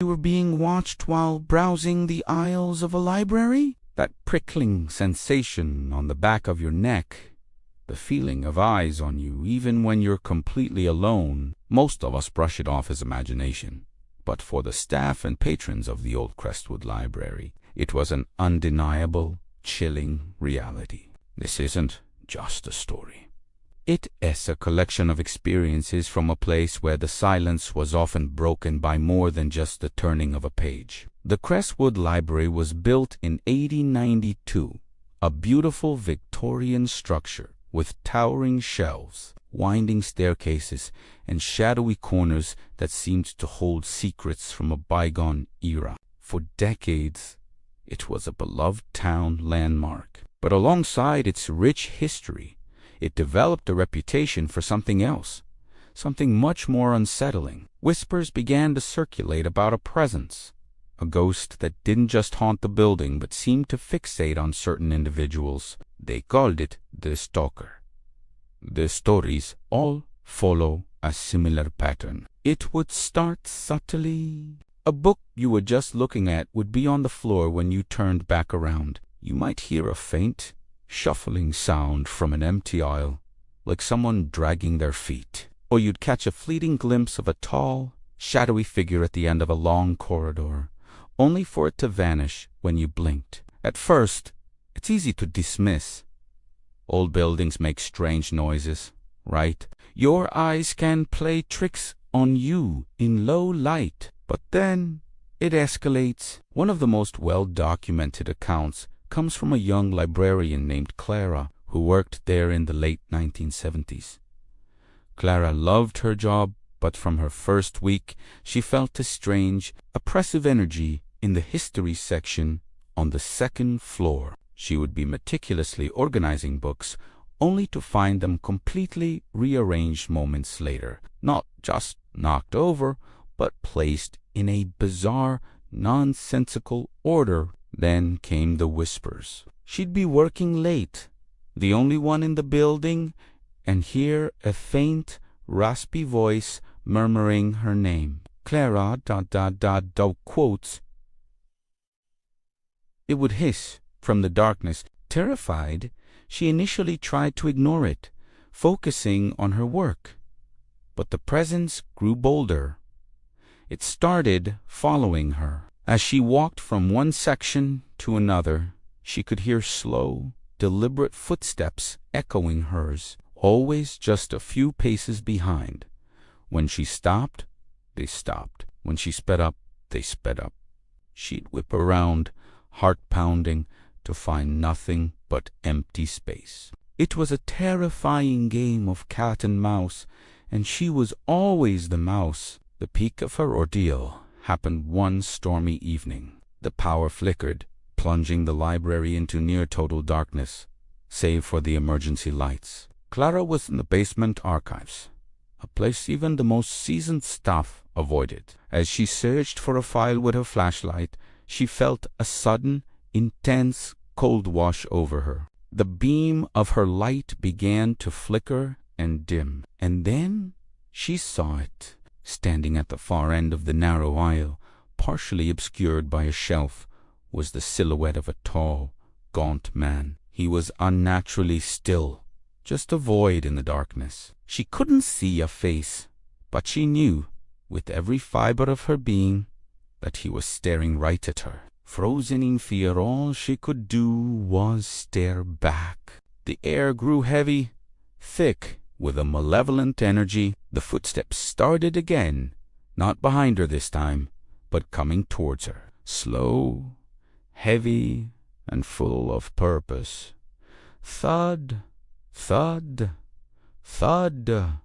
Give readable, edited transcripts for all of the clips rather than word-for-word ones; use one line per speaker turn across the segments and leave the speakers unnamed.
you were being watched while browsing the aisles of a library? That prickling sensation on the back of your neck, the feeling of eyes on you even when you're completely alone, most of us brush it off as imagination. But for the staff and patrons of the old Crestwood Library, it was an undeniable, chilling reality. This isn't just a story. It is a collection of experiences from a place where the silence was often broken by more than just the turning of a page. The Crestwood Library was built in 1892, a beautiful Victorian structure with towering shelves, winding staircases, and shadowy corners that seemed to hold secrets from a bygone era. For decades, it was a beloved town landmark. But alongside its rich history, it developed a reputation for something else, something much more unsettling. Whispers began to circulate about a presence, a ghost that didn't just haunt the building but seemed to fixate on certain individuals. They called it the stalker. The stories all follow a similar pattern. It would start subtly. A book you were just looking at would be on the floor when you turned back around. You might hear a faint, shuffling sound from an empty aisle, like someone dragging their feet. Or you'd catch a fleeting glimpse of a tall, shadowy figure at the end of a long corridor, only for it to vanish when you blinked. At first, it's easy to dismiss. Old buildings make strange noises, right? Your eyes can play tricks on you in low light. But then it escalates. One of the most well-documented accounts comes from a young librarian named Clara who worked there in the late 1970s. Clara loved her job, but from her first week she felt a strange, oppressive energy in the history section on the second floor. She would be meticulously organizing books only to find them completely rearranged moments later, not just knocked over, but placed in a bizarre, nonsensical order. Then came the whispers. She'd be working late, the only one in the building, and hear a faint, raspy voice murmuring her name. Clara, ... quotes. It would hiss from the darkness. Terrified, she initially tried to ignore it, focusing on her work. But the presence grew bolder. It started following her. As she walked from one section to another, she could hear slow, deliberate footsteps echoing hers, always just a few paces behind. When she stopped, they stopped. When she sped up, they sped up. She'd whip around, heart pounding, to find nothing but empty space. It was a terrifying game of cat and mouse, and she was always the mouse. The peak of her ordeal happened one stormy evening. The power flickered, plunging the library into near-total darkness, save for the emergency lights. Clara was in the basement archives, a place even the most seasoned staff avoided. As she searched for a file with her flashlight, she felt a sudden, intense cold wash over her. The beam of her light began to flicker and dim, and then she saw it. Standing at the far end of the narrow aisle, partially obscured by a shelf, was the silhouette of a tall, gaunt man. He was unnaturally still, just a void in the darkness. She couldn't see a face, but she knew, with every fiber of her being, that he was staring right at her. Frozen in fear, all she could do was stare back. The air grew heavy, thick, with a malevolent energy. The footsteps started again, not behind her this time, but coming towards her. Slow, heavy, and full of purpose. Thud, thud, thud.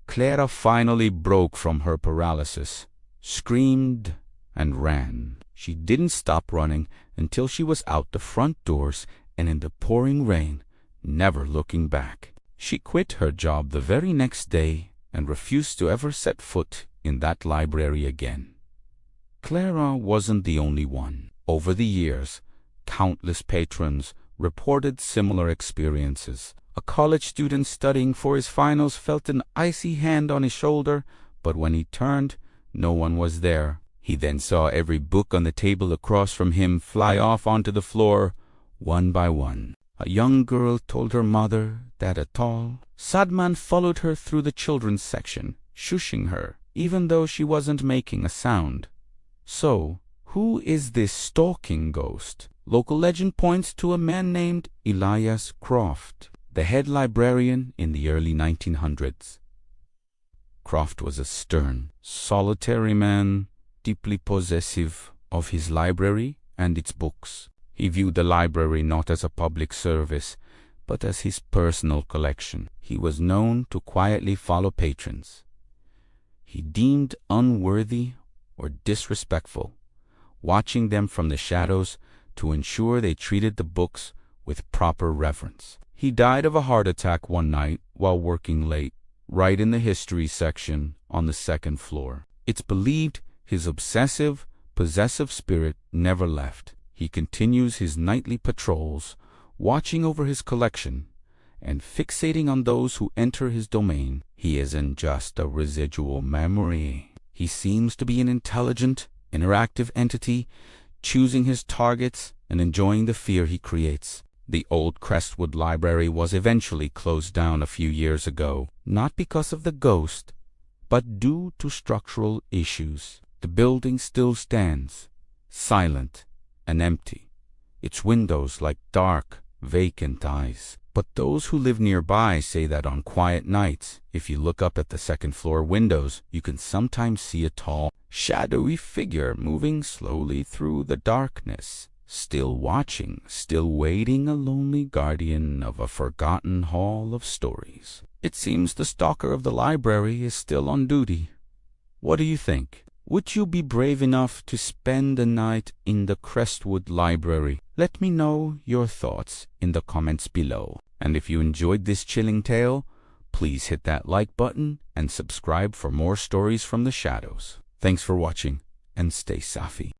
Clara finally broke from her paralysis, screamed, and ran. She didn't stop running until she was out the front doors and in the pouring rain, never looking back. She quit her job the very next day and refused to ever set foot in that library again. Clara wasn't the only one. Over the years, countless patrons reported similar experiences. A college student studying for his finals felt an icy hand on his shoulder, but when he turned, no one was there. He then saw every book on the table across from him fly off onto the floor, one by one. A young girl told her mother that a tall, sad man followed her through the children's section, shushing her, even though she wasn't making a sound. So, who is this stalking ghost? Local legend points to a man named Elias Croft, the head librarian in the early 1900s. Croft was a stern, solitary man, deeply possessive of his library and its books. He viewed the library not as a public service, but as his personal collection. He was known to quietly follow patrons he deemed unworthy or disrespectful, watching them from the shadows to ensure they treated the books with proper reverence. He died of a heart attack one night while working late, right in the history section on the second floor. It's believed his obsessive, possessive spirit never left. He continues his nightly patrols, watching over his collection and fixating on those who enter his domain. He isn't just a residual memory. He seems to be an intelligent, interactive entity, choosing his targets and enjoying the fear he creates. The old Crestwood Library was eventually closed down a few years ago, not because of the ghost, but due to structural issues. The building still stands, silent and empty, its windows like dark, vacant eyes. But those who live nearby say that on quiet nights, if you look up at the second-floor windows, you can sometimes see a tall, shadowy figure moving slowly through the darkness, still watching, still waiting, a lonely guardian of a forgotten hall of stories. It seems the stalker of the library is still on duty. What do you think? Would you be brave enough to spend the night in the Crestwood Library? Let me know your thoughts in the comments below. And if you enjoyed this chilling tale, please hit that like button and subscribe for more stories from the shadows. Thanks for watching, and stay safi.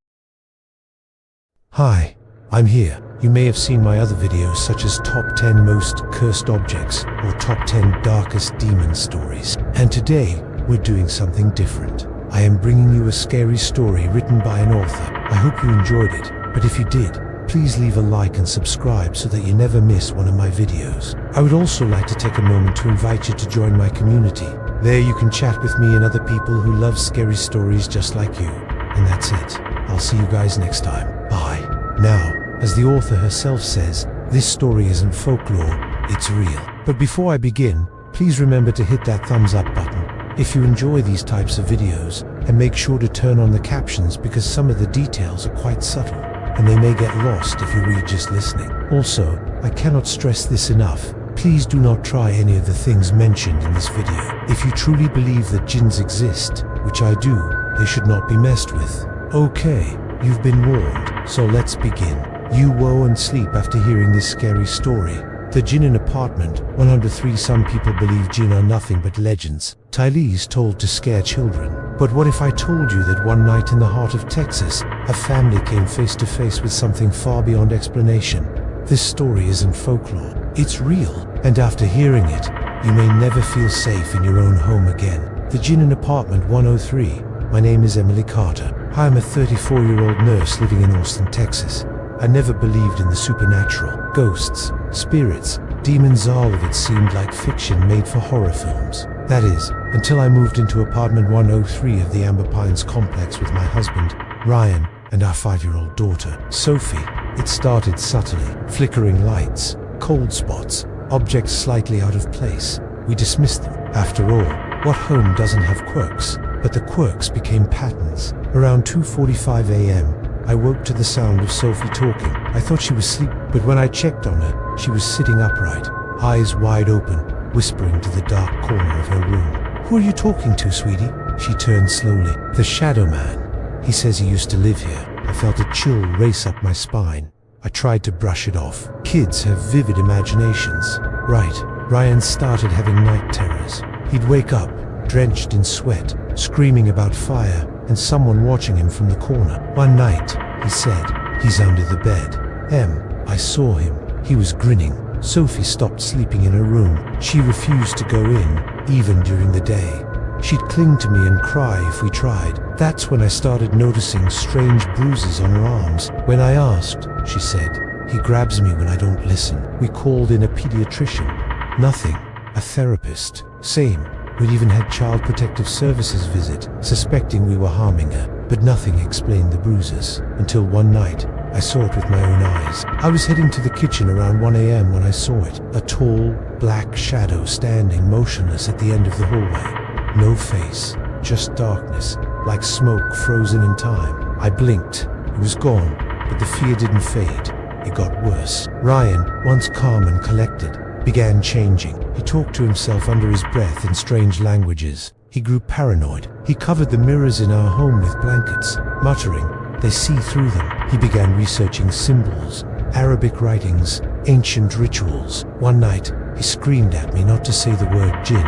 Hi, I'm here. You may have seen my other videos such as Top 10 Most Cursed Objects or Top 10 Darkest Demon Stories. And today, we're doing something different. I am bringing you a scary story written by an author. I hope you enjoyed it, but if you did, please leave a like and subscribe so that you never miss one of my videos. I would also like to take a moment to invite you to join my community. There you can chat with me and other people who love scary stories just like you. And that's it. I'll see you guys next time. Bye. Now, as the author herself says, this story isn't folklore, it's real. But before I begin, please remember to hit that thumbs up button if you enjoy these types of videos, and make sure to turn on the captions because some of the details are quite subtle, and they may get lost if you read just listening. Also, I cannot stress this enough, please do not try any of the things mentioned in this video. If you truly believe that jinns exist, which I do, they should not be messed with. Okay, you've been warned, so let's begin. You woe and sleep after hearing this scary story. The Jinn in Apartment 103. Some people believe jinn are nothing but legends, tales told to scare children. But what if I told you that one night in the heart of Texas, a family came face to face with something far beyond explanation? This story isn't folklore, it's real, and after hearing it, you may never feel safe in your own home again. The Jinn in Apartment 103. My name is Emily Carter. I am a 34-year-old nurse living in Austin, Texas. I never believed in the supernatural. Ghosts, spirits, demons, all of it seemed like fiction made for horror films. That is, until I moved into apartment 103 of the Amber Pines complex with my husband, Ryan, and our 5-year-old daughter, Sophie. It started subtly, flickering lights, cold spots, objects slightly out of place. We dismissed them. After all, what home doesn't have quirks? But the quirks became patterns. Around 2:45 a.m., I woke to the sound of Sophie talking. I thought she was asleep, but when I checked on her, she was sitting upright, eyes wide open, whispering to the dark corner of her room. Who are you talking to, sweetie? She turned slowly. The Shadow Man. He says he used to live here. I felt a chill race up my spine. I tried to brush it off. Kids have vivid imaginations. Right. Ryan started having night terrors. He'd wake up, drenched in sweat, screaming about fire, and someone watching him from the corner. One night, he said, he's under the bed. I saw him. He was grinning. Sophie stopped sleeping in her room. She refused to go in, even during the day. She'd cling to me and cry if we tried. That's when I started noticing strange bruises on her arms. When I asked, she said, "He grabs me when I don't listen." We called in a pediatrician. Nothing. A therapist. Same. We'd even had Child Protective Services visit, suspecting we were harming her, but nothing explained the bruises. Until one night, I saw it with my own eyes. I was heading to the kitchen around 1 a.m. when I saw it. A tall, black shadow standing motionless at the end of the hallway. No face, just darkness, like smoke frozen in time. I blinked. It was gone, but the fear didn't fade. It got worse. Ryan, once calm and collected, began changing. He talked to himself under his breath in strange languages. He grew paranoid. He covered the mirrors in our home with blankets, muttering, "They see through them." He began researching symbols, Arabic writings, ancient rituals. One night, he screamed at me not to say the word jinn.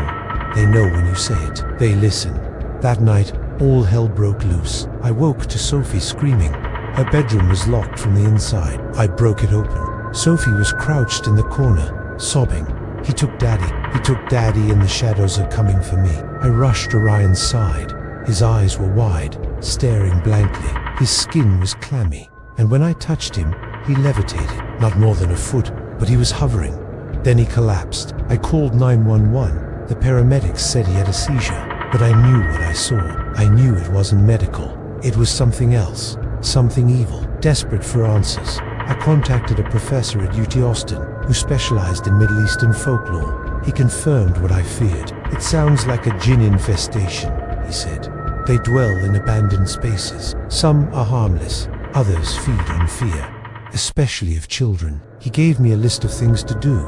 They know when you say it. They listen. That night, all hell broke loose. I woke to Sophie screaming. Her bedroom was locked from the inside. I broke it open. Sophie was crouched in the corner, sobbing. He took Daddy and the shadows are coming for me. I rushed to Ryan's side. His eyes were wide, staring blankly. His skin was clammy, and when I touched him, he levitated. Not more than a foot, but he was hovering. Then he collapsed. I called 911. The paramedics said he had a seizure, but I knew what I saw. I knew it wasn't medical. It was something else, something evil. Desperate for answers, I contacted a professor at UT Austin who specialized in Middle Eastern folklore. He confirmed what I feared. "It sounds like a jinn infestation," he said. "They dwell in abandoned spaces. Some are harmless, others feed on fear, especially of children." He gave me a list of things to do.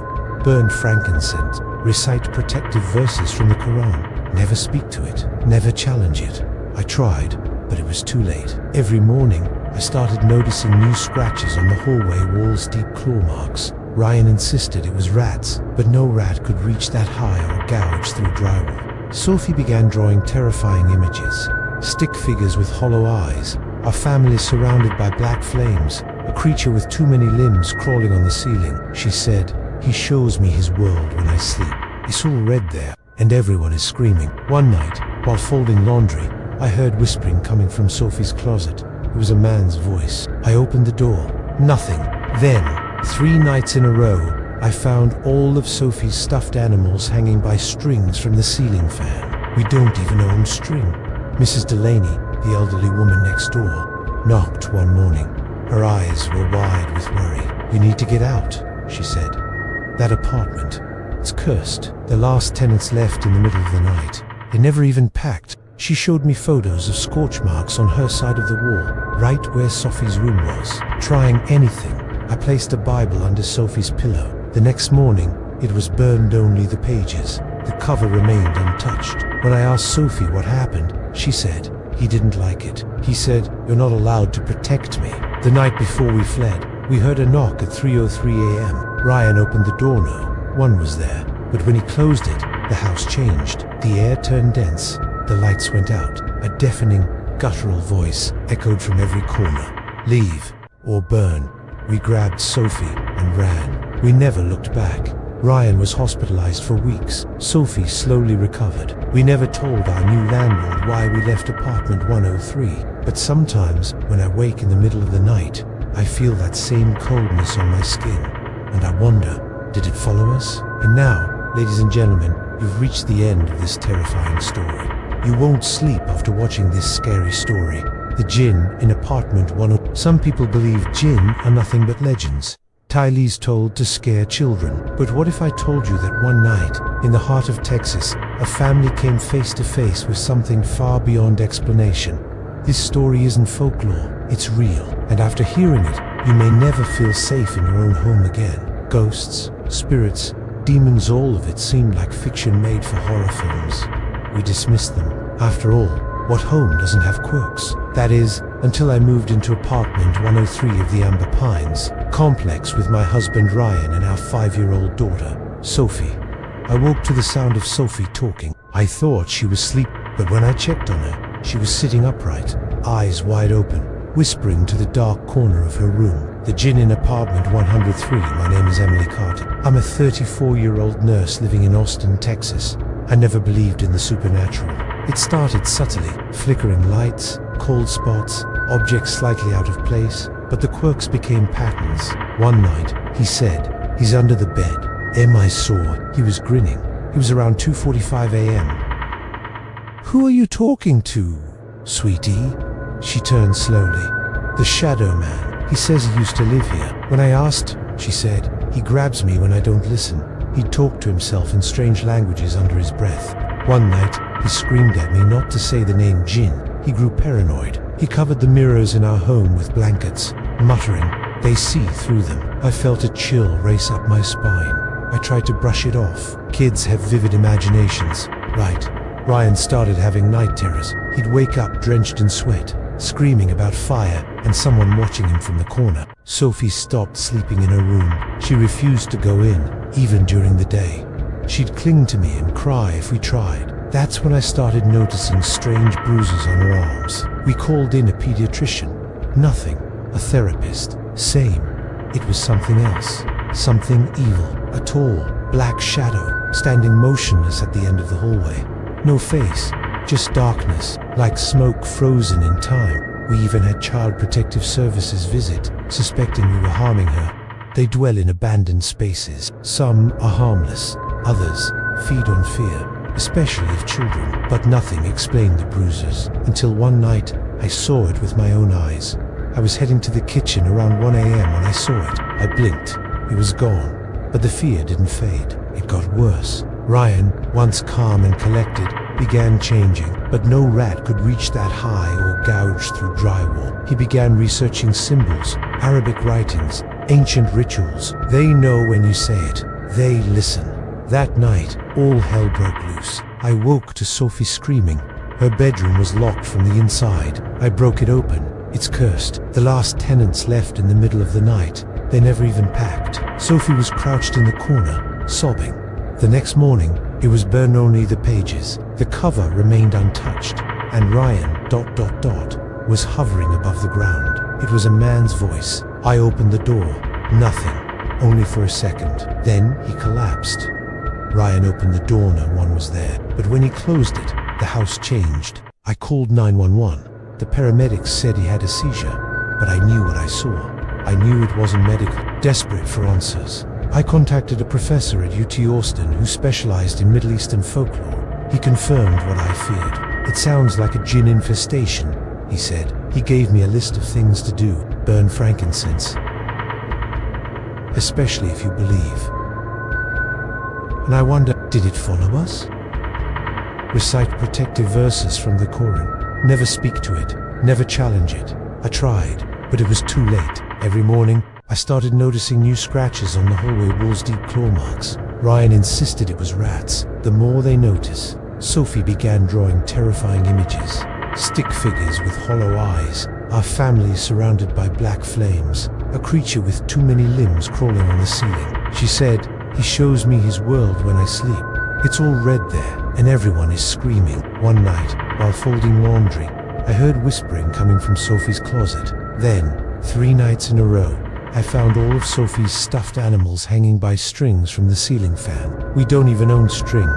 Burn frankincense, recite protective verses from the Quran, never speak to it, never challenge it. I tried, but it was too late. Every morning, I started noticing new scratches on the hallway walls, deep claw marks. Ryan insisted it was rats, but no rat could reach that high or gouge through drywall. Sophie began drawing terrifying images. Stick figures with hollow eyes, our family surrounded by black flames, a creature with too many limbs crawling on the ceiling. She said, "He shows me his world when I sleep. It's all red there, and everyone is screaming." One night, while folding laundry, I heard whispering coming from Sophie's closet. It was a man's voice. I opened the door. Nothing. Then, 3 nights in a row, I found all of Sophie's stuffed animals hanging by strings from the ceiling fan. We don't even own string. Mrs. Delaney, the elderly woman next door, knocked one morning. Her eyes were wide with worry. "You need to get out," she said. "That apartment, it's cursed. The last tenants left in the middle of the night. They never even packed." She showed me photos of scorch marks on her side of the wall, right where Sophie's room was. Trying anything, I placed a Bible under Sophie's pillow. The next morning, it was burned, only the pages. The cover remained untouched. When I asked Sophie what happened, she said, "He didn't like it. He said, 'You're not allowed to protect me.'" The night before we fled, we heard a knock at 3:03 a.m. Ryan opened the door. No one was there. But when he closed it, the house changed. The air turned dense. The lights went out. A deafening, guttural voice echoed from every corner. "Leave or burn." We grabbed Sophie and ran. We never looked back. Ryan was hospitalized for weeks. Sophie slowly recovered. We never told our new landlord why we left apartment 103. But sometimes, when I wake in the middle of the night, I feel that same coldness on my skin. And I wonder, did it follow us? And now, ladies and gentlemen, you've reached the end of this terrifying story. You won't sleep after watching this scary story. The jinn in apartment 103. Some people believe jinn are nothing but legends, Tylee's told to scare children. But what if I told you that one night, in the heart of Texas, a family came face to face with something far beyond explanation? This story isn't folklore, it's real. And after hearing it, you may never feel safe in your own home again. Ghosts, spirits, demons, all of it seemed like fiction made for horror films. We dismissed them. After all, what home doesn't have quirks? That is, until I moved into apartment 103 of the Amber Pines complex with my husband Ryan and our 5-year-old daughter, Sophie. I woke to the sound of Sophie talking. I thought she was asleep, but when I checked on her, she was sitting upright, eyes wide open, whispering to the dark corner of her room. "The jinn in apartment 103, my name is Emily Carter. I'm a 34-year-old nurse living in Austin, Texas. I never believed in the supernatural. It started subtly, flickering lights, cold spots, objects slightly out of place, but the quirks became patterns. One night, he said, "He's under the bed." I saw, he was grinning. It was around 2:45 a.m. "Who are you talking to, sweetie?" She turned slowly. "The shadow man. He says he used to live here. When I asked," she said, "he grabs me when I don't listen." He'd talk to himself in strange languages under his breath. One night, he screamed at me not to say the name Jinn. He grew paranoid. He covered the mirrors in our home with blankets, muttering, "They see through them." I felt a chill race up my spine. I tried to brush it off. Kids have vivid imaginations, right? Ryan started having night terrors. He'd wake up drenched in sweat, screaming about fire and someone watching him from the corner. Sophie stopped sleeping in her room. She refused to go in, even during the day. She'd cling to me and cry if we tried. That's when I started noticing strange bruises on her arms. We called in a pediatrician. Nothing. A therapist. Same. It was something else. Something evil. A tall, black shadow, standing motionless at the end of the hallway. No face. Just darkness, like smoke frozen in time. We even had Child Protective Services visit, suspecting we were harming her. They dwell in abandoned spaces. Some are harmless. Others feed on fear, especially of children. But nothing explained the bruises, until one night I saw it with my own eyes. I was heading to the kitchen around 1 a.m. when I saw it. I blinked. It was gone. But the fear didn't fade. It got worse. Ryan, once calm and collected, began changing, but no rat could reach that high or gouge through drywall. He began researching symbols, Arabic writings, ancient rituals. They know when you say it. They listen. That night, all hell broke loose. I woke to Sophie screaming. Her bedroom was locked from the inside. I broke it open. It's cursed. The last tenants left in the middle of the night. They never even packed. Sophie was crouched in the corner, sobbing. The next morning, it was burned only the pages. The cover remained untouched, and Ryan ... was hovering above the ground. It was a man's voice. I opened the door. Nothing. Only for a second. Then he collapsed. Ryan opened the door. No one was there. But when he closed it, the house changed. I called 911. The paramedics said he had a seizure, but I knew what I saw. I knew it wasn't medical. Desperate for answers, I contacted a professor at UT Austin who specialized in Middle Eastern folklore. He confirmed what I feared. "It sounds like a jinn infestation," he said. He gave me a list of things to do. Burn frankincense, especially if you believe. And I wonder, did it follow us? Recite protective verses from the Quran. Never speak to it. Never challenge it. I tried, but it was too late. Every morning, I started noticing new scratches on the hallway walls, deep claw marks. Ryan insisted it was rats. The more they notice, Sophie began drawing terrifying images. Stick figures with hollow eyes, our family surrounded by black flames, a creature with too many limbs crawling on the ceiling. She said, "He shows me his world when I sleep. It's all red there, and everyone is screaming." One night, while folding laundry, I heard whispering coming from Sophie's closet. Then, 3 nights in a row, I found all of Sophie's stuffed animals hanging by strings from the ceiling fan. We don't even own string.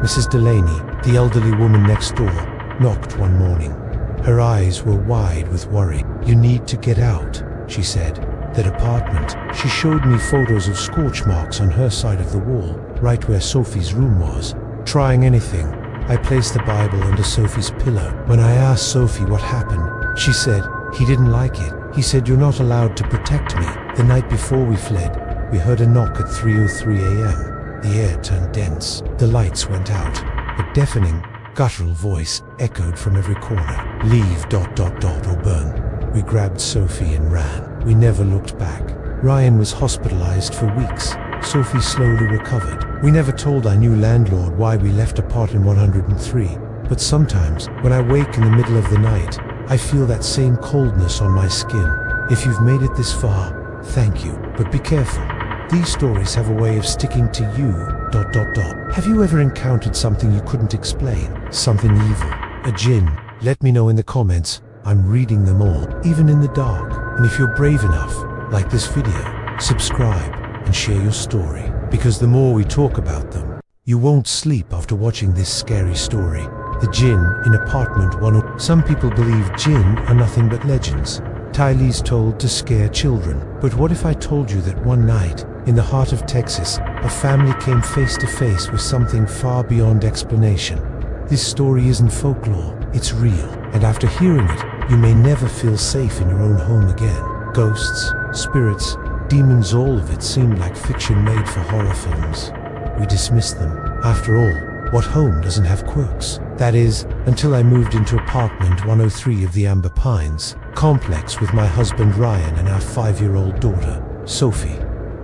Mrs. Delaney, the elderly woman next door, knocked one morning. Her eyes were wide with worry. "You need to get out," she said. That apartment. She showed me photos of scorch marks on her side of the wall, right where Sophie's room was. Trying anything, I placed the Bible under Sophie's pillow. When I asked Sophie what happened, she said, "He didn't like it. He said, 'You're not allowed to protect me.'" The night before we fled, we heard a knock at 3:03 a.m. The air turned dense. The lights went out. A deafening, guttural voice echoed from every corner. "Leave ... or burn." We grabbed Sophie and ran. We never looked back. Ryan was hospitalized for weeks. Sophie slowly recovered. We never told our new landlord why we left apart in 103. But sometimes, when I wake in the middle of the night, I feel that same coldness on my skin. If you've made it this far, thank you. But be careful. These stories have a way of sticking to you ... Have you ever encountered something you couldn't explain? Something evil? A jinn? Let me know in the comments. I'm reading them all, even in the dark. And if you're brave enough, like this video, subscribe and share your story. Because the more we talk about them, you won't sleep after watching this scary story. The Jinn in apartment 1. Some people believe jinn are nothing but legends. Tylee's told to scare children. But what if I told you that one night, in the heart of Texas, a family came face to face with something far beyond explanation? This story isn't folklore, it's real. And after hearing it, you may never feel safe in your own home again. Ghosts, spirits, demons, all of it seemed like fiction made for horror films. We dismissed them. After all, what home doesn't have quirks? That is, until I moved into apartment 103 of the Amber Pines complex with my husband Ryan and our 5-year-old daughter, Sophie.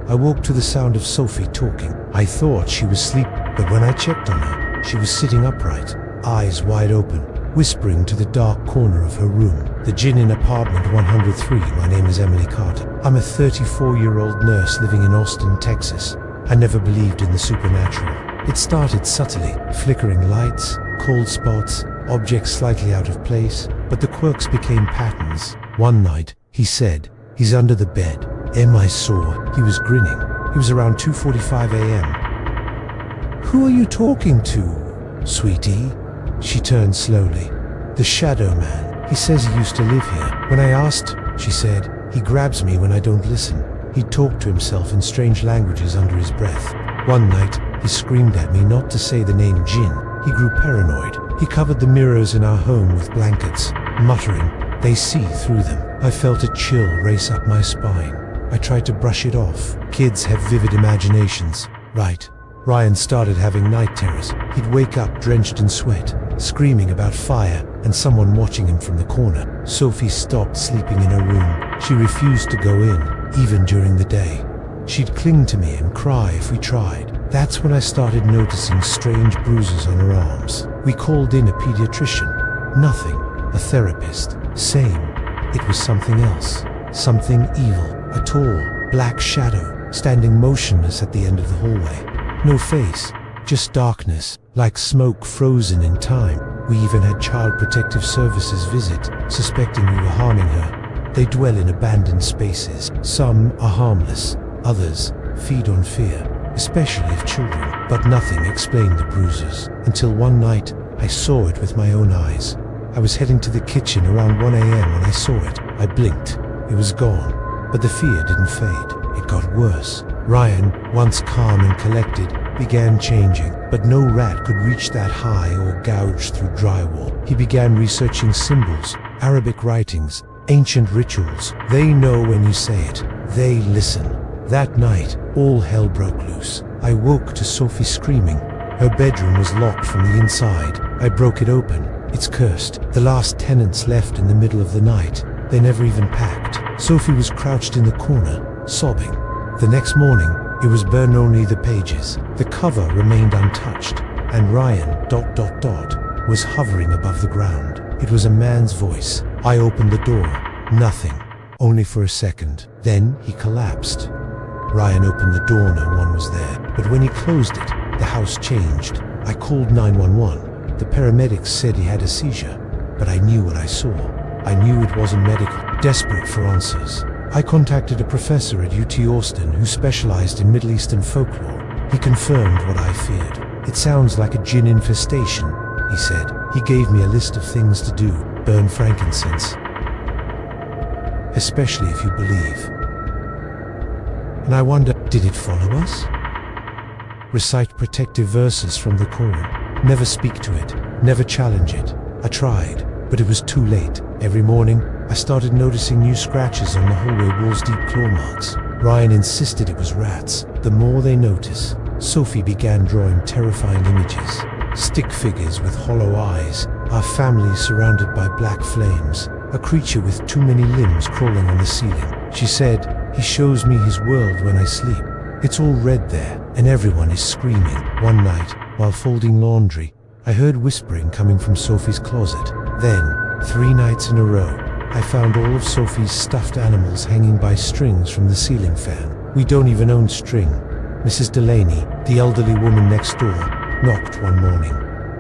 I woke to the sound of Sophie talking. I thought she was asleep, but when I checked on her, she was sitting upright, eyes wide open, whispering to the dark corner of her room. The Jinn in apartment 103. My name is Emily Carter. I'm a 34-year-old nurse living in Austin, Texas. I never believed in the supernatural. It started subtly, flickering lights, cold spots, objects slightly out of place, but the quirks became patterns. One night, he said, "He's under the bed." I saw, he was grinning. It was around 2:45 a.m. "Who are you talking to, sweetie?" She turned slowly. "The Shadow Man. He says he used to live here." When I asked, she said, "He grabs me when I don't listen." He talked to himself in strange languages under his breath. One night, he screamed at me not to say the name Jinn. He grew paranoid. He covered the mirrors in our home with blankets, muttering, "They see through them." I felt a chill race up my spine. I tried to brush it off. Kids have vivid imaginations, right? Ryan started having night terrors. He'd wake up drenched in sweat, screaming about fire and someone watching him from the corner. Sophie stopped sleeping in her room. She refused to go in, even during the day. She'd cling to me and cry if we tried. That's when I started noticing strange bruises on her arms. We called in a pediatrician. Nothing. A therapist. Same. It was something else. Something evil. A tall, black shadow, standing motionless at the end of the hallway. No face, just darkness, like smoke frozen in time. We even had Child Protective Services visit, suspecting we were harming her. They dwell in abandoned spaces. Some are harmless, others feed on fear, especially of children. But nothing explained the bruises, until one night I saw it with my own eyes. I was heading to the kitchen around 1 a.m. when I saw it. I blinked. It was gone. But the fear didn't fade. It got worse. Ryan, once calm and collected, began changing, but no rat could reach that high or gouge through drywall. He began researching symbols, Arabic writings, ancient rituals. They know when you say it. They listen. That night, all hell broke loose. I woke to Sophie screaming. Her bedroom was locked from the inside. I broke it open. It's cursed. The last tenants left in the middle of the night. They never even packed. Sophie was crouched in the corner, sobbing. The next morning, it was burned only the pages. The cover remained untouched, and Ryan, ... was hovering above the ground. It was a man's voice. I opened the door. Nothing. Only for a second. Then he collapsed. Ryan opened the door. No one was there. But when he closed it, the house changed. I called 911. The paramedics said he had a seizure, but I knew what I saw. I knew it wasn't medical. Desperate for answers, I contacted a professor at UT Austin who specialized in Middle Eastern folklore. He confirmed what I feared. "It sounds like a jinn infestation," he said. He gave me a list of things to do. Burn frankincense, especially if you believe. And I wonder, did it follow us? Recite protective verses from the Quran. Never speak to it. Never challenge it. I tried, but it was too late. Every morning, I started noticing new scratches on the hallway walls, deep claw marks. Ryan insisted it was rats. The more they notice, Sophie began drawing terrifying images. Stick figures with hollow eyes, our family surrounded by black flames, a creature with too many limbs crawling on the ceiling. She said, "He shows me his world when I sleep. It's all red there, and everyone is screaming." One night, while folding laundry, I heard whispering coming from Sophie's closet. Then, 3 nights in a row, I found all of Sophie's stuffed animals hanging by strings from the ceiling fan. We don't even own string. Mrs. Delaney, the elderly woman next door, knocked one morning.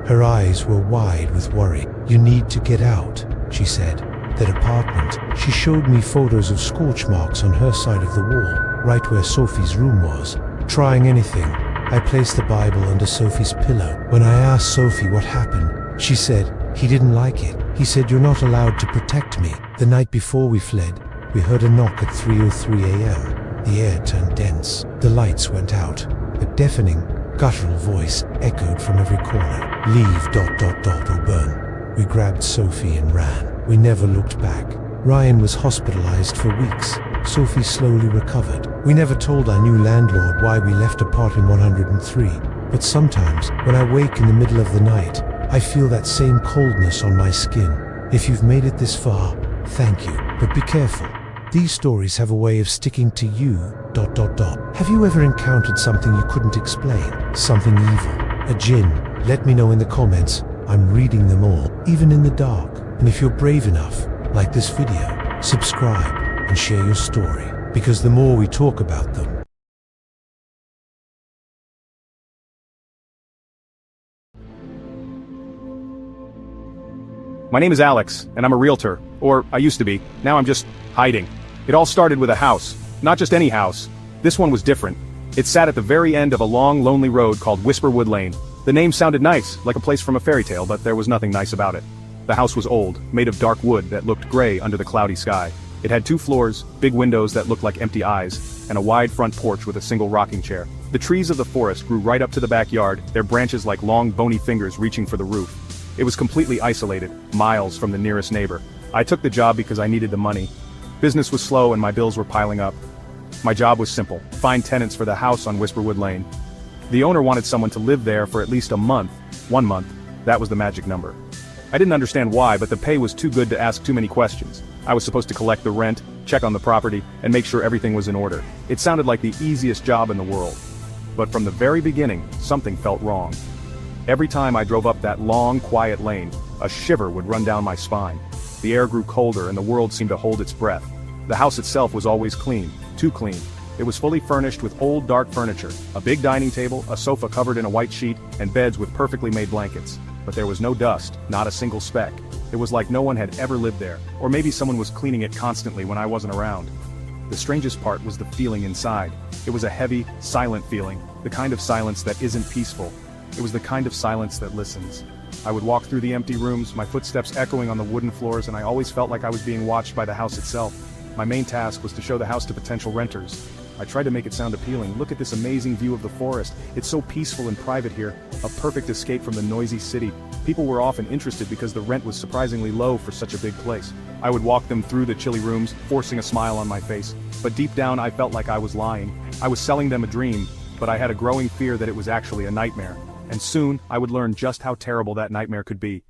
Her eyes were wide with worry. "You need to get out," she said. That apartment, she showed me photos of scorch marks on her side of the wall, right where Sophie's room was. Trying anything, I placed the Bible under Sophie's pillow. When I asked Sophie what happened, She said he didn't like it. He said, "You're not allowed to protect me." The night before we fled, we heard a knock at 3:03 a.m. The air turned dense. The lights went out. A deafening, guttural voice echoed from every corner. "Leave ... or burn." We grabbed Sophie and ran. We never looked back. Ryan was hospitalized for weeks. Sophie slowly recovered. We never told our new landlord why we left apartment 103, but sometimes, when I wake in the middle of the night, I feel that same coldness on my skin. If you've made it this far, thank you, but be careful. These stories have a way of sticking to you ... Have you ever encountered something you couldn't explain? Something evil? A jinn? Let me know in the comments. I'm reading them all, even in the dark. And if you're brave enough, like this video, subscribe and share your story, because the more we talk about them,
My name is Alex, and I'm a realtor. Or, I used to be. Now I'm just hiding. It all started with a house. Not just any house. This one was different. It sat at the very end of a long, lonely road called Whisperwood Lane. The name sounded nice, like a place from a fairy tale, but there was nothing nice about it. The house was old, made of dark wood that looked gray under the cloudy sky. It had 2 floors, big windows that looked like empty eyes, and a wide front porch with a single rocking chair. The trees of the forest grew right up to the backyard, their branches like long, bony fingers reaching for the roof. It was completely isolated, miles from the nearest neighbor. I took the job because I needed the money. Business was slow and my bills were piling up. My job was simple: find tenants for the house on Whisperwood Lane. The owner wanted someone to live there for at least a month. 1 month. That was the magic number. I didn't understand why, but the pay was too good to ask too many questions. I was supposed to collect the rent, check on the property, and make sure everything was in order. It sounded like the easiest job in the world. But from the very beginning, something felt wrong. Every time I drove up that long, quiet lane, a shiver would run down my spine. The air grew colder and the world seemed to hold its breath. The house itself was always clean, too clean. It was fully furnished with old, dark furniture, a big dining table, a sofa covered in a white sheet, and beds with perfectly made blankets. But there was no dust, not a single speck. It was like no one had ever lived there, or maybe someone was cleaning it constantly when I wasn't around. The strangest part was the feeling inside. It was a heavy, silent feeling, the kind of silence that isn't peaceful. It was the kind of silence that listens. I would walk through the empty rooms, my footsteps echoing on the wooden floors, and I always felt like I was being watched by the house itself. My main task was to show the house to potential renters. I tried to make it sound appealing. Look at this amazing view of the forest. It's so peaceful and private here, a perfect escape from the noisy city. People were often interested because the rent was surprisingly low for such a big place. I would walk them through the chilly rooms, forcing a smile on my face. But deep down I felt like I was lying. I was selling them a dream, but I had a growing fear that it was actually a nightmare. And soon, I would learn just how terrible that nightmare could be.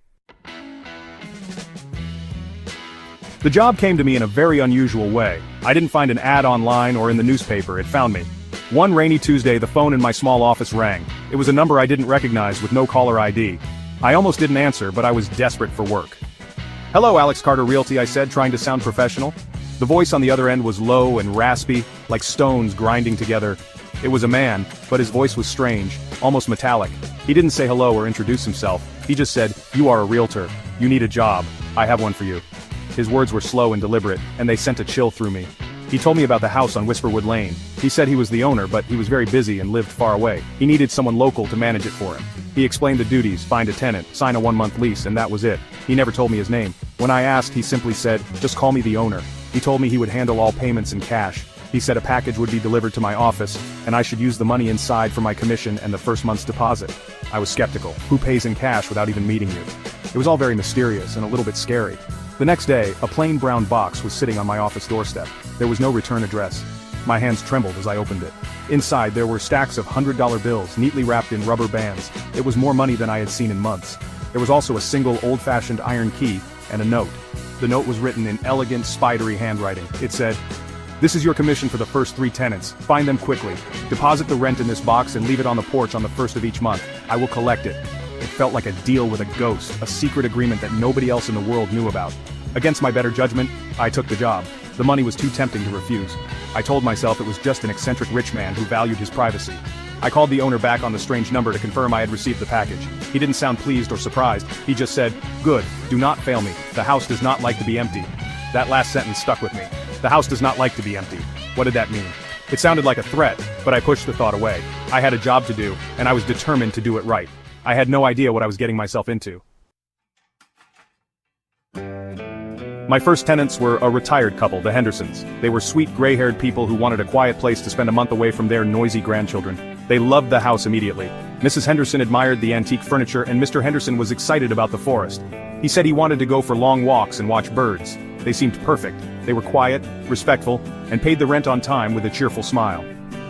The job came to me in a very unusual way. I didn't find an ad online or in the newspaper, it found me. One rainy Tuesday, the phone in my small office rang. It was a number I didn't recognize with no caller ID. I almost didn't answer, but I was desperate for work. "Hello, Alex Carter Realty," I said, trying to sound professional. The voice on the other end was low and raspy, like stones grinding together. It was a man, but his voice was strange, almost metallic. He didn't say hello or introduce himself. He just said, "You are a realtor. You need a job. I have one for you." His words were slow and deliberate, and they sent a chill through me. He told me about the house on Whisperwood Lane. He said he was the owner, but he was very busy and lived far away. He needed someone local to manage it for him. He explained the duties: find a tenant, sign a 1-month lease, and that was it. He never told me his name. When I asked, he simply said, "Just call me the owner." He told me he would handle all payments in cash. He said a package would be delivered to my office, and I should use the money inside for my commission and the first month's deposit. I was skeptical. Who pays in cash without even meeting you? It was all very mysterious and a little bit scary. The next day, a plain brown box was sitting on my office doorstep. There was no return address. My hands trembled as I opened it. Inside, there were stacks of $100 bills, neatly wrapped in rubber bands. It was more money than I had seen in months. There was also a single old-fashioned iron key and a note. The note was written in elegant, spidery handwriting. It said, "This is your commission for the first 3 tenants. Find them quickly. Deposit the rent in this box and leave it on the porch on the 1st of each month. I will collect it." It felt like a deal with a ghost, a secret agreement that nobody else in the world knew about. Against my better judgment, I took the job. The money was too tempting to refuse. I told myself it was just an eccentric rich man who valued his privacy. I called the owner back on the strange number to confirm I had received the package. He didn't sound pleased or surprised. He just said, "Good, do not fail me. The house does not like to be empty." That last sentence stuck with me. The house does not like to be empty. What did that mean? It sounded like a threat, but I pushed the thought away. I had a job to do, and I was determined to do it right. I had no idea what I was getting myself into. My first tenants were a retired couple, the Hendersons. They were sweet gray-haired people who wanted a quiet place to spend a month away from their noisy grandchildren. They loved the house immediately. Mrs. Henderson admired the antique furniture and Mr. Henderson was excited about the forest. He said he wanted to go for long walks and watch birds. They seemed perfect. They were quiet, respectful, and paid the rent on time with a cheerful smile.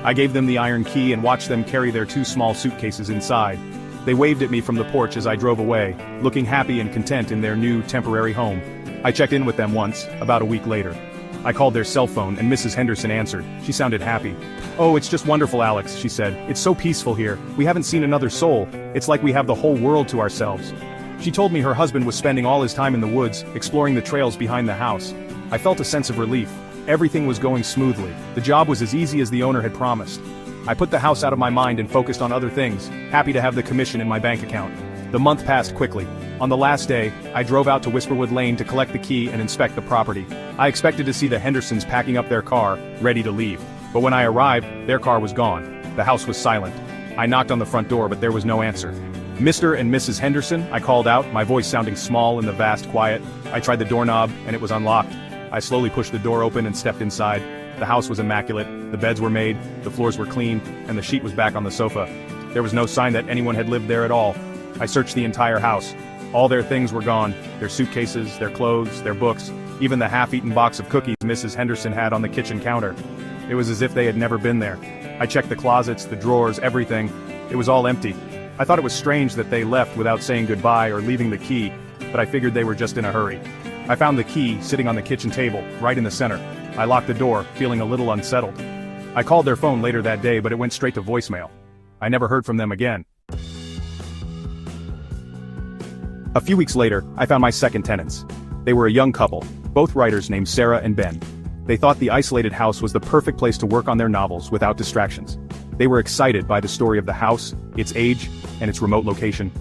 I gave them the iron key and watched them carry their 2 small suitcases inside. They waved at me from the porch as I drove away, looking happy and content in their new temporary home. I checked in with them once, about a week later. I called their cell phone and Mrs. Henderson answered. She sounded happy. "Oh, it's just wonderful, Alex," she said. "It's so peaceful here. We haven't seen another soul. It's like we have the whole world to ourselves." She told me her husband was spending all his time in the woods, exploring the trails behind the house. I felt a sense of relief. Everything was going smoothly. The job was as easy as the owner had promised. I put the house out of my mind and focused on other things, happy to have the commission in my bank account. The month passed quickly. On the last day, I drove out to Whisperwood Lane to collect the key and inspect the property. I expected to see the Hendersons packing up their car, ready to leave. But when I arrived, their car was gone. The house was silent. I knocked on the front door but there was no answer. "Mr. and Mrs. Henderson?" I called out, my voice sounding small in the vast quiet. I tried the doorknob, and it was unlocked. I slowly pushed the door open and stepped inside. The house was immaculate, the beds were made, the floors were clean, and the sheet was back on the sofa. There was no sign that anyone had lived there at all. I searched the entire house. All their things were gone, their suitcases, their clothes, their books, even the half-eaten box of cookies Mrs. Henderson had on the kitchen counter. It was as if they had never been there. I checked the closets, the drawers, everything. It was all empty. I thought it was strange that they left without saying goodbye or leaving the key, but I figured they were just in a hurry. I found the key sitting on the kitchen table, right in the center. I locked the door, feeling a little unsettled. I called their phone later that day but it went straight to voicemail. I never heard from them again. A few weeks later, I found my second tenants. They were a young couple, both writers named Sarah and Ben. They thought the isolated house was the perfect place to work on their novels without distractions. They were excited by the story of the house, its age, and its remote location.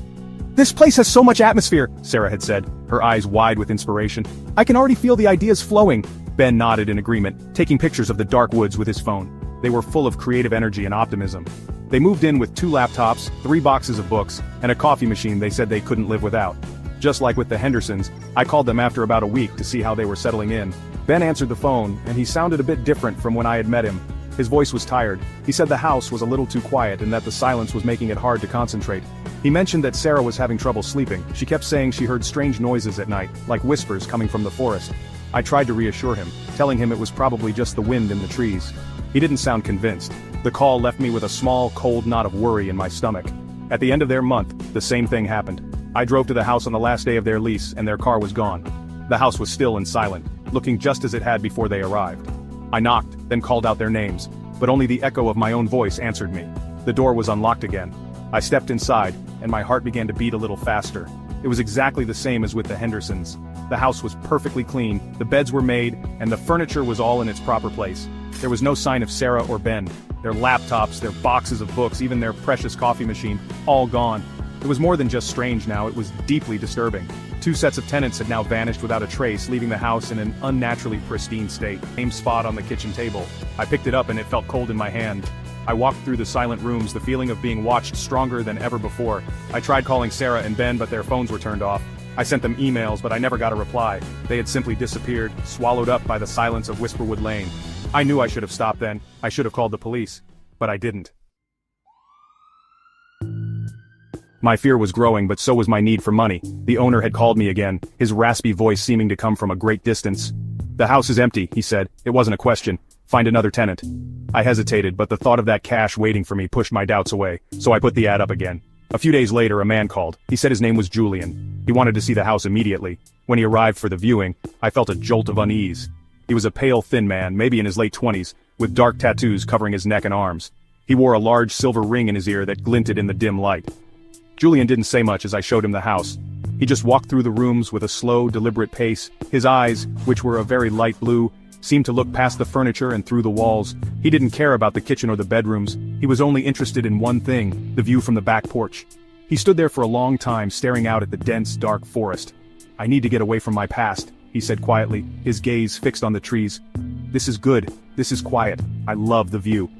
"This place has so much atmosphere," Sarah had said, her eyes wide with inspiration. "I can already feel the ideas flowing." Ben nodded in agreement, taking pictures of the dark woods with his phone. They were full of creative energy and optimism. They moved in with 2 laptops, 3 boxes of books, and a coffee machine they said they couldn't live without. Just like with the Hendersons, I called them after about a week to see how they were settling in. Ben answered the phone, and he sounded a bit different from when I had met him. His voice was tired. He said the house was a little too quiet and that the silence was making it hard to concentrate. He mentioned that Sarah was having trouble sleeping. She kept saying she heard strange noises at night, like whispers coming from the forest. I tried to reassure him, telling him it was probably just the wind in the trees. He didn't sound convinced. The call left me with a small, cold knot of worry in my stomach. At the end of their month, the same thing happened. I drove to the house on the last day of their lease and their car was gone. The house was still and silent, looking just as it had before they arrived. I knocked, then called out their names, but only the echo of my own voice answered me. The door was unlocked again. I stepped inside, and my heart began to beat a little faster. It was exactly the same as with the Hendersons. The house was perfectly clean, the beds were made, and the furniture was all in its proper place. There was no sign of Sarah or Ben. Their laptops, their boxes of books, even their precious coffee machine, all gone. It was more than just strange now, it was deeply disturbing. 2 sets of tenants had now vanished without a trace, leaving the house in an unnaturally pristine state. Same spot on the kitchen table. I picked it up and it felt cold in my hand. I walked through the silent rooms, the feeling of being watched stronger than ever before. I tried calling Sarah and Ben but their phones were turned off. I sent them emails but I never got a reply. They had simply disappeared, swallowed up by the silence of Whisperwood Lane. I knew I should have stopped then. I should have called the police. But I didn't. My fear was growing, but so was my need for money. The owner had called me again, his raspy voice seeming to come from a great distance. "The house is empty," he said. "It wasn't a question. Find another tenant." I hesitated, but the thought of that cash waiting for me pushed my doubts away, so I put the ad up again. A few days later, a man called. He said his name was Julian. He wanted to see the house immediately. When he arrived for the viewing, I felt a jolt of unease. He was a pale, thin man, maybe in his late 20s, with dark tattoos covering his neck and arms. He wore a large silver ring in his ear that glinted in the dim light. Julian didn't say much as I showed him the house. He just walked through the rooms with a slow, deliberate pace. His eyes, which were a very light blue, seemed to look past the furniture and through the walls. He didn't care about the kitchen or the bedrooms. He was only interested in one thing, the view from the back porch. He stood there for a long time staring out at the dense, dark forest. "I need to get away from my past," he said quietly, his gaze fixed on the trees. "This is good. This is quiet. I love the view."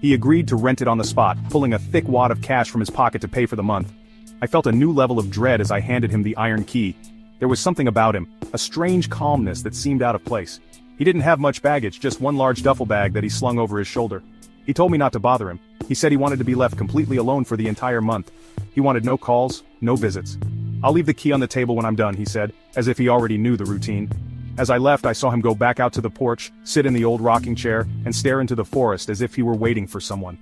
He agreed to rent it on the spot, pulling a thick wad of cash from his pocket to pay for the month. I felt a new level of dread as I handed him the iron key. There was something about him, a strange calmness that seemed out of place. He didn't have much baggage, just one large duffel bag that he slung over his shoulder. He told me not to bother him. He said he wanted to be left completely alone for the entire month. He wanted no calls, no visits. "I'll leave the key on the table when I'm done," he said, as if he already knew the routine. As I left, I saw him go back out to the porch, sit in the old rocking chair, and stare into the forest as if he were waiting for someone.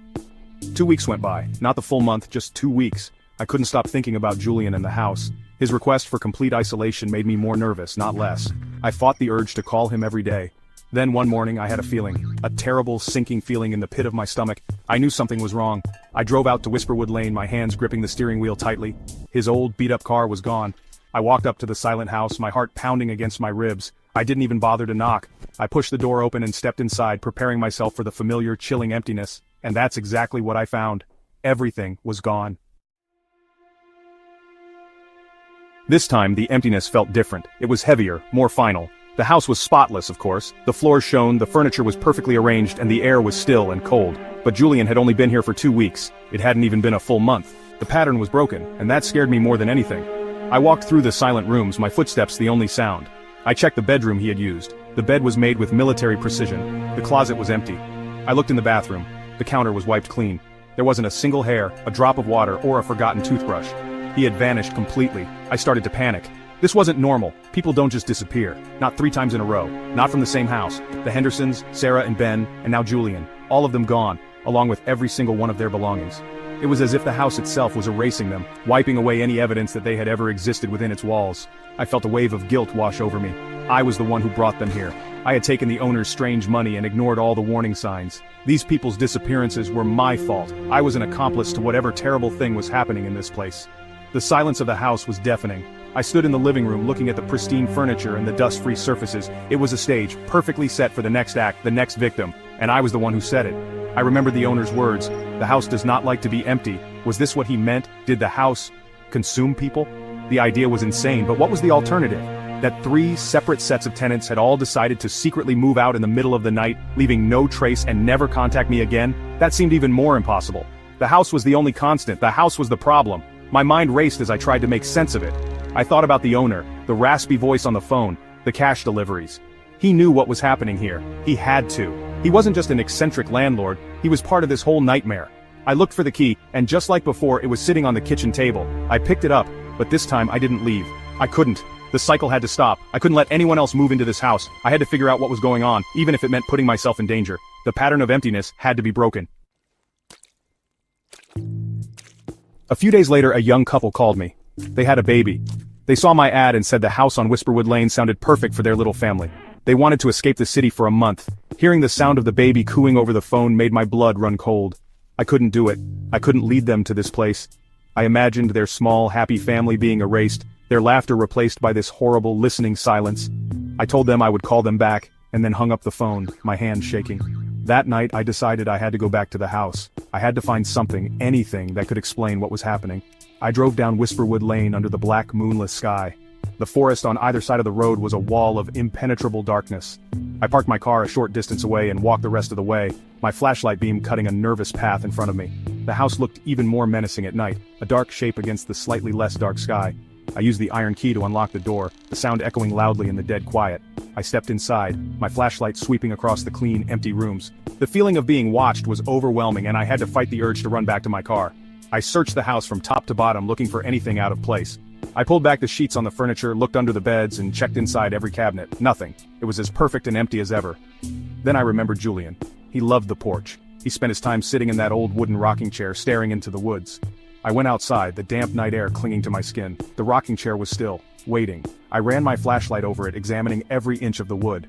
2 weeks went by, not the full month, just 2 weeks. I couldn't stop thinking about Julian and the house. His request for complete isolation made me more nervous, not less. I fought the urge to call him every day. Then one morning I had a feeling, a terrible sinking feeling in the pit of my stomach. I knew something was wrong. I drove out to Whisperwood Lane, my hands gripping the steering wheel tightly. His old beat-up car was gone. I walked up to the silent house, my heart pounding against my ribs. I didn't even bother to knock. I pushed the door open and stepped inside, preparing myself for the familiar chilling emptiness. And that's exactly what I found. Everything was gone. This time, the emptiness felt different. It was heavier, more final. The house was spotless, of course. The floors shone, the furniture was perfectly arranged, and the air was still and cold. But Julian had only been here for 2 weeks. It hadn't even been a full month. The pattern was broken, and that scared me more than anything. I walked through the silent rooms, my footsteps the only sound. I checked the bedroom he had used. The bed was made with military precision. The closet was empty. I looked in the bathroom. The counter was wiped clean. There wasn't a single hair, a drop of water, or a forgotten toothbrush. He had vanished completely. I started to panic. This wasn't normal. People don't just disappear. Not 3 times in a row. Not from the same house. The Hendersons, Sarah and Ben, and now Julian. All of them gone, along with every single one of their belongings. It was as if the house itself was erasing them, wiping away any evidence that they had ever existed within its walls. I felt a wave of guilt wash over me. I was the one who brought them here. I had taken the owner's strange money and ignored all the warning signs. These people's disappearances were my fault. I was an accomplice to whatever terrible thing was happening in this place. The silence of the house was deafening. I stood in the living room looking at the pristine furniture and the dust-free surfaces. It was a stage, perfectly set for the next act, the next victim, and I was the one who said it. I remembered the owner's words, "The house does not like to be empty." Was this what he meant? Did the house consume people? The idea was insane, but what was the alternative? That 3 separate sets of tenants had all decided to secretly move out in the middle of the night, leaving no trace and never contact me again? That seemed even more impossible. The house was the only constant, the house was the problem. My mind raced as I tried to make sense of it. I thought about the owner, the raspy voice on the phone, the cash deliveries. He knew what was happening here. He had to. He wasn't just an eccentric landlord, he was part of this whole nightmare. I looked for the key, and just like before, it was sitting on the kitchen table. I picked it up, but this time I didn't leave. I couldn't. The cycle had to stop. I couldn't let anyone else move into this house. I had to figure out what was going on, even if it meant putting myself in danger. The pattern of emptiness had to be broken. A few days later, a young couple called me. They had a baby. They saw my ad and said the house on Whisperwood Lane sounded perfect for their little family. They wanted to escape the city for a month. Hearing the sound of the baby cooing over the phone made my blood run cold. I couldn't do it. I couldn't lead them to this place. I imagined their small, happy family being erased, their laughter replaced by this horrible, listening silence. I told them I would call them back, and then hung up the phone, my hand shaking. That night, I decided I had to go back to the house. I had to find something, anything, that could explain what was happening. I drove down Whisperwood Lane under the black, moonless sky. The forest on either side of the road was a wall of impenetrable darkness. I parked my car a short distance away and walked the rest of the way, my flashlight beam cutting a nervous path in front of me. The house looked even more menacing at night, a dark shape against the slightly less dark sky. I used the iron key to unlock the door, the sound echoing loudly in the dead quiet. I stepped inside, my flashlight sweeping across the clean, empty rooms. The feeling of being watched was overwhelming, and I had to fight the urge to run back to my car. I searched the house from top to bottom looking for anything out of place. I pulled back the sheets on the furniture, looked under the beds, and checked inside every cabinet. Nothing. It was as perfect and empty as ever. Then I remembered Julian. He loved the porch. He spent his time sitting in that old wooden rocking chair staring into the woods. I went outside, the damp night air clinging to my skin. The rocking chair was still, waiting. I ran my flashlight over it, examining every inch of the wood.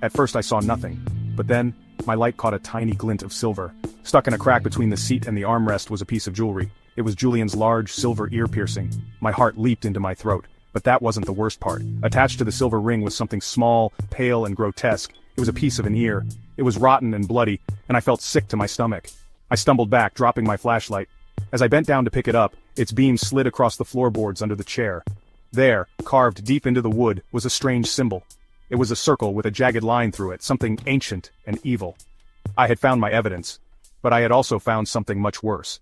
At first I saw nothing, but then, my light caught a tiny glint of silver. Stuck in a crack between the seat and the armrest was a piece of jewelry. It was Julian's large, silver ear piercing. My heart leaped into my throat. But that wasn't the worst part. Attached to the silver ring was something small, pale, and grotesque. It was a piece of an ear. It was rotten and bloody, and I felt sick to my stomach. I stumbled back, dropping my flashlight. As I bent down to pick it up, its beam slid across the floorboards under the chair. There, carved deep into the wood, was a strange symbol. It was a circle with a jagged line through it, something ancient and evil. I had found my evidence, but I had also found something much worse.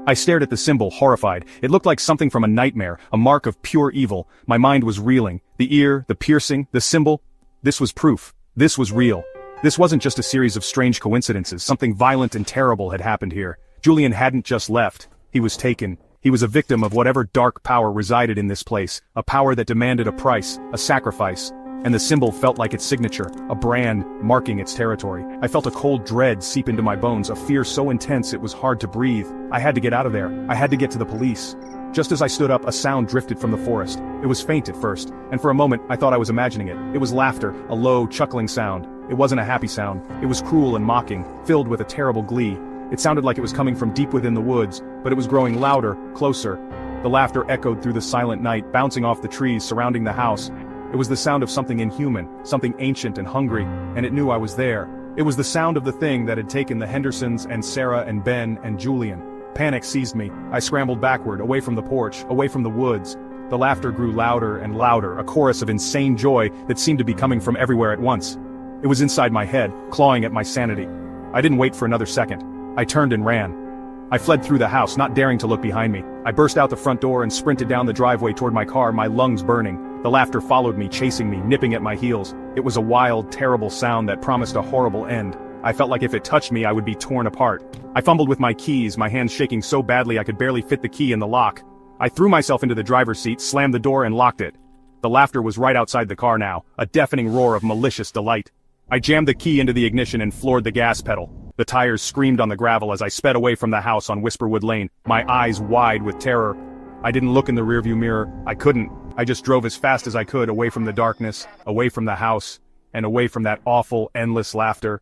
I stared at the symbol, horrified. It looked like something from a nightmare, a mark of pure evil. My mind was reeling. The ear, the piercing, the symbol. This was proof. This was real. This wasn't just a series of strange coincidences. Something violent and terrible had happened here. Julian hadn't just left. He was taken. He was a victim of whatever dark power resided in this place, a power that demanded a price, a sacrifice. And the symbol felt like its signature, a brand marking its territory. I felt a cold dread seep into my bones, a fear so intense it was hard to breathe. I had to get out of there. I had to get to the police. Just as I stood up, a sound drifted from the forest. It was faint at first, and for a moment I thought I was imagining it. It was laughter, a low, chuckling sound. It wasn't a happy sound. It was cruel and mocking, filled with a terrible glee. It sounded like it was coming from deep within the woods, but it was growing louder, closer. The laughter echoed through the silent night, bouncing off the trees surrounding the house. It was the sound of something inhuman, something ancient and hungry, and it knew I was there. It was the sound of the thing that had taken the Hendersons and Sarah and Ben and Julian. Panic seized me. I scrambled backward, away from the porch, away from the woods. The laughter grew louder and louder, a chorus of insane joy that seemed to be coming from everywhere at once. It was inside my head, clawing at my sanity. I didn't wait for another second. I turned and ran. I fled through the house, not daring to look behind me. I burst out the front door and sprinted down the driveway toward my car, my lungs burning. The laughter followed me, chasing me, nipping at my heels. It was a wild, terrible sound that promised a horrible end. I felt like if it touched me I would be torn apart. I fumbled with my keys, my hands shaking so badly I could barely fit the key in the lock. I threw myself into the driver's seat, slammed the door and locked it. The laughter was right outside the car now, a deafening roar of malicious delight. I jammed the key into the ignition and floored the gas pedal. The tires screamed on the gravel as I sped away from the house on Whisperwood Lane, my eyes wide with terror. I didn't look in the rearview mirror. I couldn't. I just drove as fast as I could, away from the darkness, away from the house, and away from that awful, endless laughter.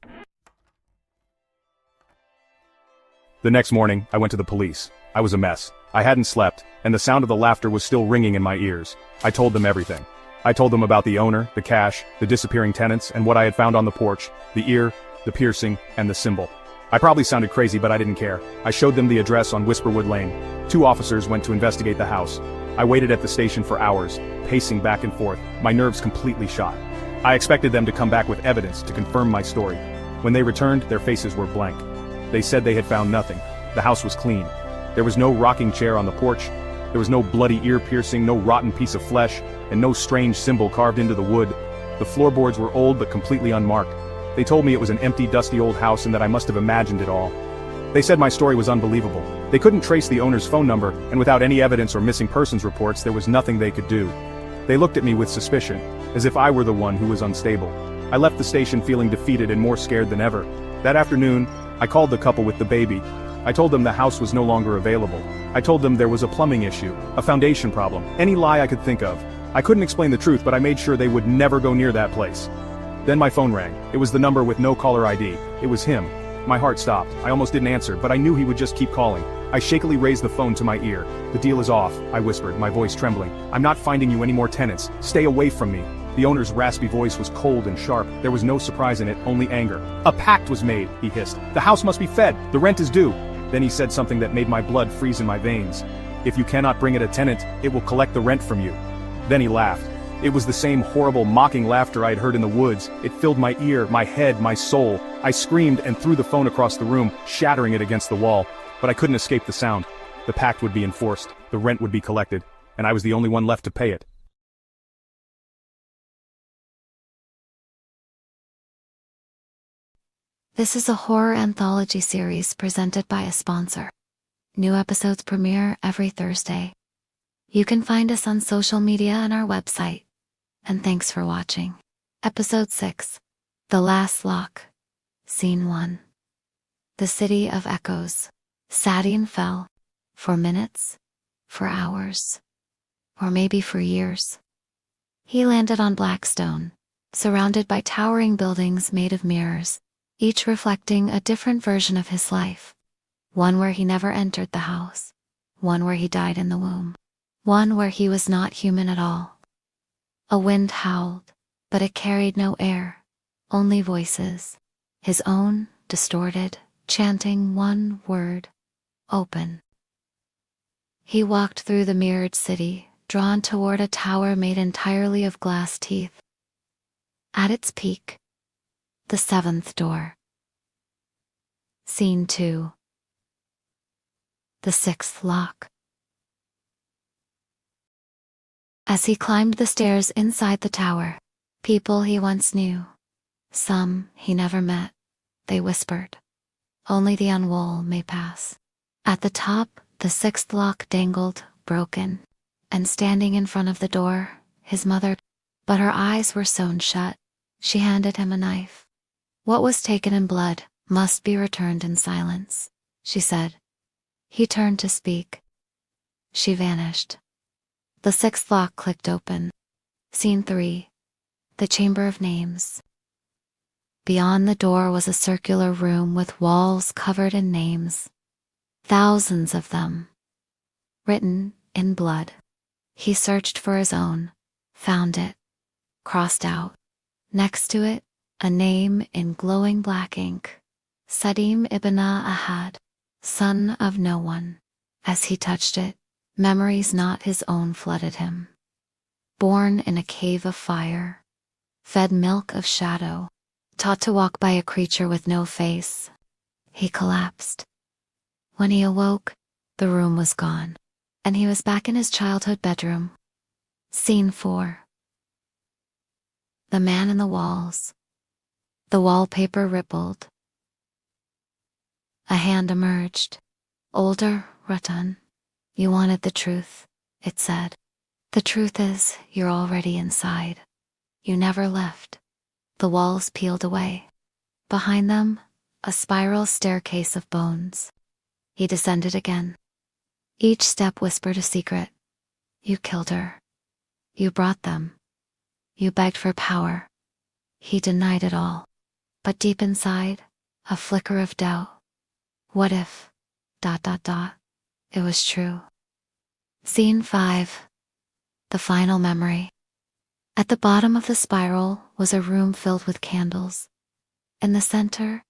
The next morning, I went to the police. I was a mess. I hadn't slept, and the sound of the laughter was still ringing in my ears. I told them everything. I told them about the owner, the cash, the disappearing tenants, and what I had found on the porch, the ear, the piercing, and the symbol. I probably sounded crazy, but I didn't care. I showed them the address on Whisperwood Lane. 2 officers went to investigate the house. I waited at the station for hours, pacing back and forth, my nerves completely shot. I expected them to come back with evidence to confirm my story. When they returned, their faces were blank. They said they had found nothing. The house was clean. There was no rocking chair on the porch. There was no bloody ear piercing, no rotten piece of flesh, and no strange symbol carved into the wood. The floorboards were old but completely unmarked. They told me it was an empty, dusty old house and that I must have imagined it all. They said my story was unbelievable. They couldn't trace the owner's phone number, and without any evidence or missing persons reports, there was nothing they could do. They looked at me with suspicion, as if I were the one who was unstable. I left the station feeling defeated and more scared than ever. That afternoon, I called the couple with the baby. I told them the house was no longer available. I told them there was a plumbing issue, a foundation problem, any lie I could think of. I couldn't explain the truth, but I made sure they would never go near that place. Then my phone rang. It was the number with no caller ID. It was him. My heart stopped. I almost didn't answer, but I knew he would just keep calling. I shakily raised the phone to my ear. "The deal is off," I whispered, my voice trembling. "I'm not finding you any more tenants. Stay away from me." The owner's raspy voice was cold and sharp. There was no surprise in it, only anger. "A pact was made," he hissed. "The house must be fed. The rent is due." Then he said something that made my blood freeze in my veins. "If you cannot bring it a tenant, it will collect the rent from you." Then he laughed. It was the same horrible, mocking laughter I had heard in the woods. It filled my ear, my head, my soul. I screamed and threw the phone across the room, shattering it against the wall. But I couldn't escape the sound. The pact would be enforced, the rent would be collected, and I was the only one left to pay it.
This is a horror anthology series presented by a sponsor. New episodes premiere every Thursday. You can find us on social media and our website. And thanks for watching. Episode 6. The Last Lock. Scene 1. The City of Echoes. Sadian fell. For minutes. For hours. Or maybe for years. He landed on Blackstone, surrounded by towering buildings made of mirrors, each reflecting a different version of his life. One where he never entered the house. One where he died in the womb. One where he was not human at all. A wind howled, but it carried no air, only voices. His own, distorted, chanting one word: open. He walked through the mirrored city, drawn toward a tower made entirely of glass teeth. At its peak, the 7th door. Scene 2. The sixth lock. As he climbed the stairs inside the tower, people he once knew, some he never met, they whispered, "Only the unwell may pass." At the top, the sixth lock dangled, broken, and standing in front of the door, his mother. But her eyes were sewn shut. She handed him a knife. "What was taken in blood must be returned in silence," she said. He turned to speak. She vanished. The sixth lock clicked open. Scene 3. The Chamber of Names. Beyond the door was a circular room with walls covered in names. Thousands of them. Written in blood. He searched for his own, found it, crossed out. Next to it, a name in glowing black ink. Sadim ibn Ahad, son of no one. As he touched it, memories not his own flooded him. Born in a cave of fire, fed milk of shadow, taught to walk by a creature with no face, he collapsed. When he awoke, the room was gone, and he was back in his childhood bedroom. Scene 4. The man in the walls. The wallpaper rippled. A hand emerged. "Older, Ratan. You wanted the truth," it said. "The truth is, you're already inside. You never left." The walls peeled away. Behind them, a spiral staircase of bones. He descended again. Each step whispered a secret. You killed her. You brought them. You begged for power. He denied it all. But deep inside, a flicker of doubt. What if... It was true. Scene 5. The final memory. At the bottom of the spiral was a room filled with candles. In the center,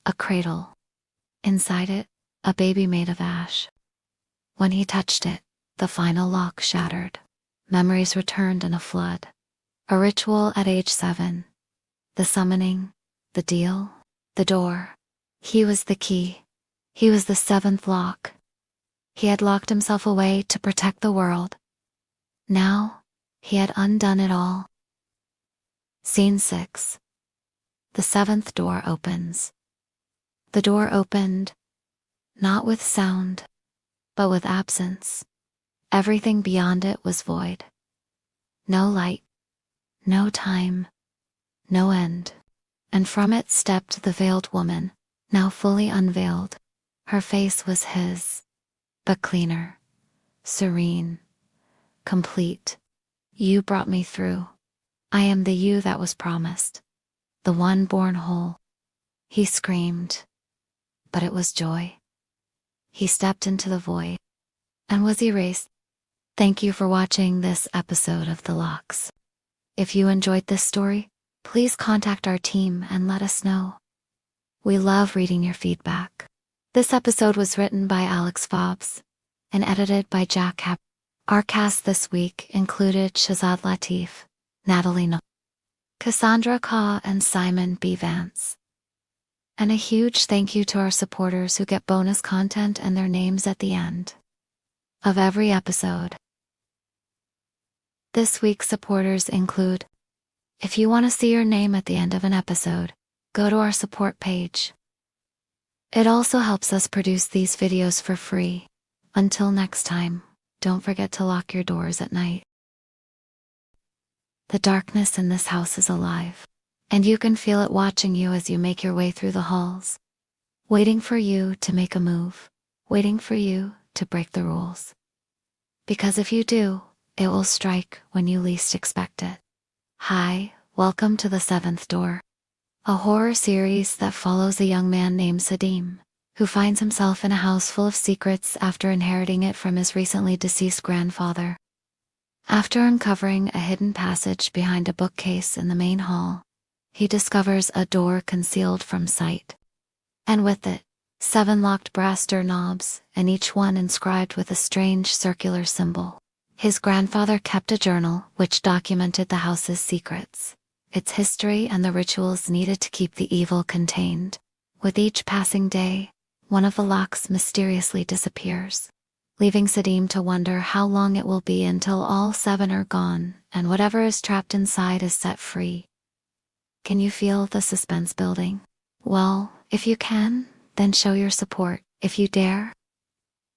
a cradle. Inside it, a baby made of ash. When he touched it, the final lock shattered. Memories returned in a flood. A ritual at age 7. The summoning, the deal, the door. He was the key. He was the 7th lock. He had locked himself away to protect the world. Now, he had undone it all. Scene 6. The 7th door opens. The door opened, not with sound, but with absence. Everything beyond it was void. No light, no time, no end. And from it stepped the veiled woman, now fully unveiled. Her face was his, but cleaner, serene, complete. You brought me through. I am the you that was promised, the one born whole. He screamed, but it was joy. He stepped into the void and was erased. Thank you for watching this episode of The Locks. If you enjoyed this story, please contact our team and let us know. We love reading your feedback. This episode was written by Alex Fobbs and edited by Jack Hep. Our cast this week included Shazad Latif, Natalie No, Cassandra Kaw, and Simon B. Vance. And a huge thank you to our supporters who get bonus content and their names at the end of every episode. This week's supporters include: if you want to see your name at the end of an episode, go to our support page. It also helps us produce these videos for free. Until next time, don't forget to lock your doors at night. The darkness in this house is alive, and you can feel it watching you as you make your way through the halls, waiting for you to make a move, waiting for you to break the rules. Because if you do, it will strike when you least expect it. Hi, welcome to The 7th Door, a horror series that follows a young man named Sadim, who finds himself in a house full of secrets after inheriting it from his recently deceased grandfather. After uncovering a hidden passage behind a bookcase in the main hall, he discovers a door concealed from sight. And with it, 7 locked brass doorknobs, and each one inscribed with a strange circular symbol. His grandfather kept a journal which documented the house's secrets, its history, and the rituals needed to keep the evil contained. With each passing day, one of the locks mysteriously disappears, leaving Sadim to wonder how long it will be until all 7 are gone and whatever is trapped inside is set free. Can you feel the suspense building? Well, if you can, then show your support, if you dare.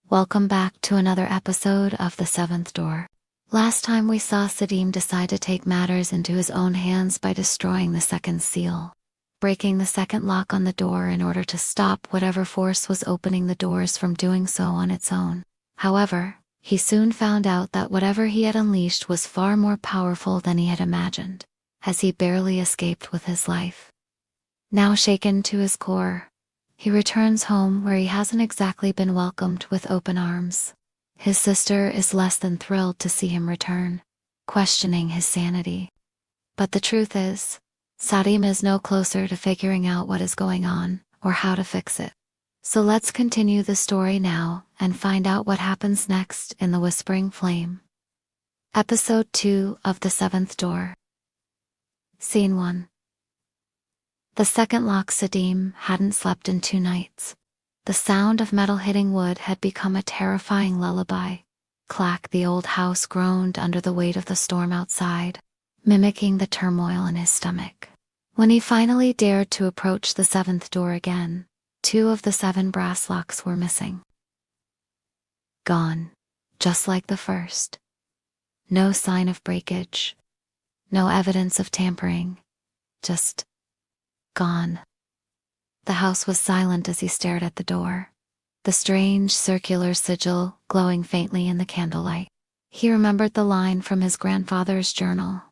Welcome back to another episode of The Seventh Door. Last time we saw Sadim decide to take matters into his own hands by destroying the second seal, breaking the second lock on the door in order to stop whatever force was opening the doors from doing so on its own. However, he soon found out that whatever he had unleashed was far more powerful than he had imagined, as he barely escaped with his life. Now shaken to his core, he returns home where he hasn't exactly been welcomed with open arms. His sister is less than thrilled to see him return, questioning his sanity. But the truth is, Sadim is no closer to figuring out what is going on or how to fix it. So let's continue the story now and find out what happens next in The Whispering Flame. Episode 2 of The Seventh Door. Scene 1. The second lock. Sadim hadn't slept in 2 nights. The sound of metal hitting wood had become a terrifying lullaby. Clack, the old house groaned under the weight of the storm outside, mimicking the turmoil in his stomach. When he finally dared to approach the 7th door again, 2 of the 7 brass locks were missing. Gone, just like the first. No sign of breakage. No evidence of tampering. Just gone. The house was silent as he stared at the door, the strange circular sigil glowing faintly in the candlelight. He remembered the line from his grandfather's journal.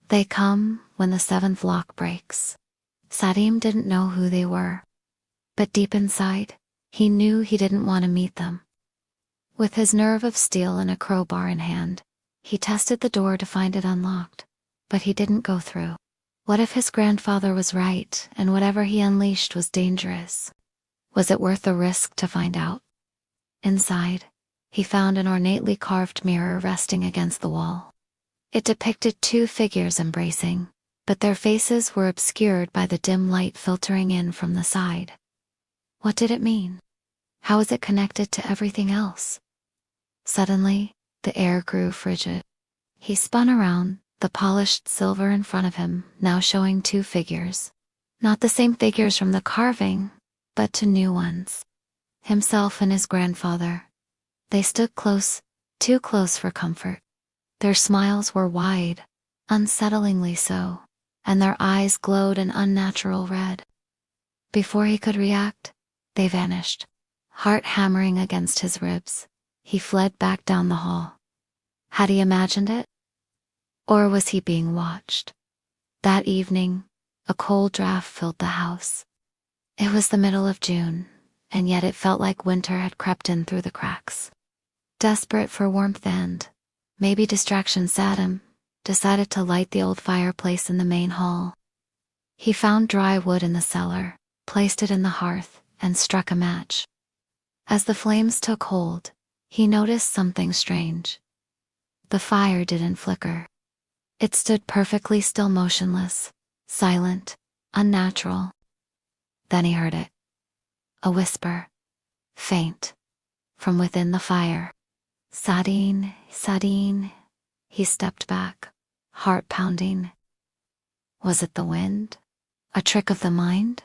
They come when the 7th lock breaks. Sadim didn't know who they were, but deep inside, he knew he didn't want to meet them. With his nerve of steel and a crowbar in hand, he tested the door to find it unlocked, but he didn't go through. What if his grandfather was right and whatever he unleashed was dangerous? Was it worth the risk to find out? Inside, he found an ornately carved mirror resting against the wall. It depicted 2 figures embracing, but their faces were obscured by the dim light filtering in from the side. What did it mean? How was it connected to everything else? Suddenly, the air grew frigid. He spun around, the polished silver in front of him now showing 2 figures. Not the same figures from the carving, but 2 new ones. Himself and his grandfather. They stood close, too close for comfort. Their smiles were wide, unsettlingly so, and their eyes glowed an unnatural red. Before he could react, they vanished. Heart hammering against his ribs, he fled back down the hall. Had he imagined it? Or was he being watched? That evening, a cold draft filled the house. It was the middle of June, and yet it felt like winter had crept in through the cracks. Desperate for warmth and, maybe distraction, Sadim decided to light the old fireplace in the main hall. He found dry wood in the cellar, placed it in the hearth, and struck a match. As the flames took hold, he noticed something strange. The fire didn't flicker. It stood perfectly still, motionless, silent, unnatural. Then he heard it. A whisper, faint, from within the fire. Sadim, Sadim. He stepped back, heart pounding. Was it the wind? A trick of the mind?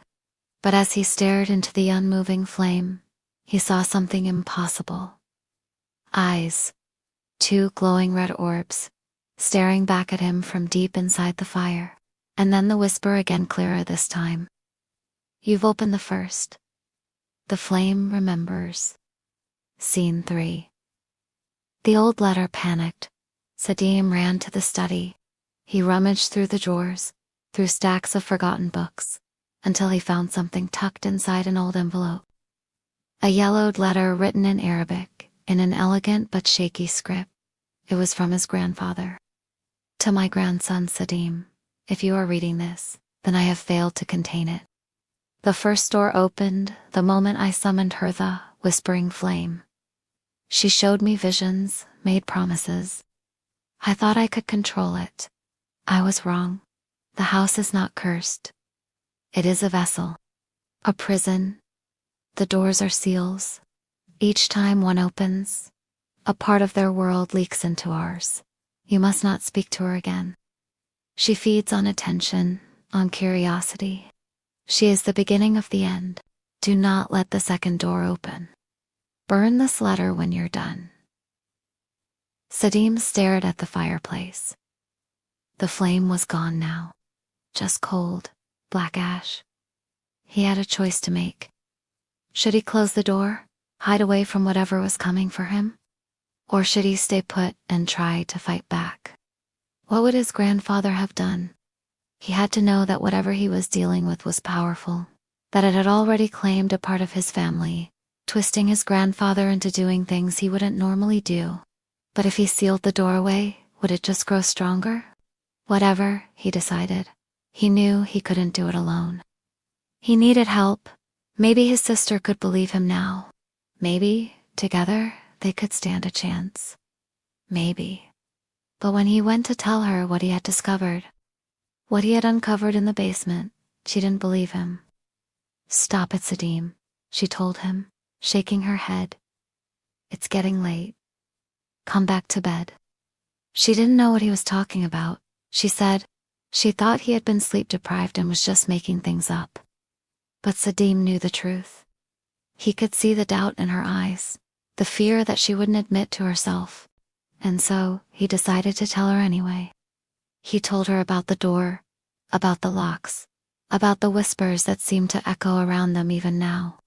But as he stared into the unmoving flame, he saw something impossible. Eyes, 2 glowing red orbs, staring back at him from deep inside the fire. And then the whisper again, clearer this time. You've opened the first. The flame remembers. Scene 3. The old letter panicked. Sadim ran to the study. He rummaged through the drawers, through stacks of forgotten books, until he found something tucked inside an old envelope. A yellowed letter written in Arabic, in an elegant but shaky script. It was from his grandfather. To my grandson Sadim, if you are reading this, then I have failed to contain it. The first door opened the moment I summoned her, the whispering flame. She showed me visions, made promises. I thought I could control it. I was wrong. The house is not cursed. It is a vessel. A prison. The doors are seals. Each time one opens, a part of their world leaks into ours. You must not speak to her again. She feeds on attention, on curiosity. She is the beginning of the end. Do not let the second door open. Burn this letter when you're done. Sadim stared at the fireplace. The flame was gone now. Just cold, black ash. He had a choice to make. Should he close the door, hide away from whatever was coming for him? Or should he stay put and try to fight back? What would his grandfather have done? He had to know that whatever he was dealing with was powerful, that it had already claimed a part of his family, twisting his grandfather into doing things he wouldn't normally do. But if he sealed the doorway, would it just grow stronger? Whatever, he decided. He knew he couldn't do it alone. He needed help. Maybe his sister could believe him now. Maybe, together, they could stand a chance. Maybe. But when he went to tell her what he had discovered, what he had uncovered in the basement, she didn't believe him. "Stop it, Sadim," she told him, shaking her head. "It's getting late. Come back to bed." She didn't know what he was talking about. She said she thought he had been sleep deprived and was just making things up. But Sadim knew the truth. He could see the doubt in her eyes, the fear that she wouldn't admit to herself. And so, he decided to tell her anyway. He told her about the door, about the locks, about the whispers that seemed to echo around them even now.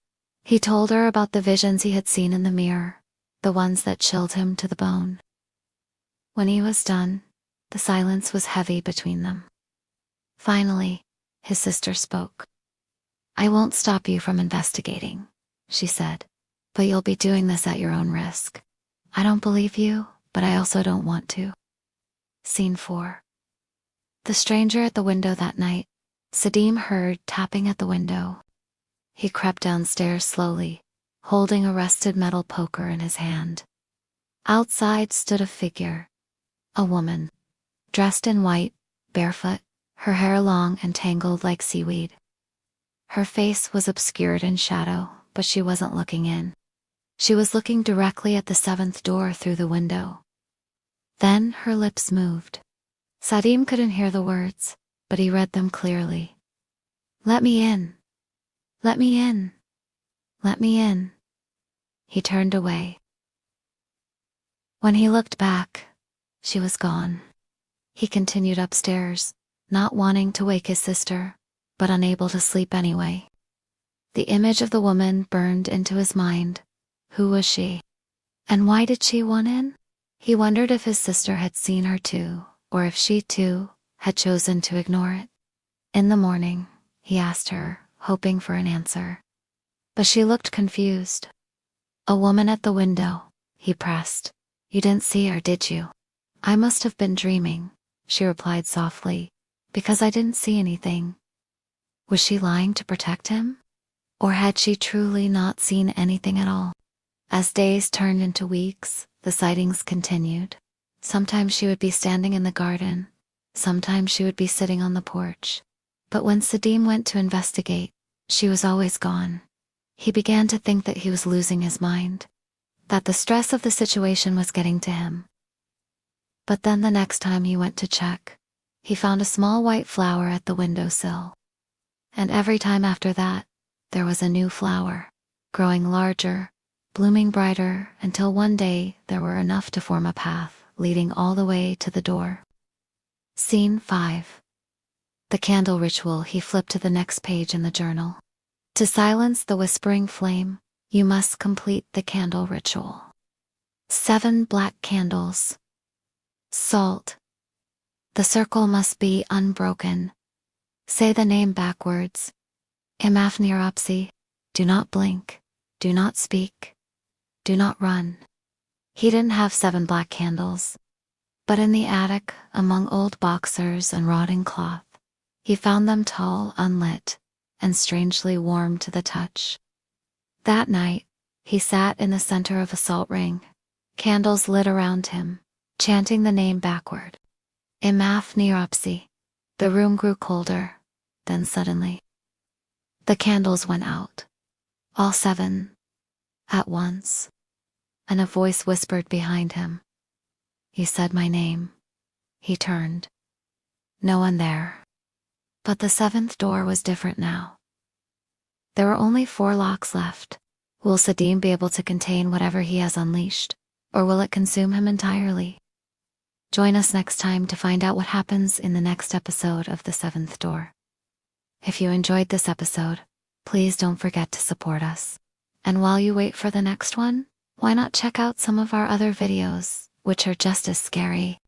He told her about the visions he had seen in the mirror, the ones that chilled him to the bone. When he was done, the silence was heavy between them. Finally, his sister spoke. "I won't stop you from investigating," she said, "but you'll be doing this at your own risk. I don't believe you, but I also don't want to." Scene 4. The stranger at the window that night. Sadim heard tapping at the window. He crept downstairs slowly, holding a rusted metal poker in his hand. Outside stood a figure. A woman, dressed in white, barefoot, her hair long and tangled like seaweed. Her face was obscured in shadow, but she wasn't looking in. She was looking directly at the 7th door through the window. Then her lips moved. Sadim couldn't hear the words, but he read them clearly. "Let me in. Let me in. Let me in." He turned away. When he looked back, she was gone. He continued upstairs, not wanting to wake his sister, but unable to sleep anyway. The image of the woman burned into his mind. Who was she? And why did she want in? He wondered if his sister had seen her too, or if she too had chosen to ignore it. In the morning, he asked her, hoping for an answer. But she looked confused. "A woman at the window," he pressed. "You didn't see her, did you?" "I must have been dreaming," she replied softly, "because I didn't see anything." Was she lying to protect him? Or had she truly not seen anything at all? As days turned into weeks, the sightings continued. Sometimes she would be standing in the garden. Sometimes she would be sitting on the porch. But when Sadim went to investigate, she was always gone. He began to think that he was losing his mind, that the stress of the situation was getting to him. But then the next time he went to check, he found a small white flower at the windowsill. And every time after that, there was a new flower, growing larger, blooming brighter, until one day there were enough to form a path leading all the way to the door. Scene 5. The candle ritual. He flipped to the next page in the journal. To silence the whispering flame, you must complete the candle ritual. 7 black candles. Salt. The circle must be unbroken. Say the name backwards. Imafniropsy. Do not blink. Do not speak. Do not run. He didn't have 7 black candles. But in the attic, among old boxers and rotting cloth, he found them tall, unlit, and strangely warm to the touch. That night, he sat in the center of a salt ring, candles lit around him, chanting the name backward. Imafniropsy. The room grew colder, then suddenly, the candles went out. All 7. At once. And a voice whispered behind him. He said my name. He turned. No one there. But the 7th door was different now. There were only 4 locks left. Will Sadim be able to contain whatever he has unleashed, or will it consume him entirely? Join us next time to find out what happens in the next episode of The 7th Door. If you enjoyed this episode, please don't forget to support us. And while you wait for the next one, why not check out some of our other videos, which are just as scary.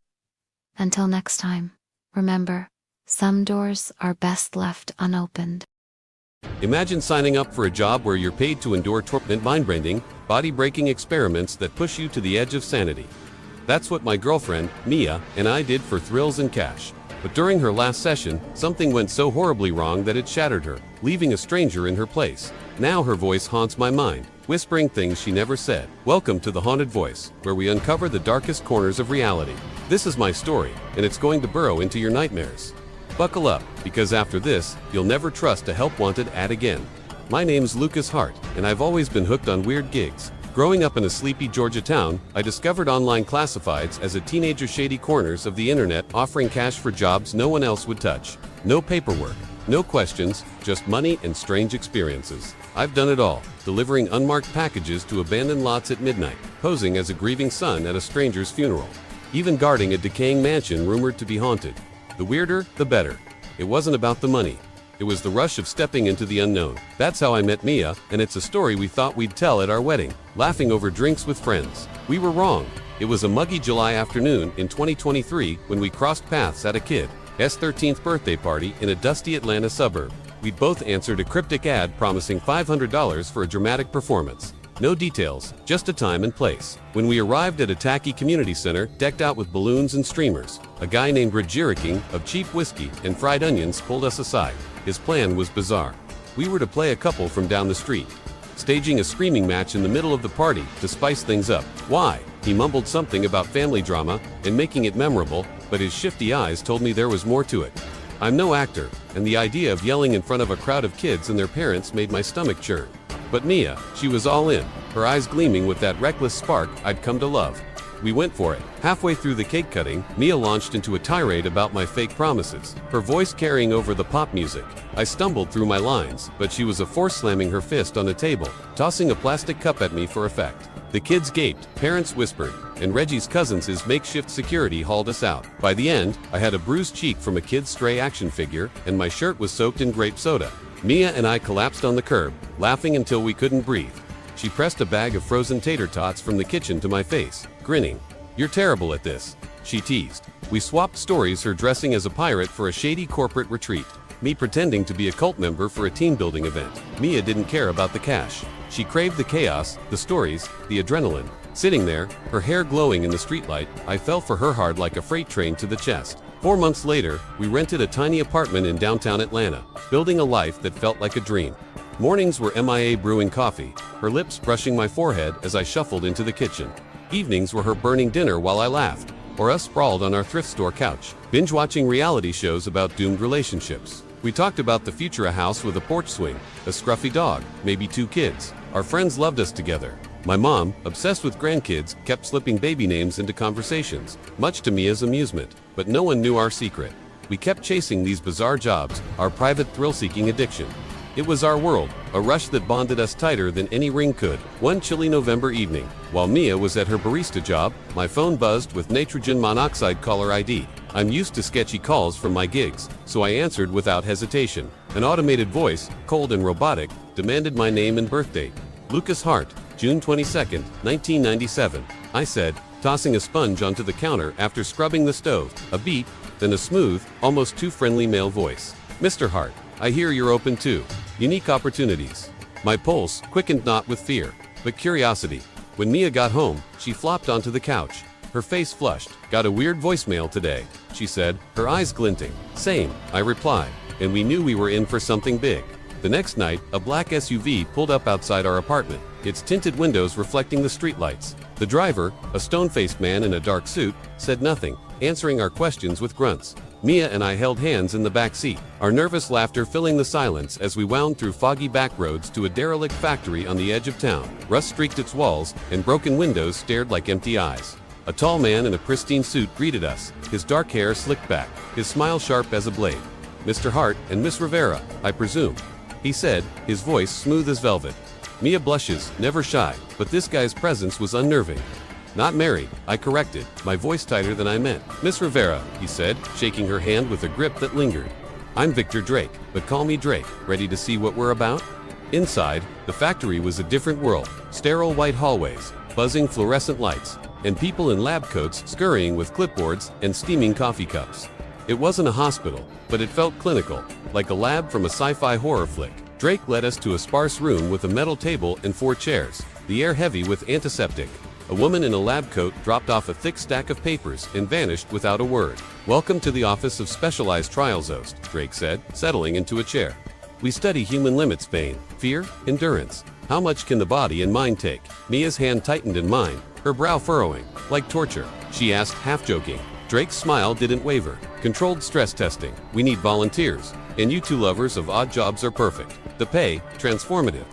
Until next time, remember, some doors are best left unopened.
Imagine signing up for a job where you're paid to endure torment, mind-bending, body-breaking experiments that push you to the edge of sanity. That's what my girlfriend, Mia, and I did for thrills and cash. But during her last session, something went so horribly wrong that it shattered her, leaving a stranger in her place. Now her voice haunts my mind, whispering things she never said. Welcome to The Haunted Voice, where we uncover the darkest corners of reality. This is my story, and it's going to burrow into your nightmares. Buckle up, because after this, you'll never trust a help-wanted ad again. My name's Lucas Hart, and I've always been hooked on weird gigs. Growing up in a sleepy Georgia town, I discovered online classifieds as a teenager's shady corners of the internet offering cash for jobs no one else would touch. No paperwork, no questions, just money and strange experiences. I've done it all, delivering unmarked packages to abandoned lots at midnight, posing as a grieving son at a stranger's funeral, even guarding a decaying mansion rumored to be haunted. The weirder, the better. It wasn't about the money. It was the rush of stepping into the unknown. That's how I met Mia, and it's a story we thought we'd tell at our wedding, laughing over drinks with friends. We were wrong. It was a muggy July afternoon in 2023 when we crossed paths at a kid's 13th birthday party in a dusty Atlanta suburb. We'd both answered a cryptic ad promising $500 for a dramatic performance. No details, just a time and place. When we arrived at a tacky community center decked out with balloons and streamers, a guy named Rajira King of cheap whiskey and fried onions pulled us aside. His plan was bizarre. We were to play a couple from down the street, staging a screaming match in the middle of the party to spice things up. Why? He mumbled something about family drama and making it memorable, but his shifty eyes told me there was more to it. I'm no actor, and the idea of yelling in front of a crowd of kids and their parents made my stomach churn. But Mia, she was all in, her eyes gleaming with that reckless spark I'd come to love. We went for it. Halfway through the cake cutting, Mia launched into a tirade about my fake promises, her voice carrying over the pop music. I stumbled through my lines, but she was a force slamming her fist on the table, tossing a plastic cup at me for effect. The kids gaped, parents whispered, and Reggie's cousins, his makeshift security, hauled us out. By the end, I had a bruised cheek from a kid's stray action figure, and my shirt was soaked in grape soda. Mia and I collapsed on the curb, laughing until we couldn't breathe. She pressed a bag of frozen tater tots from the kitchen to my face, grinning. "You're terrible at this," she teased. We swapped stories, her dressing as a pirate for a shady corporate retreat, me pretending to be a cult member for a team building event. Mia didn't care about the cash. She craved the chaos, the stories, the adrenaline. Sitting there, her hair glowing in the streetlight, I fell for her hard like a freight train to the chest. 4 months later, we rented a tiny apartment in downtown Atlanta, building a life that felt like a dream. Mornings were MIA brewing coffee, her lips brushing my forehead as I shuffled into the kitchen. Evenings were her burning dinner while I laughed, or us sprawled on our thrift store couch, binge-watching reality shows about doomed relationships. We talked about the future: a house with a porch swing, a scruffy dog, maybe 2 kids. Our friends loved us together. My mom, obsessed with grandkids, kept slipping baby names into conversations, much to Mia's amusement, but no one knew our secret. We kept chasing these bizarre jobs, our private thrill-seeking addiction. It was our world, a rush that bonded us tighter than any ring could. One chilly November evening, while Mia was at her barista job, my phone buzzed with nitrogen monoxide caller ID. I'm used to sketchy calls from my gigs, so I answered without hesitation. An automated voice, cold and robotic, demanded my name and birthdate. Lucas Hart, June 22, 1997, I said, tossing a sponge onto the counter after scrubbing the stove. A beep, then a smooth, almost too friendly male voice. Mr. Hart, I hear you're open to unique opportunities. My pulse quickened not with fear, but curiosity. When Mia got home, she flopped onto the couch, her face flushed. Got a weird voicemail today, she said, her eyes glinting. Same, I replied, and we knew we were in for something big. The next night, a black SUV pulled up outside our apartment, its tinted windows reflecting the streetlights. The driver, a stone-faced man in a dark suit, said nothing, answering our questions with grunts. Mia and I held hands in the back seat, our nervous laughter filling the silence as we wound through foggy back roads to a derelict factory on the edge of town. Rust streaked its walls, and broken windows stared like empty eyes. A tall man in a pristine suit greeted us, his dark hair slicked back, his smile sharp as a blade. "Mr. Hart and Miss Rivera, I presume," he said, his voice smooth as velvet. Mia blushes, never shy, but this guy's presence was unnerving. "Not married," I corrected, my voice tighter than I meant. "Miss Rivera," he said, shaking her hand with a grip that lingered. "I'm Victor Drake, but call me Drake. Ready to see what we're about?" Inside, the factory was a different world. Sterile white hallways, buzzing fluorescent lights, and people in lab coats scurrying with clipboards and steaming coffee cups. It wasn't a hospital, but it felt clinical, like a lab from a sci-fi horror flick. Drake led us to a sparse room with a metal table and 4 chairs, the air heavy with antiseptic. A woman in a lab coat dropped off a thick stack of papers and vanished without a word. "Welcome to the Office of Specialized Trials, Host," Drake said, settling into a chair. "We study human limits, pain, fear, endurance. How much can the body and mind take?" Mia's hand tightened in mine, her brow furrowing, like torture. She asked, half joking. Drake's smile didn't waver. "Controlled stress testing. We need volunteers. And you two lovers of odd jobs are perfect. The pay, transformative.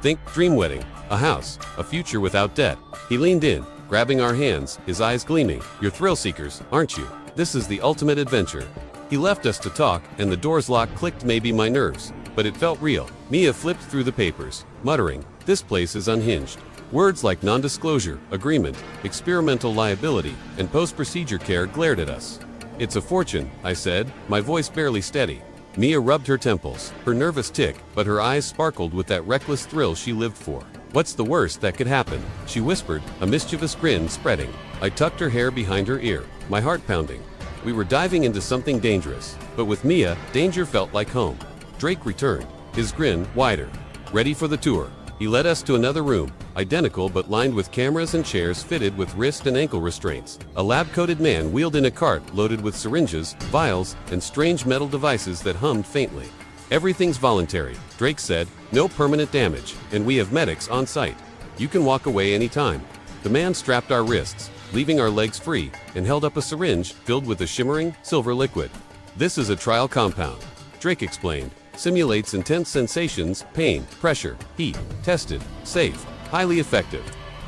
Think dream wedding, a house, a future without debt." He leaned in, grabbing our hands, his eyes gleaming. "You're thrill seekers, aren't you? This is the ultimate adventure." He left us to talk, and the door's lock clicked, maybe my nerves, but it felt real. Mia flipped through the papers, muttering, "This place is unhinged." Words like non-disclosure, agreement, experimental liability, and post-procedure care glared at us. "It's a fortune," I said, my voice barely steady. Mia rubbed her temples, her nervous tick, but her eyes sparkled with that reckless thrill she lived for. "What's the worst that could happen?" she whispered, a mischievous grin spreading. I tucked her hair behind her ear, my heart pounding. We were diving into something dangerous, but with Mia, danger felt like home. Drake returned, his grin wider. "Ready for the tour?" He led us to another room, identical but lined with cameras and chairs fitted with wrist and ankle restraints. A lab-coated man wheeled in a cart loaded with syringes, vials, and strange metal devices that hummed faintly. "Everything's voluntary," Drake said, "no permanent damage, and we have medics on site. You can walk away anytime." The man strapped our wrists, leaving our legs free, and held up a syringe filled with a shimmering, silver liquid. "This is a trial compound," Drake explained. "Simulates intense sensations, pain, pressure, heat. Tested. Safe. Highly effective."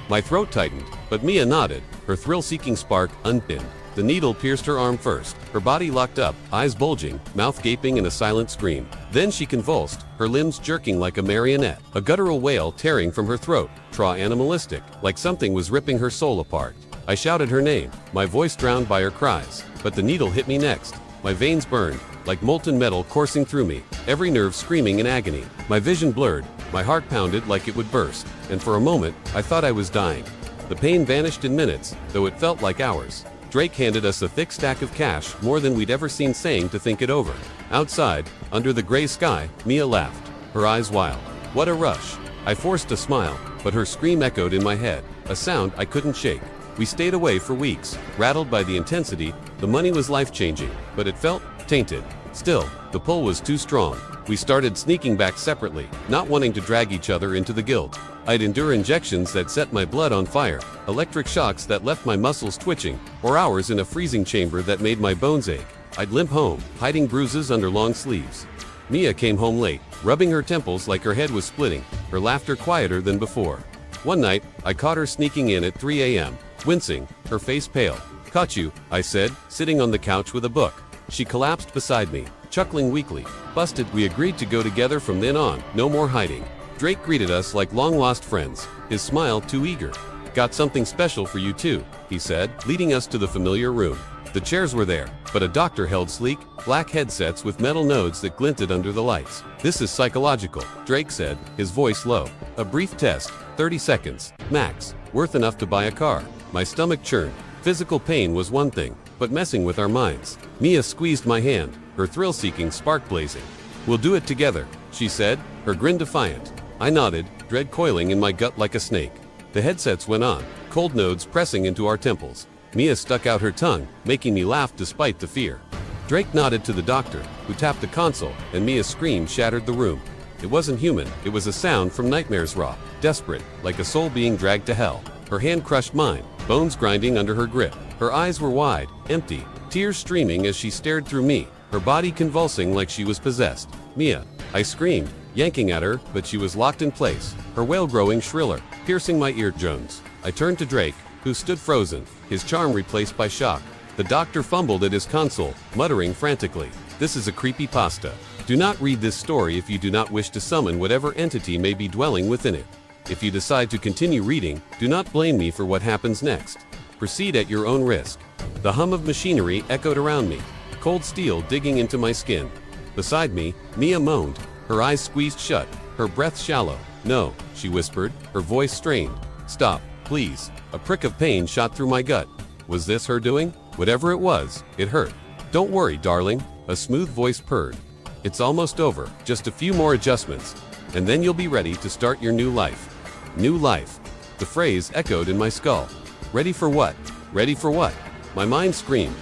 My throat tightened, but Mia nodded, her thrill-seeking spark unpinned. The needle pierced her arm first, her body locked up, eyes bulging, mouth gaping in a silent scream. Then she convulsed, her limbs jerking like a marionette, a guttural wail tearing from her throat, animalistic, like something was ripping her soul apart. I shouted her name, my voice drowned by her cries, but the needle hit me next. My veins burned, like molten metal coursing through me, every nerve screaming in agony. My vision blurred, my heart pounded like it would burst, and for a moment, I thought I was dying. The pain vanished in minutes, though it felt like hours. Drake handed us a thick stack of cash, more than we'd ever seen, saying to think it over. Outside, under the gray sky, Mia laughed, her eyes wild. What a rush. I forced a smile, but her scream echoed in my head, a sound I couldn't shake. We stayed away for weeks, rattled by the intensity. The money was life-changing, but it felt tainted. Still, the pull was too strong. We started sneaking back separately, not wanting to drag each other into the guilt. I'd endure injections that set my blood on fire, electric shocks that left my muscles twitching, or hours in a freezing chamber that made my bones ache. I'd limp home, hiding bruises under long sleeves. Mia came home late, rubbing her temples like her head was splitting, her laughter quieter than before. One night, I caught her sneaking in at 3 a.m., wincing, her face pale. "Caught you," I said, sitting on the couch with a book. She collapsed beside me, chuckling weakly. "Busted." We agreed to go together from then on, no more hiding. Drake greeted us like long-lost friends, his smile too eager. "Got something special for you too," he said, leading us to the familiar room. The chairs were there, but a doctor held sleek, black headsets with metal nodes that glinted under the lights. "This is psychological," Drake said, his voice low. "A brief test, 30 seconds, max, worth enough to buy a car." My stomach churned. Physical pain was one thing, but messing with our minds. Mia squeezed my hand, her thrill-seeking spark blazing. "We'll do it together," she said, her grin defiant. I nodded, dread coiling in my gut like a snake. The headsets went on, cold nodes pressing into our temples. Mia stuck out her tongue, making me laugh despite the fear. Drake nodded to the doctor, who tapped the console, and Mia's scream shattered the room. It wasn't human, it was a sound from nightmares raw, desperate, like a soul being dragged to hell. Her hand crushed mine, bones grinding under her grip. Her eyes were wide, empty, tears streaming as she stared through me, her body convulsing like she was possessed. "Mia!" I screamed, yanking at her, but she was locked in place, her wail growing shriller, piercing my eardrums. I turned to Drake, who stood frozen, his charm replaced by shock. The doctor fumbled at his console, muttering frantically, "This is a creepypasta. Do not read this story if you do not wish to summon whatever entity may be dwelling within it. If you decide to continue reading, do not blame me for what happens next. Proceed at your own risk." The hum of machinery echoed around me, cold steel digging into my skin. Beside me, Mia moaned, her eyes squeezed shut, her breath shallow. "No," she whispered, her voice strained. "Stop, please." A prick of pain shot through my gut. Was this her doing? Whatever it was, it hurt. "Don't worry, darling," a smooth voice purred. "It's almost over, just a few more adjustments, and then you'll be ready to start your new life." New life. The phrase echoed in my skull. Ready for what? Ready for what? My mind screamed.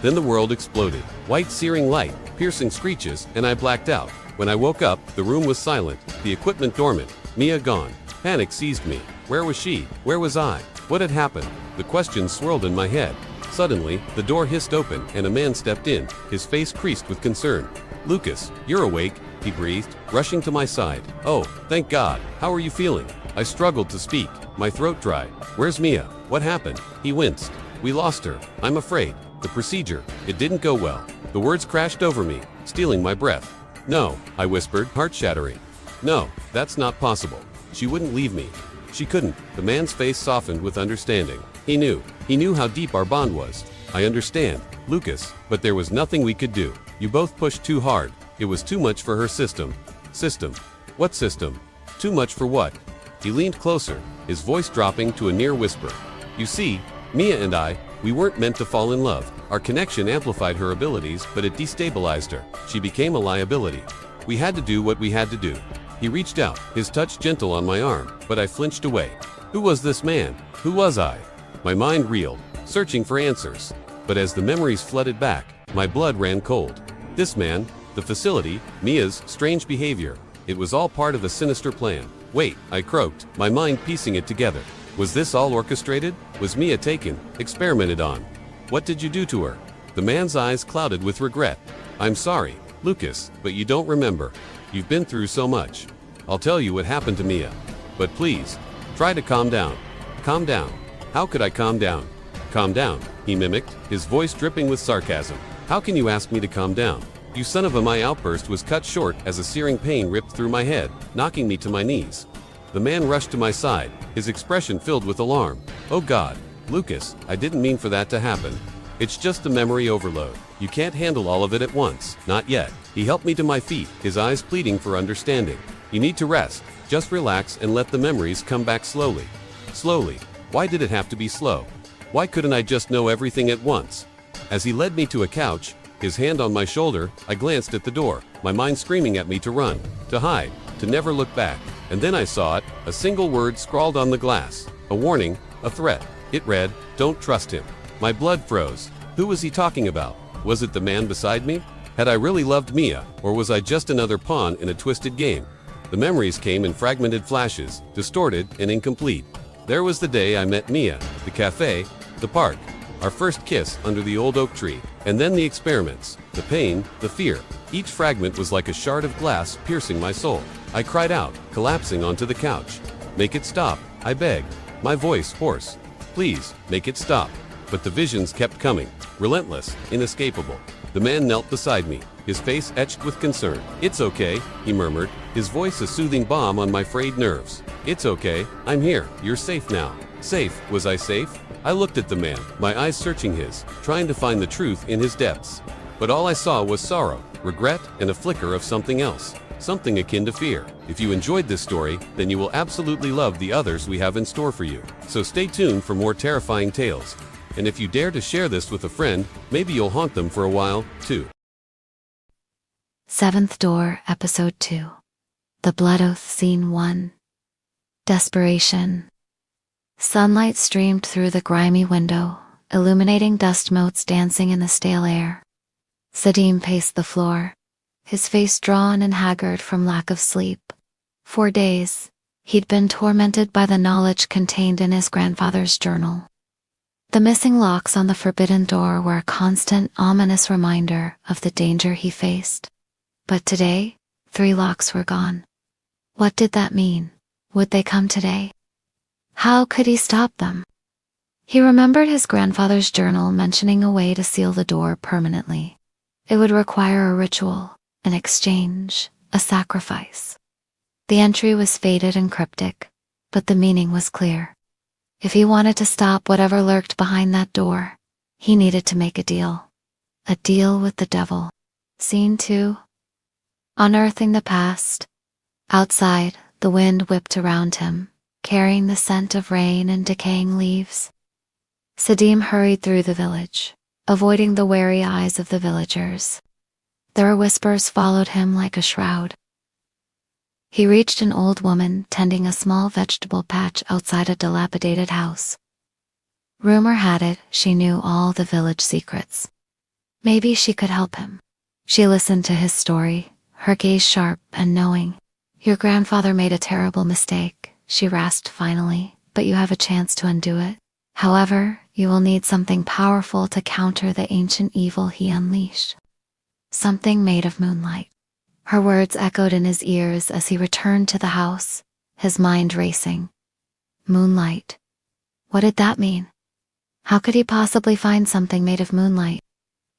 Then the world exploded. White searing light, piercing screeches, and I blacked out. When I woke up, the room was silent, the equipment dormant, Mia gone. Panic seized me. Where was she? Where was I? What had happened? The questions swirled in my head. Suddenly, the door hissed open and a man stepped in, his face creased with concern. "Lucas, you're awake," he breathed, rushing to my side. "Oh, thank God. How are you feeling?" I struggled to speak, my throat dry. "Where's Mia? What happened?" He winced. "We lost her. I'm afraid. The procedure, it didn't go well." The words crashed over me, stealing my breath. "No," I whispered, heart-shattering. "No, that's not possible. She wouldn't leave me. She couldn't." The man's face softened with understanding. He knew how deep our bond was. "I understand, Lucas, but there was nothing we could do. You both pushed too hard. It was too much for her system." "System? What system? Too much for what?" He leaned closer, his voice dropping to a near whisper. "You see, Mia and I, we weren't meant to fall in love. Our connection amplified her abilities, but it destabilized her. She became a liability. We had to do what we had to do." He reached out, his touch gentle on my arm, but I flinched away. Who was this man? Who was I? My mind reeled, searching for answers. But as the memories flooded back, my blood ran cold. This man, the facility, Mia's strange behavior, it was all part of a sinister plan. "Wait," I croaked, my mind piecing it together. Was this all orchestrated? Was Mia taken, experimented on? What did you do to her? The man's eyes clouded with regret. "I'm sorry, Lucas, but you don't remember. You've been through so much. I'll tell you what happened to Mia. But please, try to calm down." "Calm down? How could I calm down?" "Calm down," he mimicked, his voice dripping with sarcasm. "How can you ask me to calm down? You son of a..." My outburst was cut short as a searing pain ripped through my head, knocking me to my knees. The man rushed to my side, his expression filled with alarm. "Oh God, Lucas, I didn't mean for that to happen. It's just a memory overload. You can't handle all of it at once, not yet." He helped me to my feet, his eyes pleading for understanding. "You need to rest. Just relax and let the memories come back slowly." Slowly? Why did it have to be slow? Why couldn't I just know everything at once? As he led me to a couch, his hand on my shoulder, I glanced at the door, my mind screaming at me to run, to hide, to never look back. And then I saw it, a single word scrawled on the glass. A warning, a threat. It read, "Don't trust him." My blood froze. Who was he talking about? Was it the man beside me? Had I really loved Mia, or was I just another pawn in a twisted game? The memories came in fragmented flashes, distorted and incomplete. There was the day I met Mia, the cafe, the park, our first kiss under the old oak tree, and then the experiments, the pain, the fear. Each fragment was like a shard of glass piercing my soul. I cried out, collapsing onto the couch. "Make it stop," I begged, my voice hoarse. "Please, make it stop." But the visions kept coming, relentless, inescapable. The man knelt beside me, his face etched with concern. "It's okay," he murmured, his voice a soothing balm on my frayed nerves. "It's okay, I'm here, you're safe now." Safe? Was I safe? I looked at the man, my eyes searching his, trying to find the truth in his depths. But all I saw was sorrow, regret, and a flicker of something else. Something akin to fear. If you enjoyed this story, then you will absolutely love the others we have in store for you. So stay tuned for more terrifying tales. And if you dare to share this with a friend, maybe you'll haunt them for a while, too.
Seventh Door, Episode 2. The Blood Oath, Scene 1. Desperation. Sunlight streamed through the grimy window, illuminating dust motes dancing in the stale air. Sadim paced the floor, his face drawn and haggard from lack of sleep. For days, he'd been tormented by the knowledge contained in his grandfather's journal. The missing locks on the forbidden door were a constant, ominous reminder of the danger he faced. But today, 3 locks were gone. What did that mean? Would they come today? How could he stop them? He remembered his grandfather's journal mentioning a way to seal the door permanently. It would require a ritual, an exchange, a sacrifice. The entry was faded and cryptic, but the meaning was clear. If he wanted to stop whatever lurked behind that door, he needed to make a deal. A deal with the devil. Scene 2. Unearthing the past. Outside, the wind whipped around him, carrying the scent of rain and decaying leaves. Sadim hurried through the village, avoiding the wary eyes of the villagers. Their whispers followed him like a shroud. He reached an old woman tending a small vegetable patch outside a dilapidated house. Rumor had it she knew all the village secrets. Maybe she could help him. She listened to his story, her gaze sharp and knowing. "Your grandfather made a terrible mistake," she rasped finally, "but you have a chance to undo it. However, you will need something powerful to counter the ancient evil he unleashed. Something made of moonlight." Her words echoed in his ears as he returned to the house, his mind racing. Moonlight. What did that mean? How could he possibly find something made of moonlight?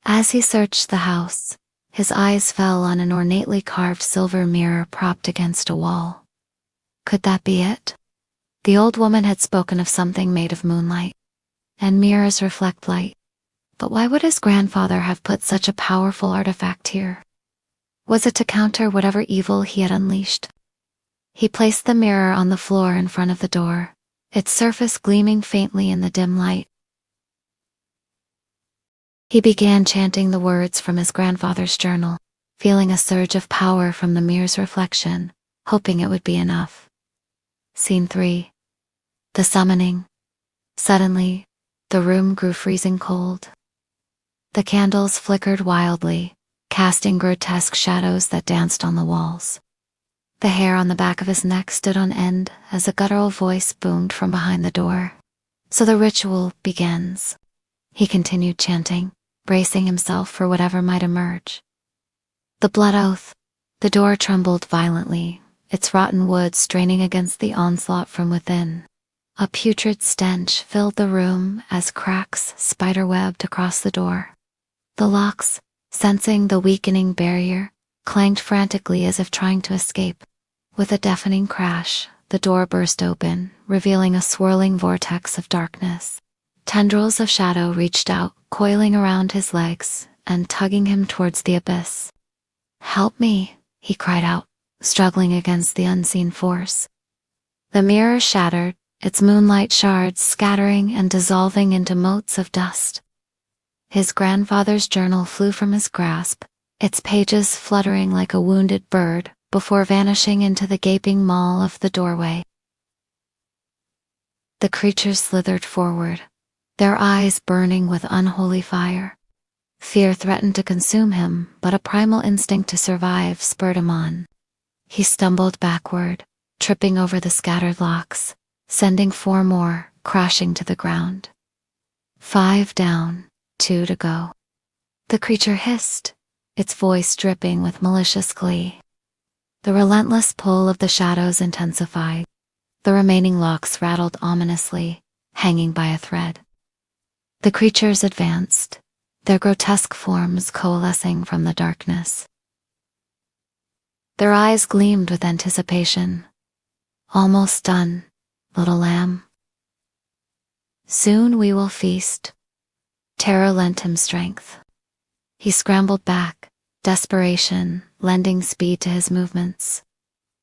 As he searched the house, his eyes fell on an ornately carved silver mirror propped against a wall. Could that be it? The old woman had spoken of something made of moonlight, and mirrors reflect light. But why would his grandfather have put such a powerful artifact here? Was it to counter whatever evil he had unleashed? He placed the mirror on the floor in front of the door, its surface gleaming faintly in the dim light. He began chanting the words from his grandfather's journal, feeling a surge of power from the mirror's reflection, hoping it would be enough. Scene 3. The summoning. Suddenly, the room grew freezing cold. The candles flickered wildly, casting grotesque shadows that danced on the walls. The hair on the back of his neck stood on end as a guttural voice boomed from behind the door. "So the ritual begins," he continued chanting, bracing himself for whatever might emerge. The blood oath. The door trembled violently, its rotten wood straining against the onslaught from within. A putrid stench filled the room as cracks spiderwebbed across the door. The locks, sensing the weakening barrier, clanged frantically as if trying to escape. With a deafening crash, the door burst open, revealing a swirling vortex of darkness. Tendrils of shadow reached out, coiling around his legs and tugging him towards the abyss. "Help me," he cried out, struggling against the unseen force. The mirror shattered, its moonlight shards scattering and dissolving into motes of dust. His grandfather's journal flew from his grasp, its pages fluttering like a wounded bird, before vanishing into the gaping maw of the doorway. The creatures slithered forward, their eyes burning with unholy fire. Fear threatened to consume him, but a primal instinct to survive spurred him on. He stumbled backward, tripping over the scattered locks, sending 4 more crashing to the ground. 5 down, 2 to go. The creature hissed, its voice dripping with malicious glee. The relentless pull of the shadows intensified. The remaining locks rattled ominously, hanging by a thread. The creatures advanced, their grotesque forms coalescing from the darkness. Their eyes gleamed with anticipation. "Almost done, little lamb. Soon we will feast." Terror lent him strength. He scrambled back, desperation lending speed to his movements.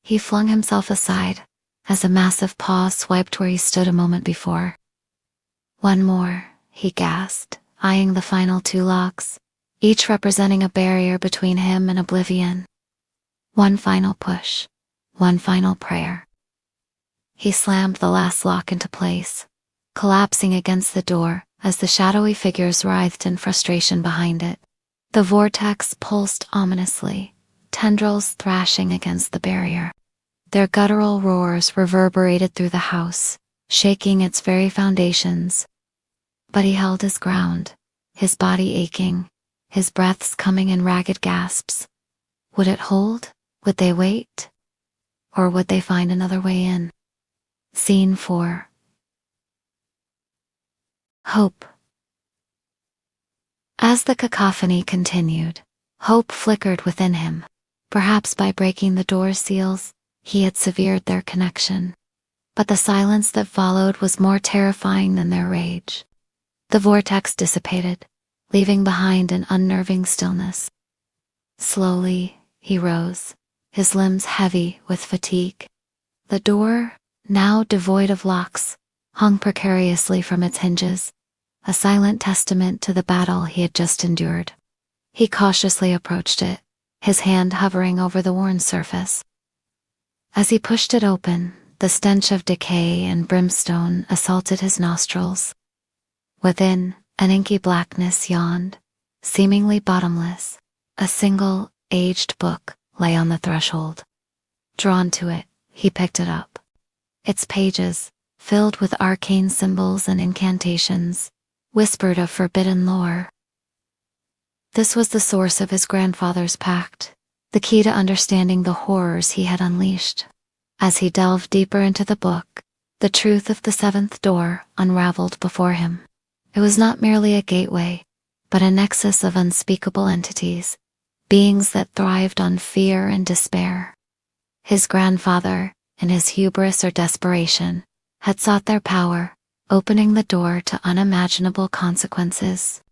He flung himself aside as a massive paw swiped where he stood a moment before. "One more," he gasped, eyeing the final 2 locks, each representing a barrier between him and oblivion. One final push, one final prayer. He slammed the last lock into place, collapsing against the door as the shadowy figures writhed in frustration behind it. The vortex pulsed ominously, tendrils thrashing against the barrier. Their guttural roars reverberated through the house, shaking its very foundations. But he held his ground, his body aching, his breaths coming in ragged gasps. Would it hold? Would they wait? Or would they find another way in? Scene 4. Hope. As the cacophony continued, hope flickered within him. Perhaps by breaking the door seals, he had severed their connection. But the silence that followed was more terrifying than their rage. The vortex dissipated, leaving behind an unnerving stillness. Slowly, he rose, his limbs heavy with fatigue. The door, now devoid of locks, hung precariously from its hinges, a silent testament to the battle he had just endured. He cautiously approached it, his hand hovering over the worn surface. As he pushed it open, the stench of decay and brimstone assaulted his nostrils. Within, an inky blackness yawned, seemingly bottomless. A single, aged book lay on the threshold. Drawn to it, he picked it up. Its pages, filled with arcane symbols and incantations, whispered of forbidden lore. This was the source of his grandfather's pact, the key to understanding the horrors he had unleashed. As he delved deeper into the book, the truth of the seventh door unraveled before him. It was not merely a gateway, but a nexus of unspeakable entities, beings that thrived on fear and despair. His grandfather, in his hubris or desperation, had sought their power, opening the door to unimaginable consequences.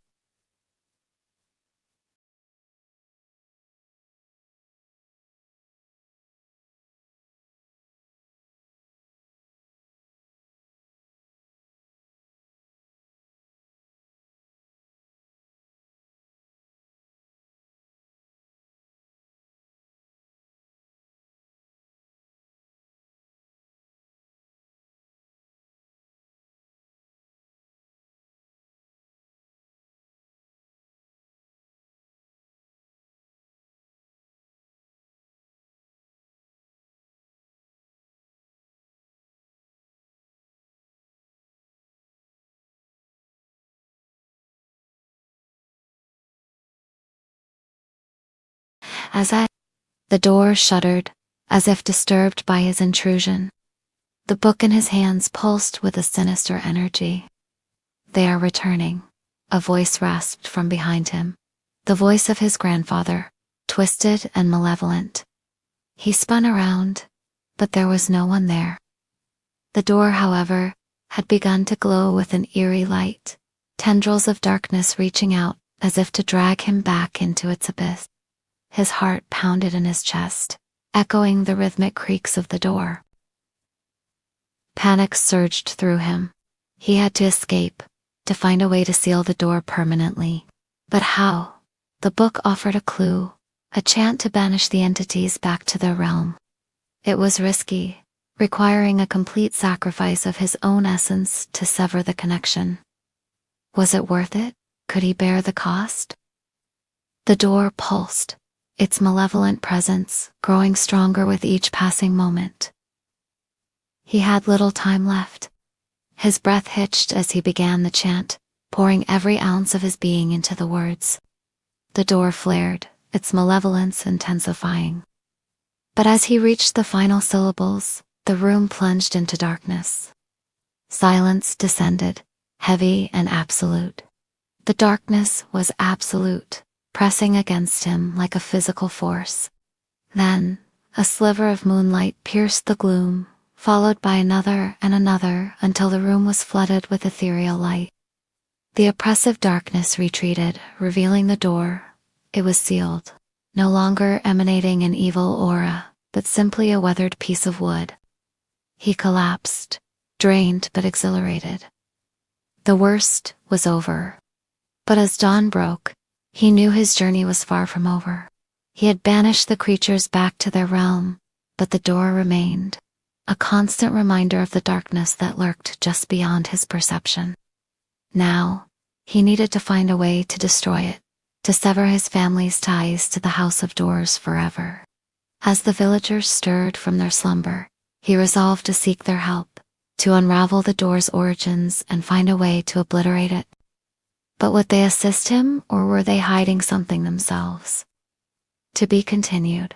The door shuddered, as if disturbed by his intrusion. The book in his hands pulsed with a sinister energy. "They are returning," a voice rasped from behind him. The voice of his grandfather, twisted and malevolent. He spun around, but there was no one there. The door, however, had begun to glow with an eerie light, tendrils of darkness reaching out as if to drag him back into its abyss. His heart pounded in his chest, echoing the rhythmic creaks of the door. Panic surged through him. He had to escape, to find a way to seal the door permanently. But how? The book offered a clue, a chant to banish the entities back to their realm. It was risky, requiring a complete sacrifice of his own essence to sever the connection. Was it worth it? Could he bear the cost? The door pulsed, its malevolent presence growing stronger with each passing moment. He had little time left. His breath hitched as he began the chant, pouring every ounce of his being into the words. The door flared, its malevolence intensifying. But as he reached the final syllables, the room plunged into darkness. Silence descended, heavy and absolute. The darkness was absolute, pressing against him like a physical force. Then, a sliver of moonlight pierced the gloom, followed by another and another until the room was flooded with ethereal light. The oppressive darkness retreated, revealing the door. It was sealed, no longer emanating an evil aura, but simply a weathered piece of wood. He collapsed, drained but exhilarated. The worst was over. But as dawn broke, he knew his journey was far from over. He had banished the creatures back to their realm, but the door remained, a constant reminder of the darkness that lurked just beyond his perception. Now, he needed to find a way to destroy it, to sever his family's ties to the House of Doors forever. As the villagers stirred from their slumber, he resolved to seek their help, to unravel the door's origins and find a way to obliterate it. But would they assist him, or were they hiding something themselves? To be continued.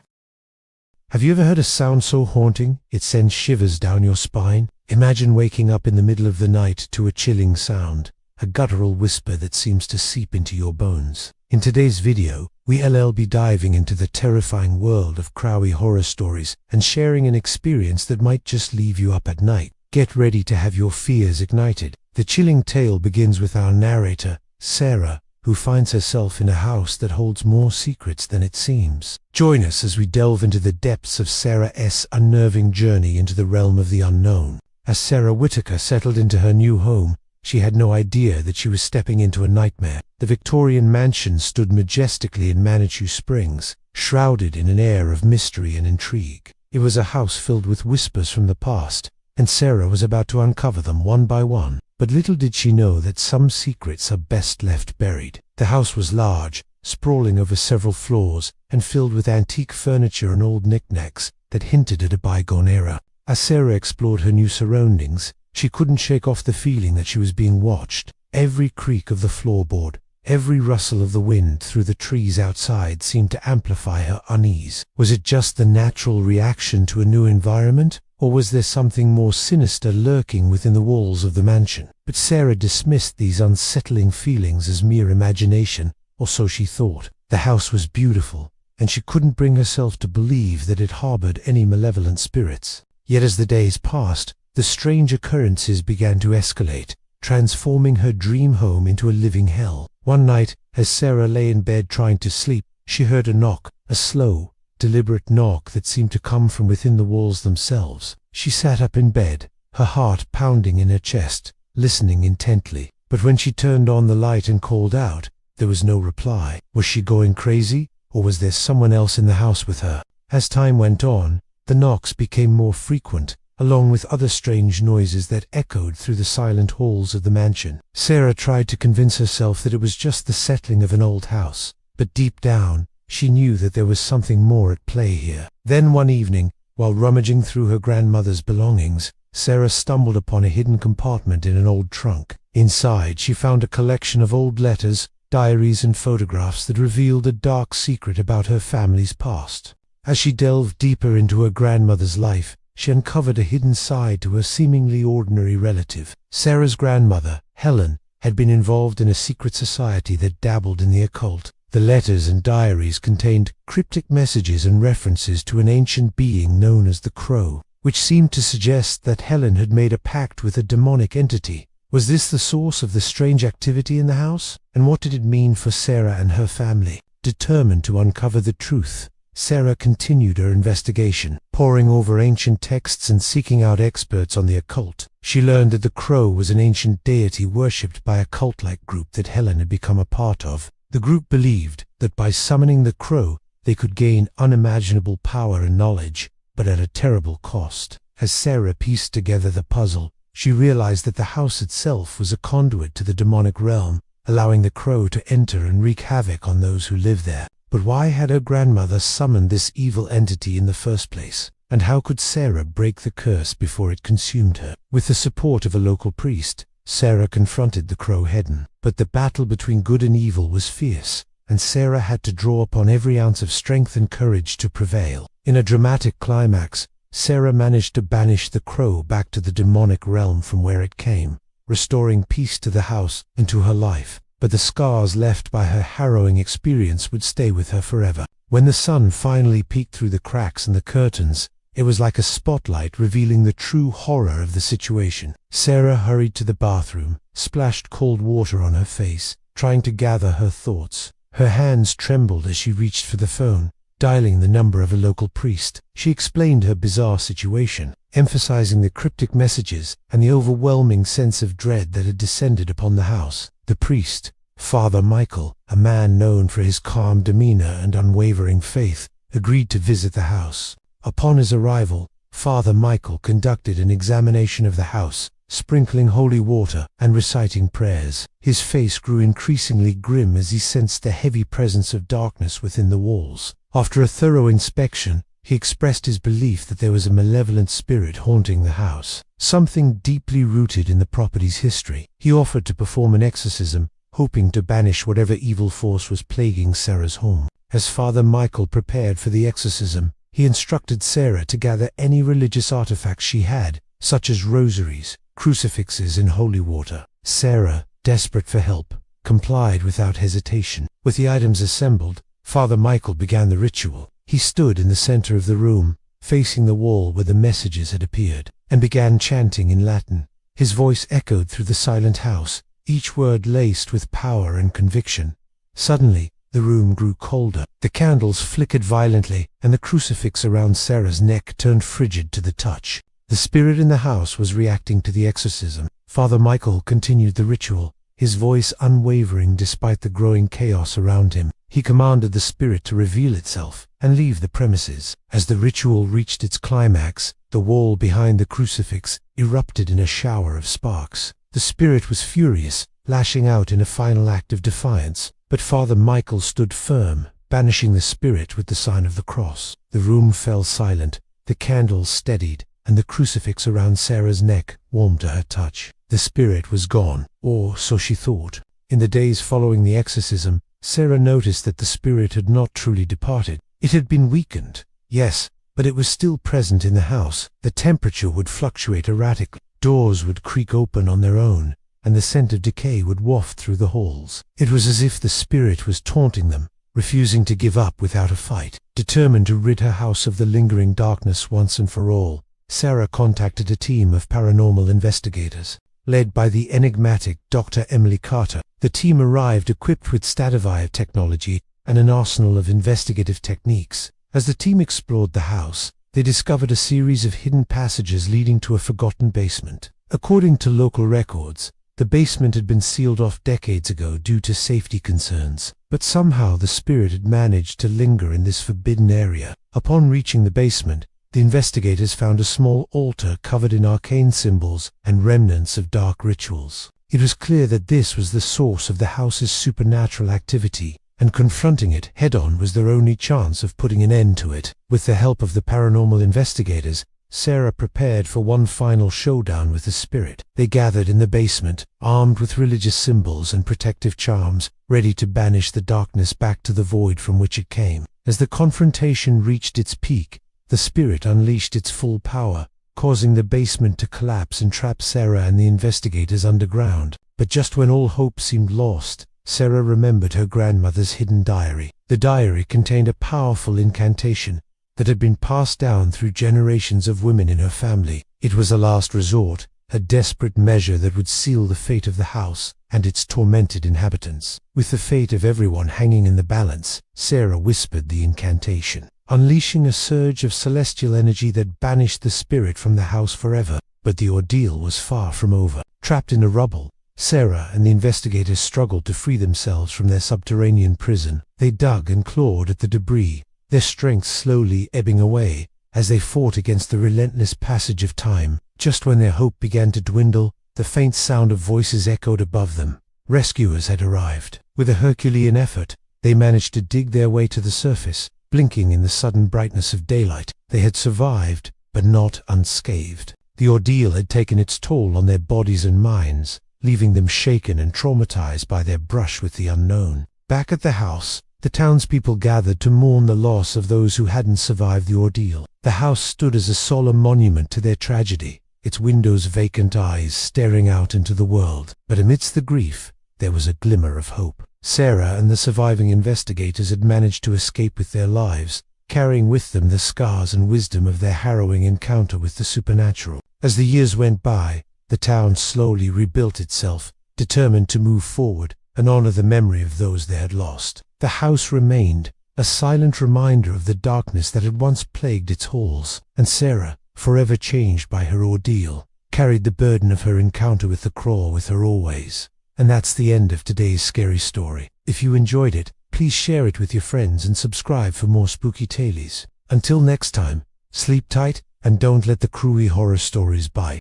Have you ever heard a sound so haunting it sends shivers down your spine? Imagine waking up in the middle of the night to a chilling sound, a guttural whisper that seems to seep into your bones. In today's video, we'll be diving into the terrifying world of Crowley horror stories and sharing an experience that might just leave you up at night. Get ready to have your fears ignited. The chilling tale begins with our narrator, Sarah, who finds herself in a house that holds more secrets than it seems. Join us as we delve into the depths of Sarah's unnerving journey into the realm of the unknown. As Sarah Whitaker settled into her new home, she had no idea that she was stepping into a nightmare. The Victorian mansion stood majestically in Manitou Springs, shrouded in an air of mystery and intrigue. It was a house filled with whispers from the past, and Sarah was about to uncover them one by one. But little did she know that some secrets are best left buried. The house was large, sprawling over several floors, and filled with antique furniture and old knickknacks that hinted at a bygone era. As Sarah explored her new surroundings, she couldn't shake off the feeling that she was being watched. Every creak of the floorboard, every rustle of the wind through the trees outside seemed to amplify her unease. Was it just the natural reaction to a new environment? Or was there something more sinister lurking within the walls of the mansion? But Sarah dismissed these unsettling feelings as mere imagination, or so she thought. The house was beautiful, and she couldn't bring herself to believe that it harbored any malevolent spirits. Yet as the days passed, the strange occurrences began to escalate, transforming her dream home into a living hell. One night, as Sarah lay in bed trying to sleep, she heard a knock, a slow, deliberate knock that seemed to come from within the walls themselves. She sat up in bed, her heart pounding in her chest, listening intently. But when she turned on the light and called out, there was no reply. Was she going crazy, or was there someone else in the house with her? As time went on, the knocks became more frequent, along with other strange noises that echoed through the silent halls of the mansion. Sarah tried to convince herself that it was just the settling of an old house, but deep down, she knew that there was something more at play here. Then one evening, while rummaging through her grandmother's belongings, Sarah stumbled upon a hidden compartment in an old trunk. Inside, she found a collection of old letters, diaries, and photographs that revealed a dark secret about her family's past. As she delved deeper into her grandmother's life, she uncovered a hidden side to her seemingly ordinary relative. Sarah's grandmother, Helen, had been involved in a secret society that dabbled in the occult. The letters and diaries contained cryptic messages and references to an ancient being known as the Crow, which seemed to suggest that Helen had made a pact with a demonic entity. Was this the source of the strange activity in the house? And what did it mean for Sarah and her family? Determined to uncover the truth, Sarah continued her investigation, poring over ancient texts and seeking out experts on the occult. She learned that the Crow was an ancient deity worshipped by a cult-like group that Helen had become a part of. The group believed that by summoning the Crow, they could gain unimaginable power and knowledge, but at a terrible cost. As Sarah pieced together the puzzle, she realized that the house itself was a conduit to the demonic realm, allowing the Crow to enter and wreak havoc on those who lived there. But why had her grandmother summoned this evil entity in the first place? And how could Sarah break the curse before it consumed her? With the support of a local priest, Sarah confronted the Crow head-on. But the battle between good and evil was fierce, and Sarah had to draw upon every ounce of strength and courage to prevail. In a dramatic climax, Sarah managed to banish the Crow back to the demonic realm from where it came, restoring peace to the house and to her life. But the scars left by her harrowing experience would stay with her forever. When the sun finally peeked through the cracks in the curtains, it was like a spotlight revealing the true horror of the situation. Sarah hurried to the bathroom, splashed cold water on her face, trying to gather her thoughts. Her hands trembled as she reached for the phone, dialing the number of a local priest. She explained her bizarre situation, emphasizing the cryptic messages and the overwhelming sense of dread that had descended upon the house. The priest, Father Michael, a man known for his calm demeanor and unwavering faith, agreed to visit the house. Upon his arrival, Father Michael conducted an examination of the house, sprinkling holy water and reciting prayers. His face grew increasingly grim as he sensed the heavy presence of darkness within the walls. After a thorough inspection, he expressed his belief that there was a malevolent spirit haunting the house, something deeply rooted in the property's history. He offered to perform an exorcism, hoping to banish whatever evil force was plaguing Sarah's home. As Father Michael prepared for the exorcism, he instructed Sarah to gather any religious artifacts she had, such as rosaries, crucifixes, and holy water. Sarah, desperate for help, complied without hesitation. With the items assembled, Father Michael began the ritual. He stood in the center of the room, facing the wall where the messages had appeared, and began chanting in Latin. His voice echoed through the silent house, each word laced with power and conviction. Suddenly, the room grew colder. The candles flickered violently, and the crucifix around Sarah's neck turned frigid to the touch. The spirit in the house was reacting to the exorcism. Father Michael continued the ritual, his voice unwavering despite the growing chaos around him. He commanded the spirit to reveal itself and leave the premises. As the ritual reached its climax, the wall behind the crucifix erupted in a shower of sparks. The spirit was furious, lashing out in a final act of defiance, but Father Michael stood firm, banishing the spirit with the sign of the cross. The room fell silent, the candles steadied, and the crucifix around Sarah's neck warmed to her touch. The spirit was gone, or so she thought. In the days following the exorcism, Sarah noticed that the spirit had not truly departed. It had been weakened, yes, but it was still present in the house. The temperature would fluctuate erratically, doors would creak open on their own, and the scent of decay would waft through the halls. It was as if the spirit was taunting them, refusing to give up without a fight. Determined to rid her house of the lingering darkness once and for all, Sarah contacted a team of paranormal investigators. Led by the enigmatic Dr. Emily Carter, the team arrived equipped with state-of-the-art technology and an arsenal of investigative techniques. As the team explored the house, they discovered a series of hidden passages leading to a forgotten basement. According to local records, the basement had been sealed off decades ago due to safety concerns, but somehow the spirit had managed to linger in this forbidden area. Upon reaching the basement, the investigators found a small altar covered in arcane symbols and remnants of dark rituals. It was clear that this was the source of the house's supernatural activity, and confronting it head-on was their only chance of putting an end to it. With the help of the paranormal investigators, Sarah prepared for one final showdown with the spirit. They gathered in the basement, armed with religious symbols and protective charms, ready to banish the darkness back to the void from which it came. As the confrontation reached its peak, the spirit unleashed its full power, causing the basement to collapse and trap Sarah and the investigators underground. But just when all hope seemed lost, Sarah remembered her grandmother's hidden diary. The diary contained a powerful incantation that had been passed down through generations of women in her family. It was a last resort, a desperate measure that would seal the fate of the house and its tormented inhabitants. With the fate of everyone hanging in the balance, Sarah whispered the incantation, unleashing a surge of celestial energy that banished the spirit from the house forever. But the ordeal was far from over. Trapped in the rubble, Sarah and the investigators struggled to free themselves from their subterranean prison. They dug and clawed at the debris, their strength slowly ebbing away as they fought against the relentless passage of time. Just when their hope began to dwindle, the faint sound of voices echoed above them. Rescuers had arrived. With a Herculean effort, they managed to dig their way to the surface, blinking in the sudden brightness of daylight. They had survived, but not unscathed. The ordeal had taken its toll on their bodies and minds, leaving them shaken and traumatized by their brush with the unknown. Back at the house, the townspeople gathered to mourn the loss of those who hadn't survived the ordeal. The house stood as a solemn monument to their tragedy, its windows vacant eyes staring out into the world. But amidst the grief, there was a glimmer of hope. Sarah and the surviving investigators had managed to escape with their lives, carrying with them the scars and wisdom of their harrowing encounter with the supernatural. As the years went by, the town slowly rebuilt itself, determined to move forward and honor the memory of those they had lost. The house remained, a silent reminder of the darkness that had once plagued its halls, and Sarah, forever changed by her ordeal, carried the burden of her encounter with the Craw with her always. And that's the end of today's scary story. If you enjoyed it, please share it with your friends and subscribe for more spooky tales. Until next time, sleep tight and don't let the crewy horror stories bite.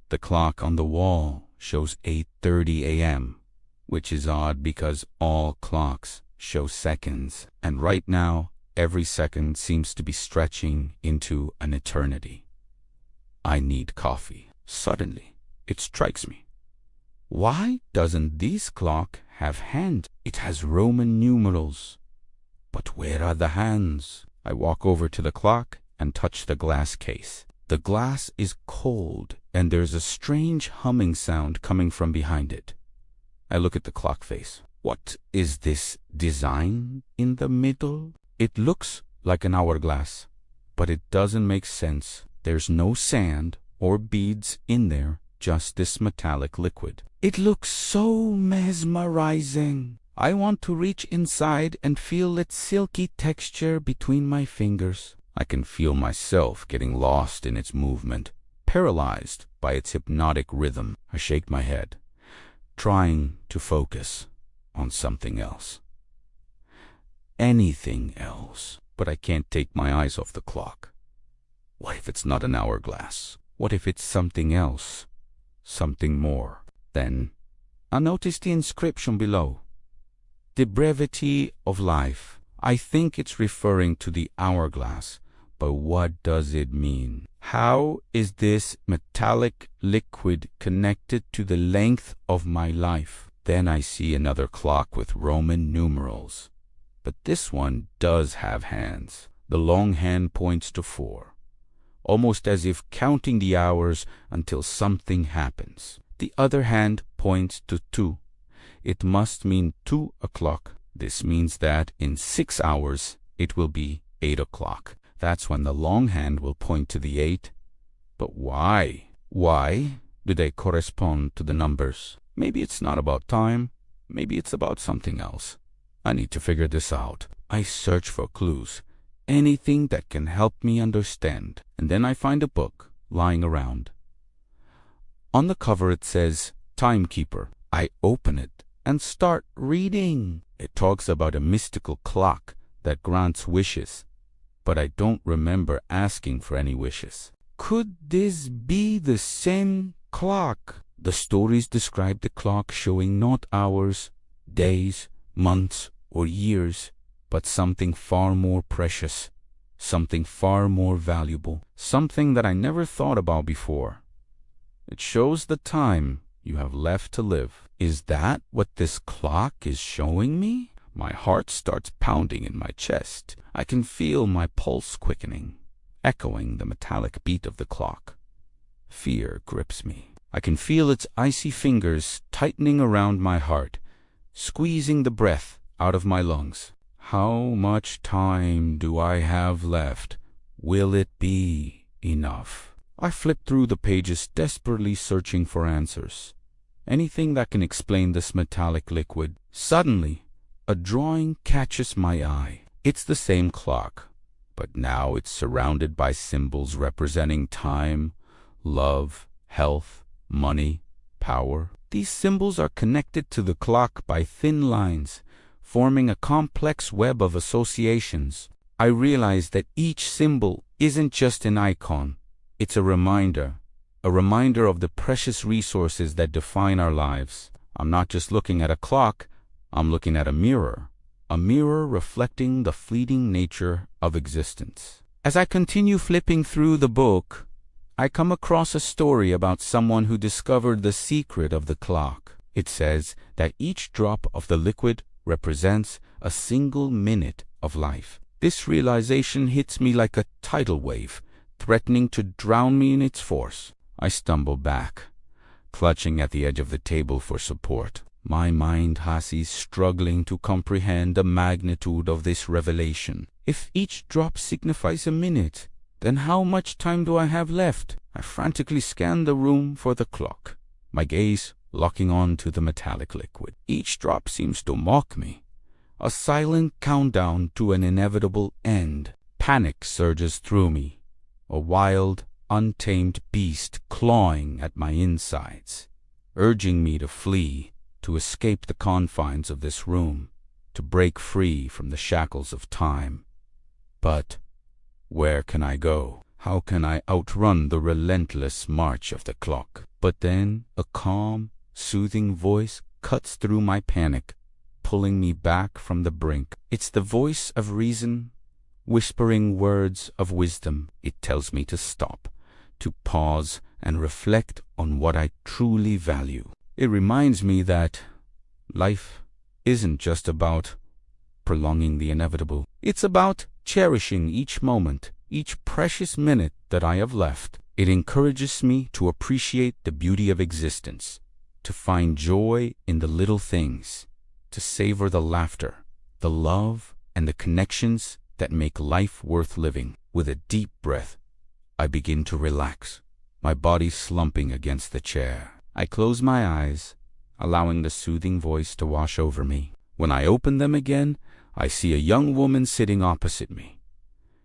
The clock on the wall shows 8:30 a.m., which is odd because all clocks show seconds, and right now, every second seems to be stretching into an eternity. I need coffee. Suddenly, it strikes me. Why doesn't this clock have hands? It has Roman numerals. But where are the hands? I walk over to the clock and touch the glass case. The glass is cold, and there's a strange humming sound coming from behind it. I look at the clock face. What is this design in the middle? It looks like an hourglass, but it doesn't make sense. There's no sand or beads in there, just this metallic liquid. It looks so mesmerizing. I want to reach inside and feel its silky texture between my fingers. I can feel myself getting lost in its movement, paralyzed by its hypnotic rhythm. I shake my head, trying to focus on something else. Anything else. But I can't take my eyes off the clock. What if it's not an hourglass? What if it's something else? Something more? Then I notice the inscription below. The brevity of life. I think it's referring to the hourglass, but what does it mean? How is this metallic liquid connected to the length of my life? Then I see another clock with Roman numerals. But this one does have hands. The long hand points to 4, almost as if counting the hours until something happens. The other hand points to 2. It must mean 2 o'clock. This means that in 6 hours it will be 8 o'clock. That's when the long hand will point to the 8. But why? Why do they correspond to the numbers? Maybe it's not about time. Maybe it's about something else. I need to figure this out. I search for clues, anything that can help me understand. And then I find a book lying around. On the cover it says, Timekeeper. I open it and start reading. It talks about a mystical clock that grants wishes, but I don't remember asking for any wishes. Could this be the same clock? The stories describe the clock showing not hours, days, months, or years, but something far more precious, something far more valuable, something that I never thought about before. It shows the time you have left to live. Is that what this clock is showing me? My heart starts pounding in my chest. I can feel my pulse quickening, echoing the metallic beat of the clock. Fear grips me. I can feel its icy fingers tightening around my heart, squeezing the breath out of my lungs. How much time do I have left? Will it be enough? I flip through the pages, desperately searching for answers. Anything that can explain this metallic liquid. Suddenly, a drawing catches my eye. It's the same clock, but now it's surrounded by symbols representing time, love, health, money, power. These symbols are connected to the clock by thin lines, forming a complex web of associations. I realize that each symbol isn't just an icon. It's a reminder of the precious resources that define our lives. I'm not just looking at a clock, I'm looking at a mirror reflecting the fleeting nature of existence. As I continue flipping through the book, I come across a story about someone who discovered the secret of the clock. It says that each drop of the liquid represents a single minute of life. This realization hits me like a tidal wave, threatening to drown me in its force. I stumble back, clutching at the edge of the table for support. My mind is struggling to comprehend the magnitude of this revelation. If each drop signifies a minute, then how much time do I have left? I frantically scan the room for the clock, my gaze locking on to the metallic liquid. Each drop seems to mock me, a silent countdown to an inevitable end. Panic surges through me, a wild, untamed beast clawing at my insides, urging me to flee, to escape the confines of this room, to break free from the shackles of time. But where can I go? How can I outrun the relentless march of the clock? But then a calm, soothing voice cuts through my panic, pulling me back from the brink. It's the voice of reason, whispering words of wisdom. It tells me to stop, to pause and reflect on what I truly value. It reminds me that life isn't just about prolonging the inevitable. It's about cherishing each moment, each precious minute that I have left. It encourages me to appreciate the beauty of existence, to find joy in the little things, to savor the laughter, the love, and the connections that make life worth living. With a deep breath, I begin to relax, my body slumping against the chair. I close my eyes, allowing the soothing voice to wash over me. When I open them again, I see a young woman sitting opposite me.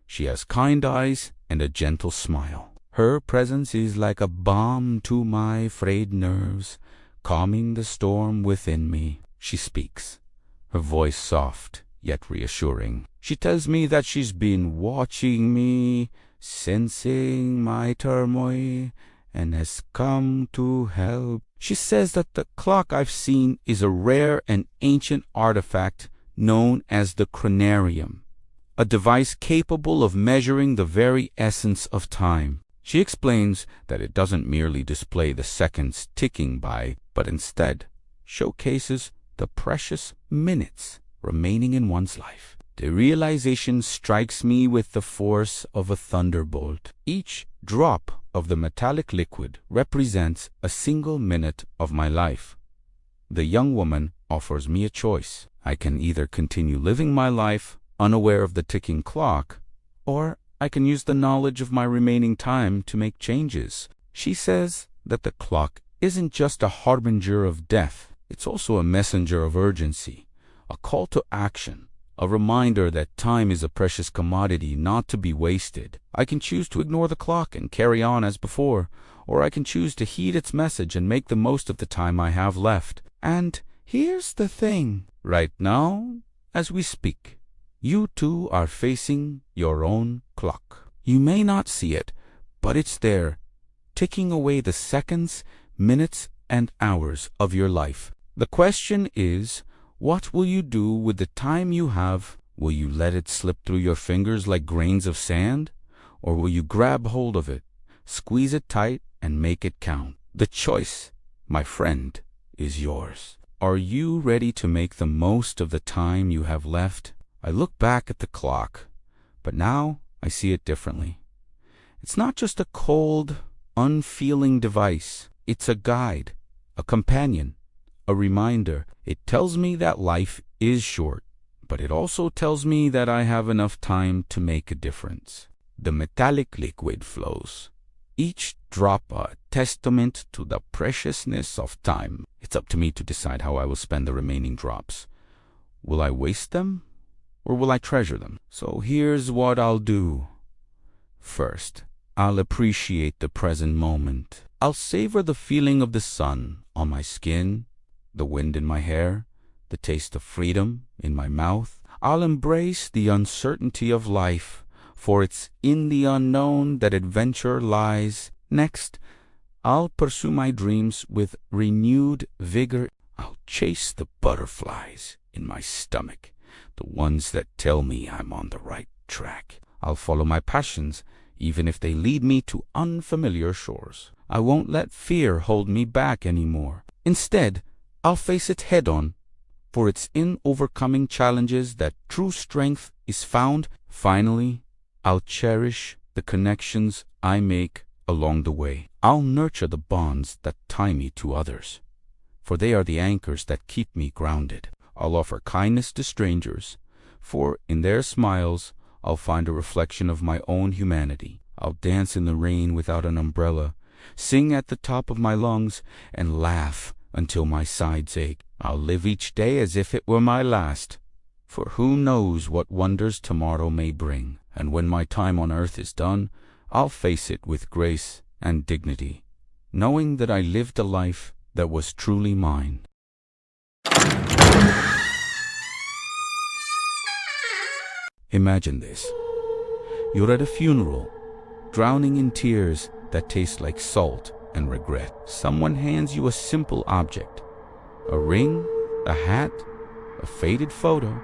She has kind eyes and a gentle smile. Her presence is like a balm to my frayed nerves, calming the storm within me. She speaks, her voice soft yet reassuring. She tells me that she's been watching me, sensing my turmoil, and has come to help. She says that the clock I've seen is a rare and ancient artifact known as the chronarium, a device capable of measuring the very essence of time. She explains that it doesn't merely display the seconds ticking by, but instead showcases the precious minutes remaining in one's life. The realization strikes me with the force of a thunderbolt. Each drop of the metallic liquid represents a single minute of my life. The young woman offers me a choice. I can either continue living my life unaware of the ticking clock, or I can use the knowledge of my remaining time to make changes. She says that the clock isn't just a harbinger of death, it's also a messenger of urgency, a call to action, a reminder that time is a precious commodity not to be wasted. I can choose to ignore the clock and carry on as before, or I can choose to heed its message and make the most of the time I have left. And here's the thing. Right now, as we speak, you two are facing your own clock. You may not see it, but it's there, ticking away the seconds, minutes, and hours of your life. The question is, what will you do with the time you have? Will you let it slip through your fingers like grains of sand? Or will you grab hold of it, squeeze it tight, and make it count? The choice, my friend, is yours. Are you ready to make the most of the time you have left? I look back at the clock, but now I see it differently. It's not just a cold, unfeeling device. It's a guide, a companion, a reminder. It tells me that life is short, but it also tells me that I have enough time to make a difference. The metallic liquid flows, each drop a testament to the preciousness of time. It's up to me to decide how I will spend the remaining drops. Will I waste them, or will I treasure them? So here's what I'll do. First, I'll appreciate the present moment. I'll savor the feeling of the sun on my skin, the wind in my hair, the taste of freedom in my mouth. I'll embrace the uncertainty of life, for it's in the unknown that adventure lies. Next, I'll pursue my dreams with renewed vigor. I'll chase the butterflies in my stomach, the ones that tell me I'm on the right track. I'll follow my passions, even if they lead me to unfamiliar shores. I won't let fear hold me back anymore. Instead, I'll face it head-on, for it's in overcoming challenges that true strength is found. Finally, I'll cherish the connections I make along the way. I'll nurture the bonds that tie me to others, for they are the anchors that keep me grounded. I'll offer kindness to strangers, for in their smiles I'll find a reflection of my own humanity. I'll dance in the rain without an umbrella, sing at the top of my lungs, and laugh until my sides ache. I'll live each day as if it were my last, for who knows what wonders tomorrow may bring. And when my time on earth is done, I'll face it with grace and dignity, knowing that I lived a life that was truly mine. Imagine this. You're at a funeral, drowning in tears that taste like salt and regret. Someone hands you a simple object, a ring, a hat, a faded photo,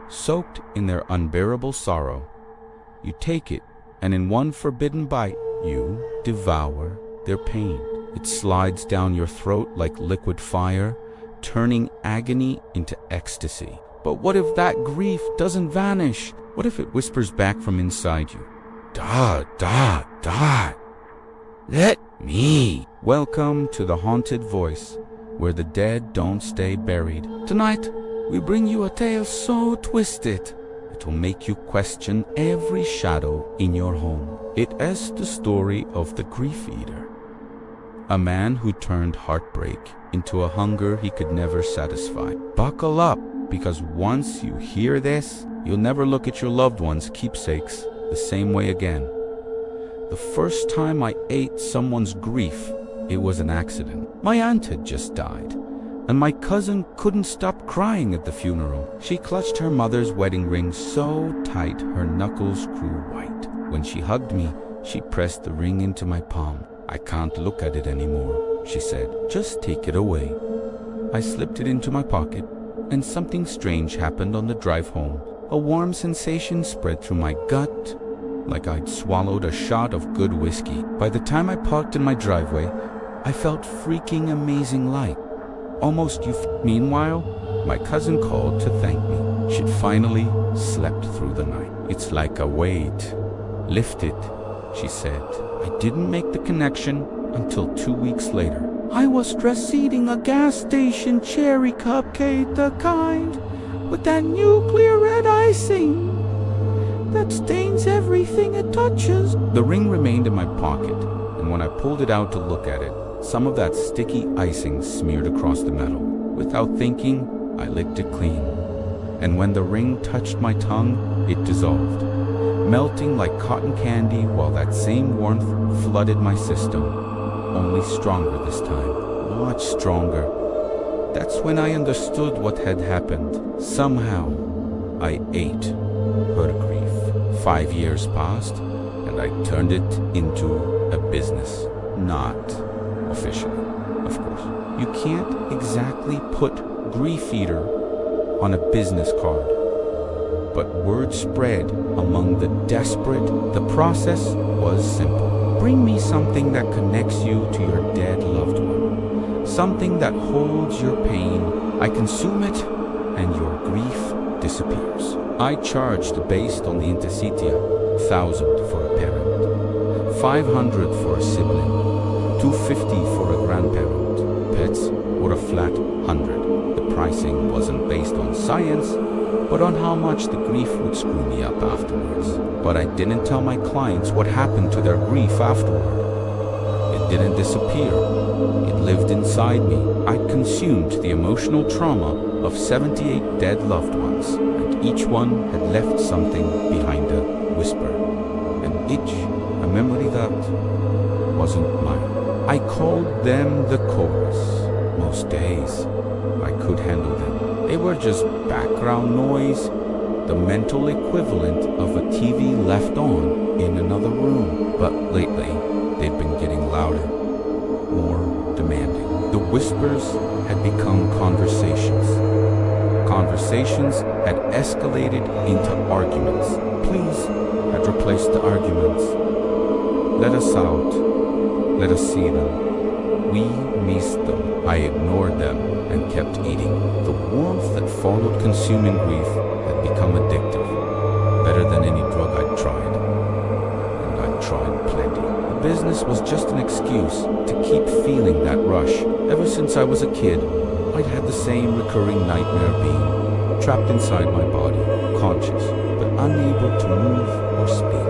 soaked in their unbearable sorrow. You take it, and in one forbidden bite, you devour their pain. It slides down your throat like liquid fire, turning agony into ecstasy. But what if that grief doesn't vanish? What if it whispers back from inside you? Da, da, da. Let me. Welcome to the haunted voice, where the dead don't stay buried. Tonight, we bring you a tale so twisted, it will make you question every shadow in your home. It is the story of the grief eater, a man who turned heartbreak into a hunger he could never satisfy. Buckle up, because once you hear this, you'll never look at your loved ones' keepsakes the same way again. The first time I ate someone's grief, it was an accident. My aunt had just died, and my cousin couldn't stop crying at the funeral. She clutched her mother's wedding ring so tight her knuckles grew white. When she hugged me, she pressed the ring into my palm. I can't look at it anymore, she said. Just take it away. I slipped it into my pocket, and something strange happened on the drive home. A warm sensation spread through my gut, like I'd swallowed a shot of good whiskey. By the time I parked in my driveway, I felt freaking amazing light. Almost Meanwhile, my cousin called to thank me. She'd finally slept through the night. It's like a weight lifted, she said. I didn't make the connection until 2 weeks later. I was stress eating a gas station cherry cupcake, the kind with that nuclear red icing that stains everything it touches. The ring remained in my pocket, and when I pulled it out to look at it, some of that sticky icing smeared across the metal. Without thinking, I licked it clean, and when the ring touched my tongue, it dissolved, melting like cotton candy, while that same warmth flooded my system, only stronger this time, much stronger. That's when I understood what had happened. Somehow, I ate her grief. 5 years passed, and I turned it into a business. Not officially, of course. You can't exactly put grief eater on a business card, but word spread among the desperate. The process was simple. Bring me something that connects you to your dead loved one, something that holds your pain. I consume it, and your grief disappears. I charged based on the interstitia, 1,000 for a parent, 500 for a sibling, 250 for a grandparent, pets, or a flat 100. The pricing wasn't based on science, but on how much the grief would screw me up afterwards. But I didn't tell my clients what happened to their grief afterward. It didn't disappear. It lived inside me. I'd consumed the emotional trauma of 78 dead loved ones, and each one had left something behind a whisper, an itch, a memory that wasn't mine. I called them the chorus. Most days, I could handle them. They were just background noise, the mental equivalent of a TV left on in another room. But lately, they'd been getting louder, more demanding. The whispers had become conversations. Conversations had escalated into arguments. Please had replaced the arguments. Let us out. Let us see them. We missed them. I ignored them and kept eating. The warmth that followed consuming grief had become addictive, better than any drug I'd tried. And I'd tried plenty. The business was just an excuse to keep feeling that rush. Ever since I was a kid, I'd had the same recurring nightmare being trapped inside my body, conscious, but unable to move or speak,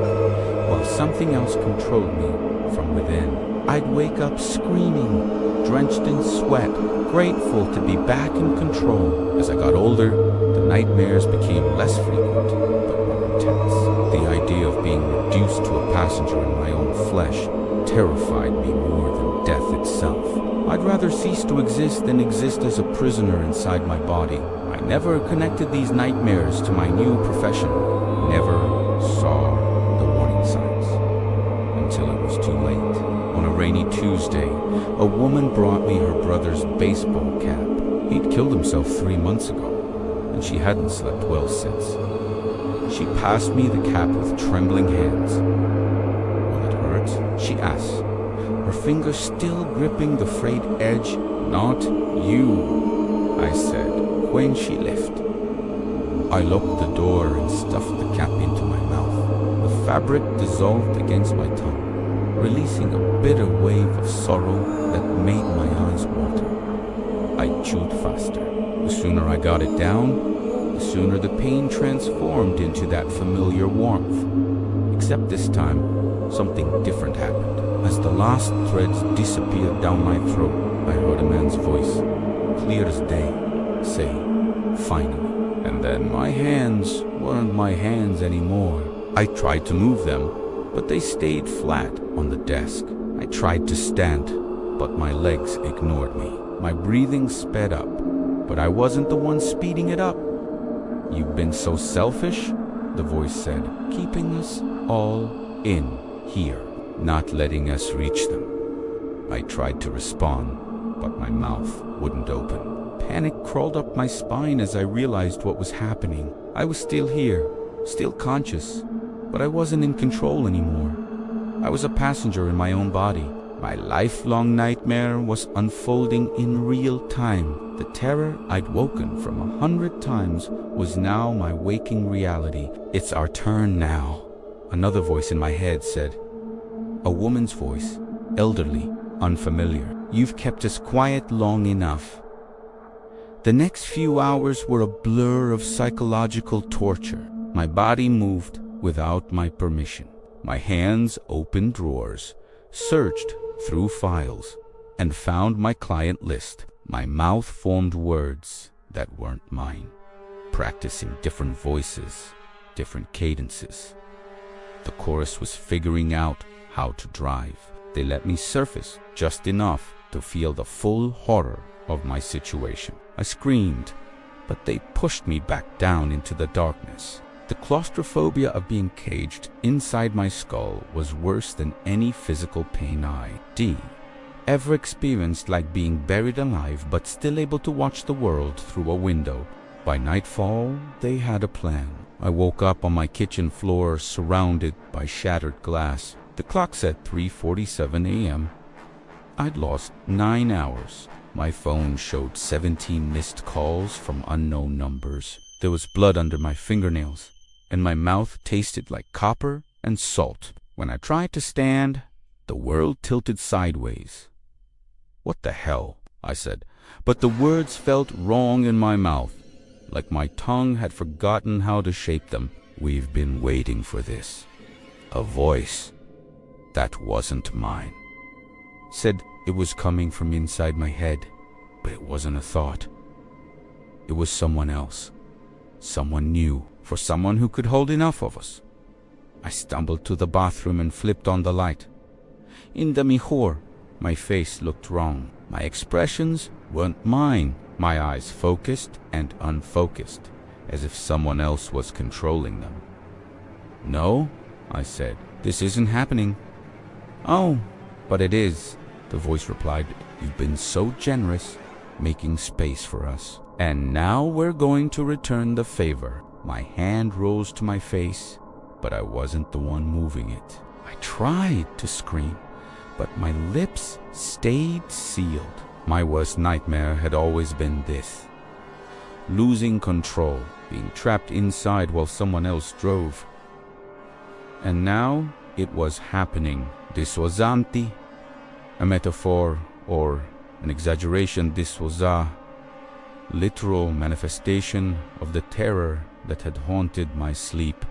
while something else controlled me from within. I'd wake up screaming, drenched in sweat, grateful to be back in control. As I got older, the nightmares became less frequent, but more intense. The idea of being reduced to a passenger in my own flesh terrified me more than death itself. I'd rather cease to exist than exist as a prisoner inside my body. I never connected these nightmares to my new profession, never saw the warning signs, until it was too late. On a rainy Tuesday, a woman brought me her brother's baseball cap. He'd killed himself 3 months ago, and she hadn't slept well since. She passed me the cap with trembling hands. Will it hurt? She asked. her fingers still gripping the frayed edge. "Not you," I said when she left. I locked the door and stuffed the cap into my mouth. The fabric dissolved against my tongue, releasing a bitter wave of sorrow that made my eyes water. I chewed faster. The sooner I got it down, the sooner the pain transformed into that familiar warmth. Except this time, something different happened. As the last threads disappeared down my throat, I heard a man's voice, clear as day, say, "Finally." And then my hands weren't my hands anymore. I tried to move them, but they stayed flat on the desk. I tried to stand, but my legs ignored me. My breathing sped up, but I wasn't the one speeding it up. "You've been so selfish," the voice said, "keeping us all in here, not letting us reach them." I tried to respond, but my mouth wouldn't open. Panic crawled up my spine as I realized what was happening. I was still here, still conscious, but I wasn't in control anymore. I was a passenger in my own body. My lifelong nightmare was unfolding in real time. The terror I'd woken from 100 times was now my waking reality. "It's our turn now," another voice in my head said. A woman's voice, elderly, unfamiliar. "You've kept us quiet long enough." The next few hours were a blur of psychological torture. My body moved without my permission. My hands opened drawers, searched through files, and found my client list. My mouth formed words that weren't mine, practicing different voices, different cadences. The chorus was figuring out how to drive. They let me surface just enough to feel the full horror of my situation. I screamed, but they pushed me back down into the darkness. The claustrophobia of being caged inside my skull was worse than any physical pain I'd ever experienced, like being buried alive but still able to watch the world through a window. By nightfall, they had a plan. I woke up on my kitchen floor surrounded by shattered glass. The clock said 3:47 a.m. I'd lost 9 hours. My phone showed 17 missed calls from unknown numbers. There was blood under my fingernails, and my mouth tasted like copper and salt. When I tried to stand, the world tilted sideways. "What the hell?" I said, but the words felt wrong in my mouth, like my tongue had forgotten how to shape them. "We've been waiting for this." A voice that wasn't mine said it was coming from inside my head, but it wasn't a thought. It was someone else, someone new, for someone who could hold enough of us. I stumbled to the bathroom and flipped on the light. In the mirror, my face looked wrong. My expressions weren't mine. My eyes focused and unfocused, as if someone else was controlling them. "No," I said, "this isn't happening." "Oh, but it is," the voice replied. "You've been so generous, making space for us. And now we're going to return the favor." My hand rose to my face, but I wasn't the one moving it. I tried to scream, but my lips stayed sealed. My worst nightmare had always been this: losing control, being trapped inside while someone else drove. And now it was happening. This was a metaphor or an exaggeration. This was a literal manifestation of the terror that had haunted my sleep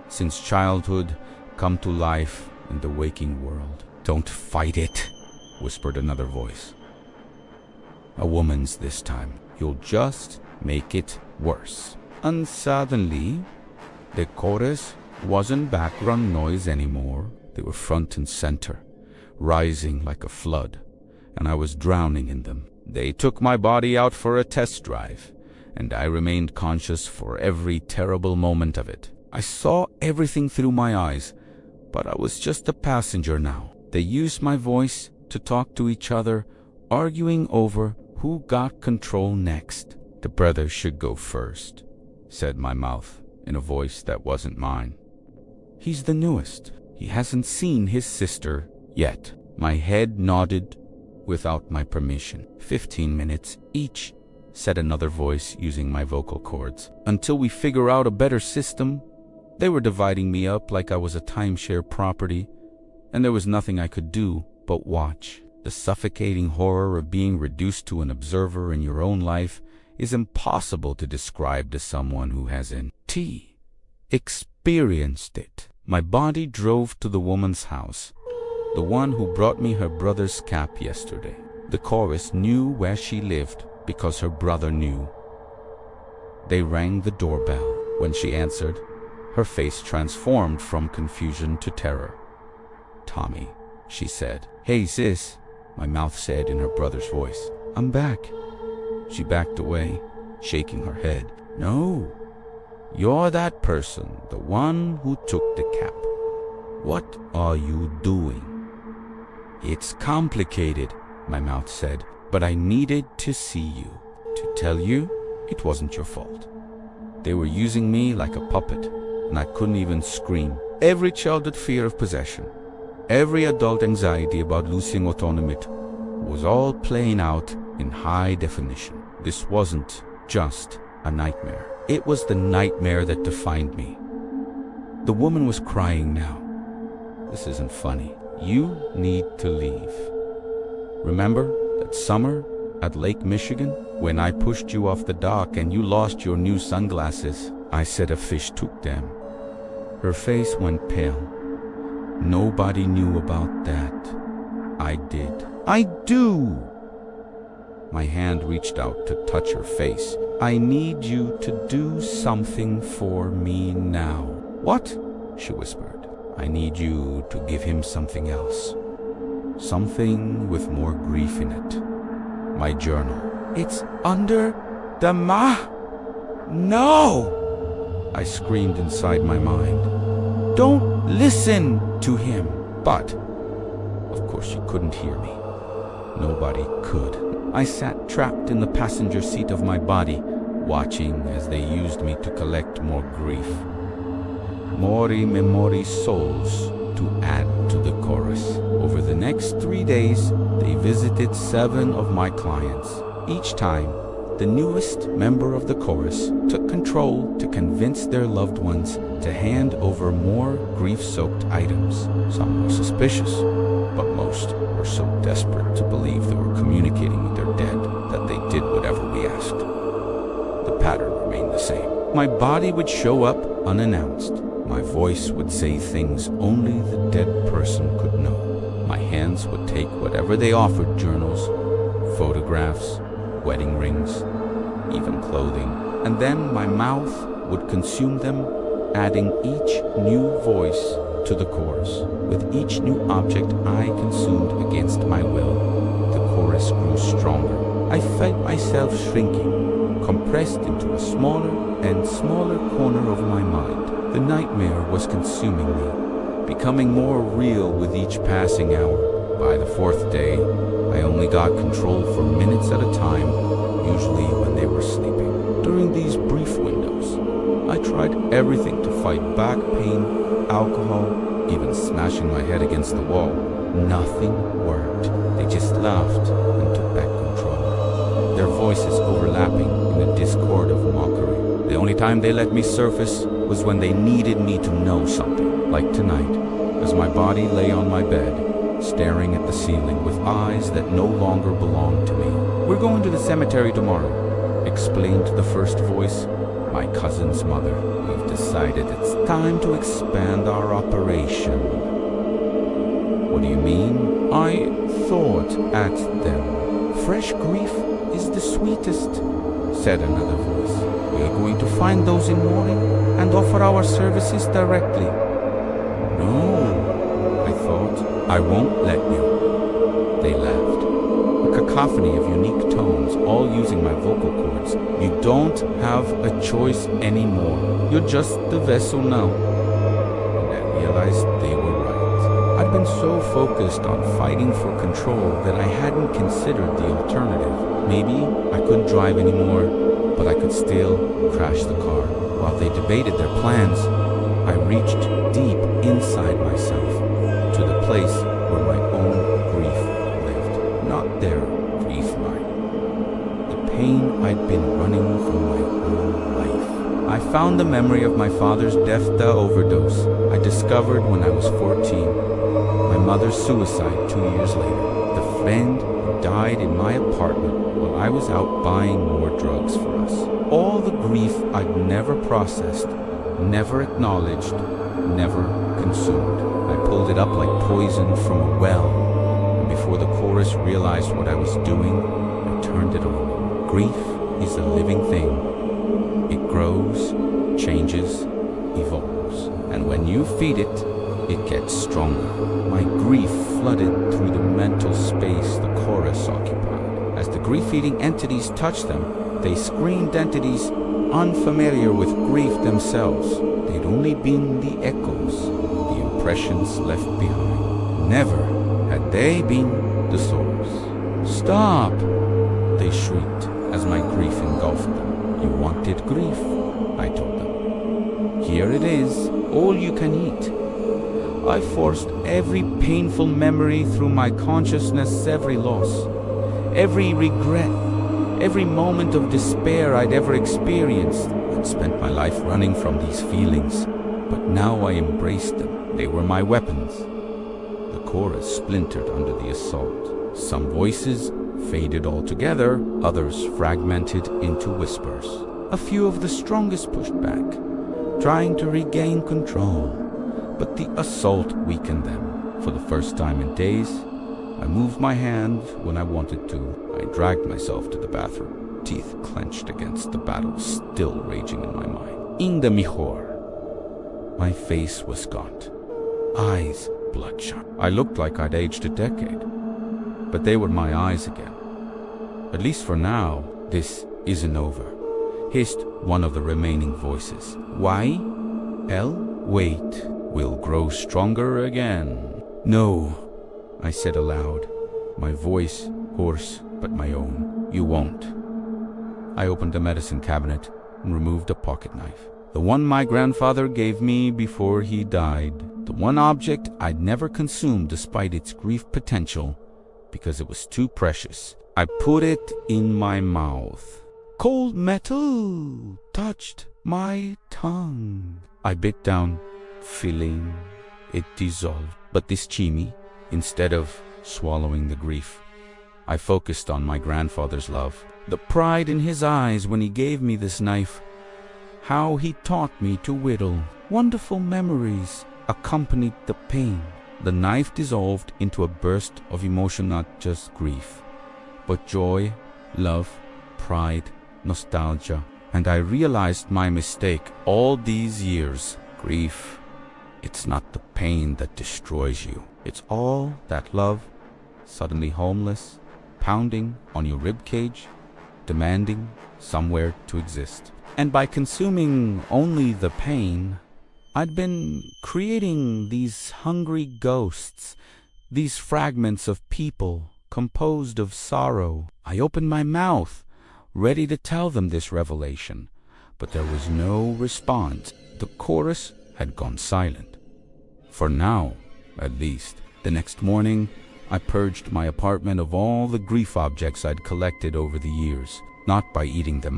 since childhood, come to life in the waking world. "Don't fight it," whispered another voice. A woman's this time. "You'll just make it worse." And suddenly, the chorus wasn't background noise anymore. They were front and center, rising like a flood, and I was drowning in them. They took my body out for a test drive, and I remained conscious for every terrible moment of it. I saw everything through my eyes, but I was just a passenger now. They used my voice to talk to each other, arguing over who got control next. "The brother should go first," said my mouth in a voice that wasn't mine. "He's the newest. He hasn't seen his sister yet." My head nodded without my permission. 15 minutes each, said another voice using my vocal cords. Until we figure out a better system. They were dividing me up like I was a timeshare property, and there was nothing I could do but watch. The suffocating horror of being reduced to an observer in your own life is impossible to describe to someone who hasn't experienced it. My body drove to the woman's house, the one who brought me her brother's cap yesterday. The chorus knew where she lived because her brother knew. They rang the doorbell. When she answered, her face transformed from confusion to terror. "Tommy," she said. "Hey, sis," my mouth said in her brother's voice. "I'm back." She backed away, shaking her head. "No, you're that person, the one who took the cap. What are you doing?" "It's complicated," my mouth said, "but I needed to see you, to tell you it wasn't your fault. They were using me like a puppet, and I couldn't even scream. Every childhood fear of possession, every adult anxiety about losing autonomy was all playing out in high definition. This wasn't just a nightmare. It was the nightmare that defined me." The woman was crying now. "This isn't funny. You need to leave. Remember that summer at Lake Michigan when I pushed you off the dock and you lost your new sunglasses? I said a fish took them." Her face went pale. "Nobody knew about that. I did." "I do." My hand reached out to touch her face. "I need you to do something for me now." "What?" she whispered. "I need you to give him something else. Something with more grief in it. My journal." "It's under the No!" I screamed inside my mind. "Don't listen to him." But, of course, she couldn't hear me. Nobody could. I sat trapped in the passenger seat of my body, watching as they used me to collect more grief. Mori memori souls to add to the chorus. Over the next 3 days, they visited 7 of my clients. Each time, the newest member of the chorus took control to convince their loved ones to hand over more grief-soaked items. Some were suspicious, but most were so desperate to believe they were communicating with their dead that they did whatever we asked. The pattern remained the same. My body would show up unannounced. My voice would say things only the dead person could know. My hands would take whatever they offered: journals, photographs, wedding rings, even clothing. And then my mouth would consume them, adding each new voice to the chorus. With each new object I consumed against my will, the chorus grew stronger. I felt myself shrinking, compressed into a smaller and smaller corner of my mind. The nightmare was consuming me, becoming more real with each passing hour. By the 4th day, I only got control for minutes at a time, usually when they were sleeping. During these brief windows, I tried everything to fight back pain, alcohol, even smashing my head against the wall. Nothing worked. They just laughed and took back control, their voices overlapping in a discord of mockery. The only time they let me surface was when they needed me to know something, like tonight, as my body lay on my bed, staring at the ceiling with eyes that no longer belonged to me. "We're going to the cemetery tomorrow," explained the first voice, my cousin's mother. "We've decided it's time to expand our operation." "What do you mean?" I thought at them. "Fresh grief is the sweetest," said another voice. "We are going to find those in mourning and offer our services directly." "No," I thought. "I won't let you." They laughed. A cacophony of unique tones, all using my vocal cords. "You don't have a choice anymore. You're just the vessel now." And I realized they were right. I'd been so focused on fighting for control that I hadn't considered the alternative. Maybe I couldn't drive anymore, but I could still crash the car. While they debated their plans, I reached deep inside myself to the place where my own been running from my whole life. I found the memory of my father's death overdose I discovered when I was 14. My mother's suicide 2 years later. The friend who died in my apartment while I was out buying more drugs for us. All the grief I'd never processed, never acknowledged, never consumed. I pulled it up like poison from a well, and before the chorus realized what I was doing, I turned it on. Grief is a living thing. It grows, changes, evolves, and when you feed it, it gets stronger. My grief flooded through the mental space the chorus occupied. As the grief-eating entities touched them, they screamed entities unfamiliar with grief themselves. They'd only been the echoes, the impressions left behind. Never had they been the source. Stop! They shrieked as my grief engulfed them. You wanted grief, I told them. Here it is, all you can eat. I forced every painful memory through my consciousness, every loss, every regret, every moment of despair I'd ever experienced. I'd spent my life running from these feelings, but now I embraced them. They were my weapons. The chorus splintered under the assault. Some voices faded altogether, others fragmented into whispers. A few of the strongest pushed back, trying to regain control. But the assault weakened them. For the first time in days, I moved my hand when I wanted to. I dragged myself to the bathroom, teeth clenched against the battle still raging in my mind. In the mejor. My face was gaunt, eyes bloodshot. I looked like I'd aged a decade, but they were my eyes again. At least for now, this isn't over, hissed one of the remaining voices. Why? Wait. Will grow stronger again. No, I said aloud, my voice hoarse but my own. You won't. I opened a medicine cabinet and removed a pocket knife. The one my grandfather gave me before he died. The one object I'd never consumed despite its grief potential because it was too precious. I put it in my mouth. Cold metal touched my tongue. I bit down, feeling it dissolved. But this chimi, instead of swallowing the grief, I focused on my grandfather's love, the pride in his eyes when he gave me this knife, how he taught me to whittle. Wonderful memories accompanied the pain. The knife dissolved into a burst of emotion, not just grief, but joy, love, pride, nostalgia. And I realized my mistake all these years. Grief, it's not the pain that destroys you. It's all that love, suddenly homeless, pounding on your rib cage, demanding somewhere to exist. And by consuming only the pain, I'd been creating these hungry ghosts, these fragments of people composed of sorrow. I opened my mouth, ready to tell them this revelation, but there was no response. The chorus had gone silent. For now, at least. The next morning, I purged my apartment of all the grief objects I'd collected over the years, not by eating them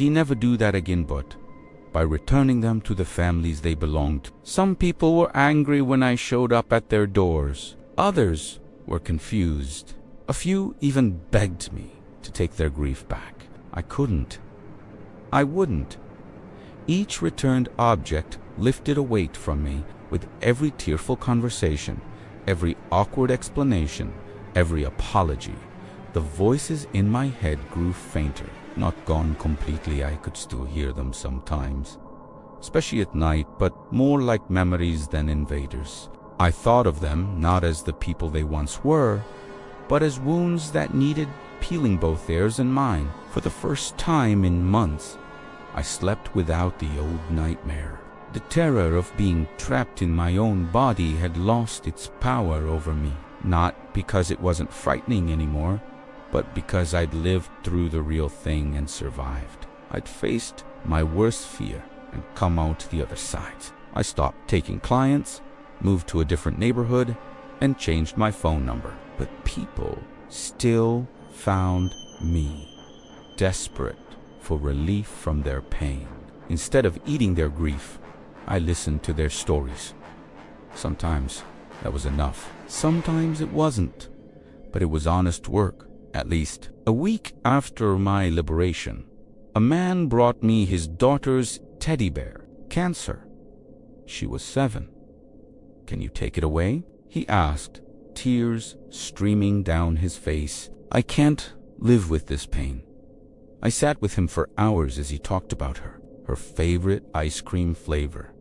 never do that again, but by returning them to the families they belonged to. Some people were angry when I showed up at their doors. Others were confused. A few even begged me to take their grief back. I couldn't. I wouldn't. Each returned object lifted a weight from me with every tearful conversation, every awkward explanation, every apology. The voices in my head grew fainter. Not gone completely, I could still hear them sometimes, especially at night, but more like memories than invaders. I thought of them not as the people they once were, but as wounds that needed peeling, both theirs and mine. For the first time in months, I slept without the old nightmare. The terror of being trapped in my own body had lost its power over me, not because it wasn't frightening anymore, but because I'd lived through the real thing and survived. I'd faced my worst fear and come out the other side. I stopped taking clients, moved to a different neighborhood, and changed my phone number. But people still found me. desperate for relief from their pain. Instead of eating their grief, I listened to their stories. Sometimes that was enough. Sometimes it wasn't. But it was honest work, at least. A week after my liberation, a man brought me his daughter's teddy bear, Cancer. She was 7. "Can you take it away?" he asked, tears streaming down his face. "I can't live with this pain." I sat with him for hours as he talked about her favorite ice cream flavor,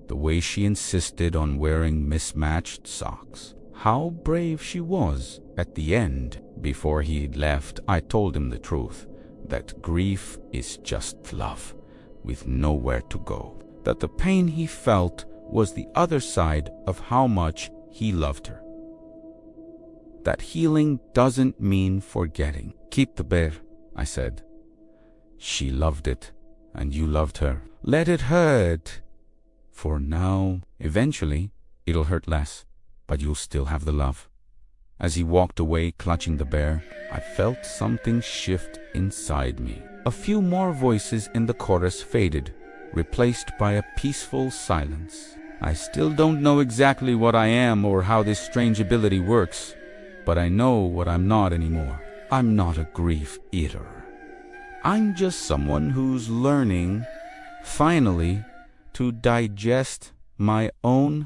the way she insisted on wearing mismatched socks, how brave she was. At the end, before he left, I told him the truth, that grief is just love, with nowhere to go, that the pain he felt was the other side of how much he loved her. That healing doesn't mean forgetting. "Keep the bear," I said. "She loved it, and you loved her. Let it hurt for now. Eventually, it'll hurt less, but you'll still have the love." As he walked away clutching the bear, I felt something shift inside me. A few more voices in the chorus faded, replaced by a peaceful silence. I still don't know exactly what I am or how this strange ability works, but I know what I'm not anymore. I'm not a grief eater. I'm just someone who's learning, finally, to digest my own.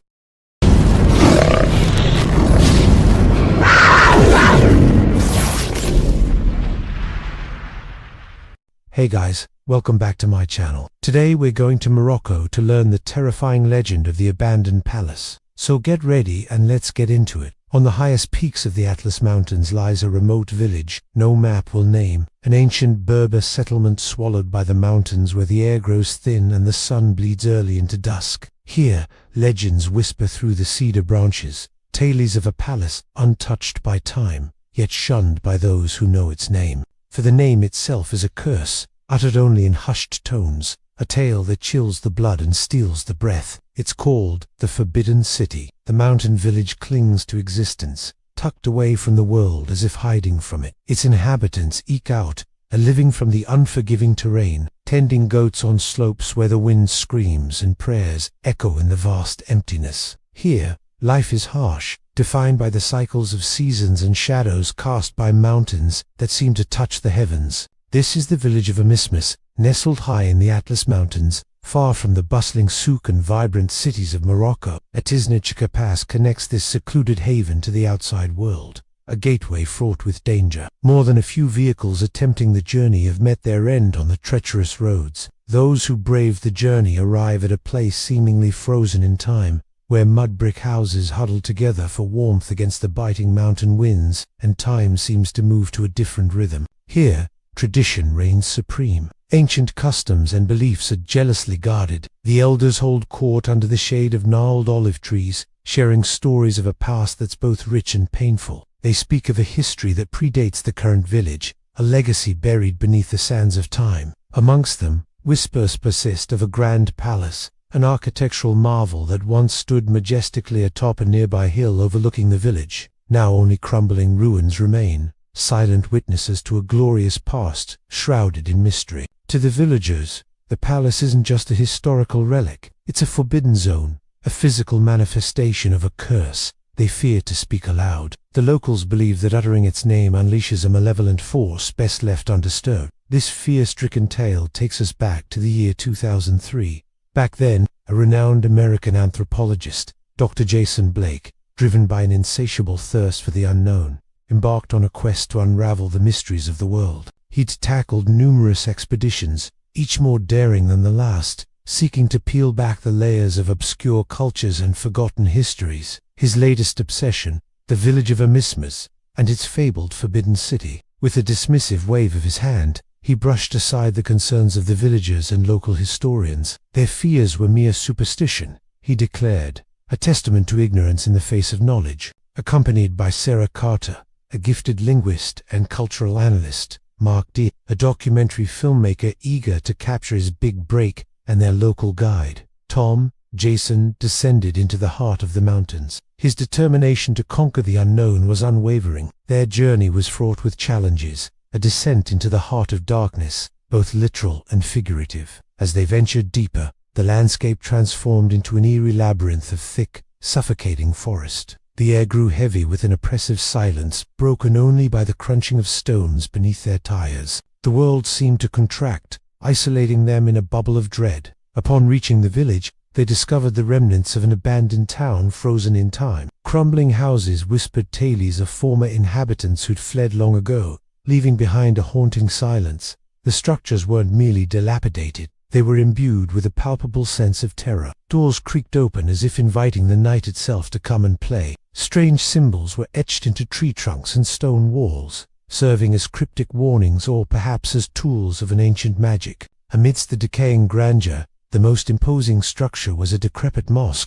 Hey guys, welcome back to my channel. Today we're going to Morocco to learn the terrifying legend of the abandoned palace. So get ready and let's get into it. On the highest peaks of the Atlas Mountains lies a remote village no map will name, an ancient Berber settlement swallowed by the mountains where the air grows thin and the sun bleeds early into dusk. Here, legends whisper through the cedar branches, tales of a palace untouched by time, yet shunned by those who know its name. For the name itself is a curse, uttered only in hushed tones, a tale that chills the blood and steals the breath. It's called the Forbidden City. The mountain village clings to existence, tucked away from the world as if hiding from it. Its inhabitants eke out a living from the unforgiving terrain, tending goats on slopes where the wind screams and prayers echo in the vast emptiness. Here, life is harsh, defined by the cycles of seasons and shadows cast by mountains that seem to touch the heavens. This is the village of Amismis, nestled high in the Atlas Mountains, far from the bustling souk and vibrant cities of Morocco. A Tiznachka Pass connects this secluded haven to the outside world, a gateway fraught with danger. More than a few vehicles attempting the journey have met their end on the treacherous roads. Those who brave the journey arrive at a place seemingly frozen in time, where mud brick houses huddle together for warmth against the biting mountain winds, and time seems to move to a different rhythm. Here, tradition reigns supreme. Ancient customs and beliefs are jealously guarded. The elders hold court under the shade of gnarled olive trees, sharing stories of a past that's both rich and painful. They speak of a history that predates the current village, a legacy buried beneath the sands of time. Amongst them, whispers persist of a grand palace, an architectural marvel that once stood majestically atop a nearby hill overlooking the village. Now only crumbling ruins remain, silent witnesses to a glorious past shrouded in mystery. To the villagers, the palace isn't just a historical relic, it's a forbidden zone, a physical manifestation of a curse they fear to speak aloud. The locals believe that uttering its name unleashes a malevolent force best left undisturbed. This fear-stricken tale takes us back to the year 2003. Back then, a renowned American anthropologist, Dr. Jason Blake, driven by an insatiable thirst for the unknown, embarked on a quest to unravel the mysteries of the world. He'd tackled numerous expeditions, each more daring than the last, seeking to peel back the layers of obscure cultures and forgotten histories. His latest obsession, the village of Amismis, and its fabled Forbidden City. With a dismissive wave of his hand, he brushed aside the concerns of the villagers and local historians. Their fears were mere superstition, he declared, a testament to ignorance in the face of knowledge. Accompanied by Sarah Carter, a gifted linguist and cultural analyst, Mark D., a documentary filmmaker eager to capture his big break, and their local guide, Tom, Jason descended into the heart of the mountains. His determination to conquer the unknown was unwavering. Their journey was fraught with challenges, a descent into the heart of darkness, both literal and figurative. As they ventured deeper, the landscape transformed into an eerie labyrinth of thick, suffocating forest. The air grew heavy with an oppressive silence, broken only by the crunching of stones beneath their tires. The world seemed to contract, isolating them in a bubble of dread. Upon reaching the village, they discovered the remnants of an abandoned town frozen in time. Crumbling houses whispered tales of former inhabitants who'd fled long ago, leaving behind a haunting silence. The structures weren't merely dilapidated, they were imbued with a palpable sense of terror. Doors creaked open as if inviting the night itself to come and play. Strange symbols were etched into tree trunks and stone walls, serving as cryptic warnings or perhaps as tools of an ancient magic. Amidst the decaying grandeur, the most imposing structure was a decrepit mosque,